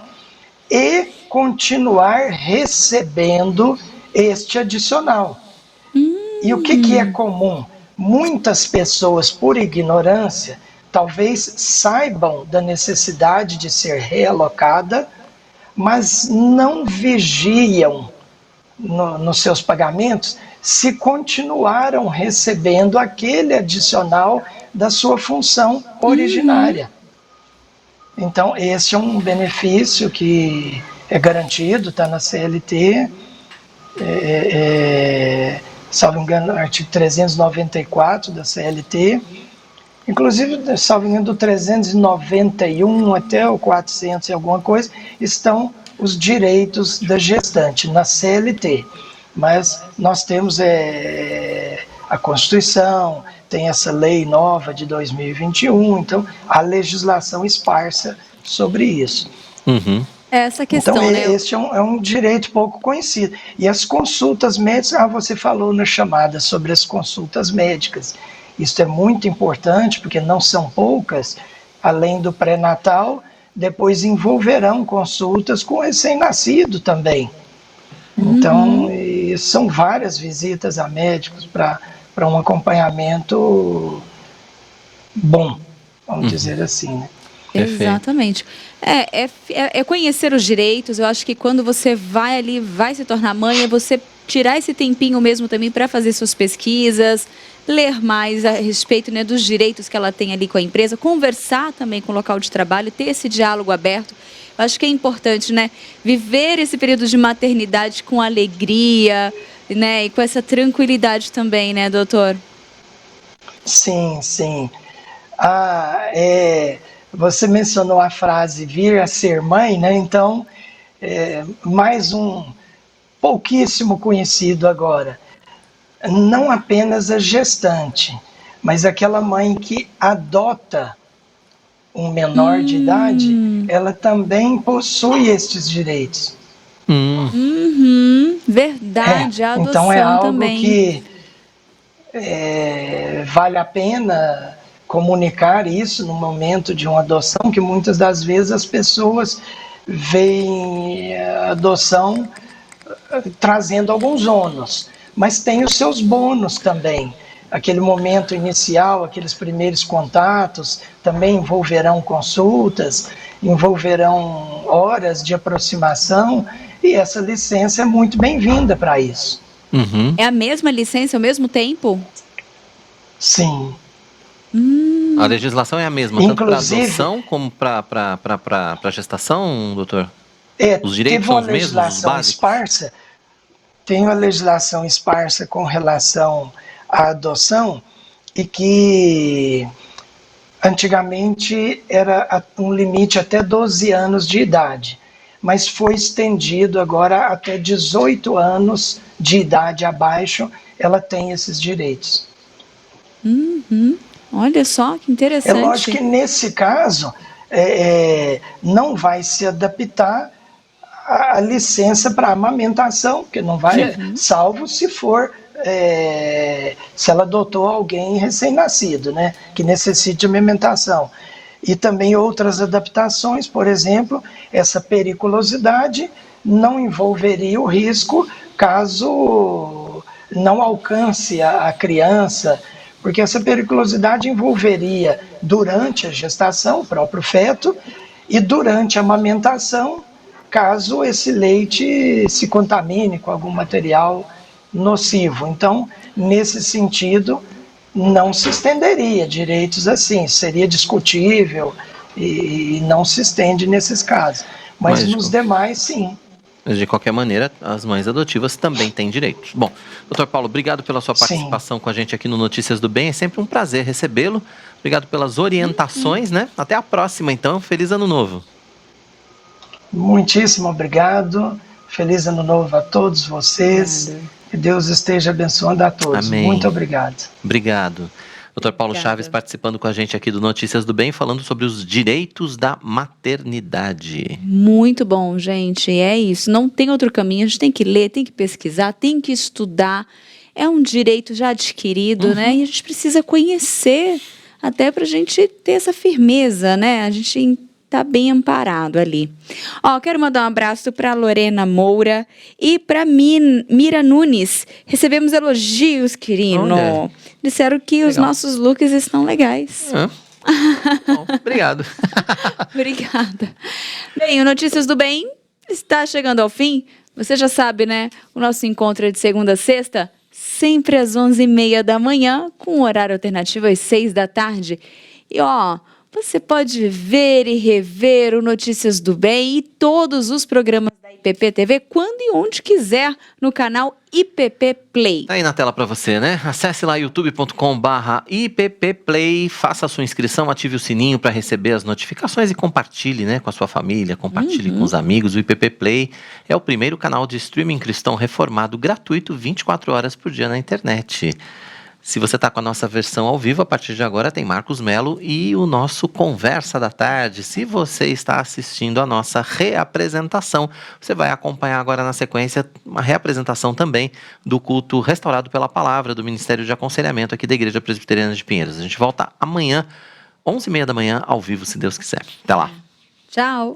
e continuar recebendo este adicional. E o que é comum? Muitas pessoas, por ignorância, talvez saibam da necessidade de ser realocada, mas não vigiam nos seus pagamentos se continuaram recebendo aquele adicional da sua função originária. Então, esse é um benefício que é garantido, está na CLT, salvo engano, artigo 394 da CLT, inclusive, salvo engano, do 391 até o 400 e alguma coisa, estão os direitos da gestante na CLT. Mas nós temos a Constituição, tem essa lei nova de 2021, então a legislação esparsa sobre isso. Essa questão, então, né? Este é um direito pouco conhecido. E as consultas médicas, você falou na chamada sobre as consultas médicas. Isso é muito importante, porque não são poucas, além do pré-natal, depois envolverão consultas com recém-nascido também. Então, são várias visitas a médicos para um acompanhamento bom, vamos dizer assim, né? Exatamente. É conhecer os direitos. Eu acho que quando você vai ali, vai se tornar mãe, é você tirar esse tempinho mesmo também para fazer suas pesquisas, ler mais a respeito, né, dos direitos que ela tem ali com a empresa, conversar também com o local de trabalho, ter esse diálogo aberto. Eu acho que é importante, né, viver esse período de maternidade com alegria, né, e com essa tranquilidade também, né, doutor? Sim, sim. Você mencionou a frase vir a ser mãe, né? Então, mais um pouquíssimo conhecido agora. Não apenas a gestante, mas aquela mãe que adota um menor de idade, ela também possui estes direitos. Verdade, a adoção então é algo também. Que vale a pena comunicar isso no momento de uma adoção, que muitas das vezes as pessoas veem a adoção trazendo alguns ônus, mas tem os seus bônus também. Aquele momento inicial, aqueles primeiros contatos, também envolverão consultas, envolverão horas de aproximação, e essa licença é muito bem-vinda para isso. É a mesma licença, ao mesmo tempo? Sim. A legislação é a mesma, tanto para adoção como para gestação, doutor? Os direitos são os mesmos, os básicos? Tem uma legislação esparsa com relação à adoção, e que antigamente era um limite até 12 anos de idade, mas foi estendido agora até 18 anos de idade abaixo, ela tem esses direitos. Olha só que interessante. É lógico que nesse caso não vai se adaptar a licença para amamentação, porque não vai, salvo se for, se ela adotou alguém recém-nascido, né, que necessite de amamentação. E também outras adaptações, por exemplo, essa periculosidade não envolveria o risco caso não alcance a criança, porque essa periculosidade envolveria durante a gestação, o próprio feto, e durante a amamentação, caso esse leite se contamine com algum material nocivo. Então, nesse sentido, não se estenderia direitos assim, seria discutível e não se estende nesses casos. Mas nos demais, sim. Mas de qualquer maneira, as mães adotivas também têm direitos. Bom, doutor Paulo, obrigado pela sua participação com a gente aqui no Notícias do Bem. É sempre um prazer recebê-lo. Obrigado pelas orientações, né? Até a próxima, então. Feliz Ano Novo. Muitíssimo obrigado. Feliz Ano Novo a todos vocês. Que Deus esteja abençoando a todos. Amém. Muito obrigado. Obrigado. Dr. Paulo Chaves participando com a gente aqui do Notícias do Bem, falando sobre os direitos da maternidade. Muito bom, gente. É isso. Não tem outro caminho. A gente tem que ler, tem que pesquisar, tem que estudar. É um direito já adquirido, né? E a gente precisa conhecer até para a gente ter essa firmeza, né? A gente tá bem amparado ali. Ó, quero mandar um abraço para Lorena Moura e para Mira Nunes. Recebemos elogios, querido. Olha. Disseram que os nossos looks estão legais. Bom, obrigado. Obrigada. Bem, o Notícias do Bem está chegando ao fim. Você já sabe, né? O nosso encontro é de segunda a sexta, sempre às 11h30 da manhã, com um horário alternativo às 6 da tarde. E ó, você pode ver e rever o Notícias do Bem e todos os programas da IPP TV quando e onde quiser no canal IPP Play. Tá aí na tela para você, né? Acesse lá youtube.com/IPPplay, faça a sua inscrição, ative o sininho para receber as notificações e compartilhe, né, com a sua família, compartilhe com os amigos. O IPP Play é o primeiro canal de streaming cristão reformado gratuito 24 horas por dia na internet. Se você está com a nossa versão ao vivo, a partir de agora tem Marcos Melo e o nosso Conversa da Tarde. Se você está assistindo a nossa reapresentação, você vai acompanhar agora na sequência uma reapresentação também do culto Restaurado pela Palavra, do Ministério de Aconselhamento aqui da Igreja Presbiteriana de Pinheiros. A gente volta amanhã, 11h30 da manhã, ao vivo, se Deus quiser. Até lá. Tchau.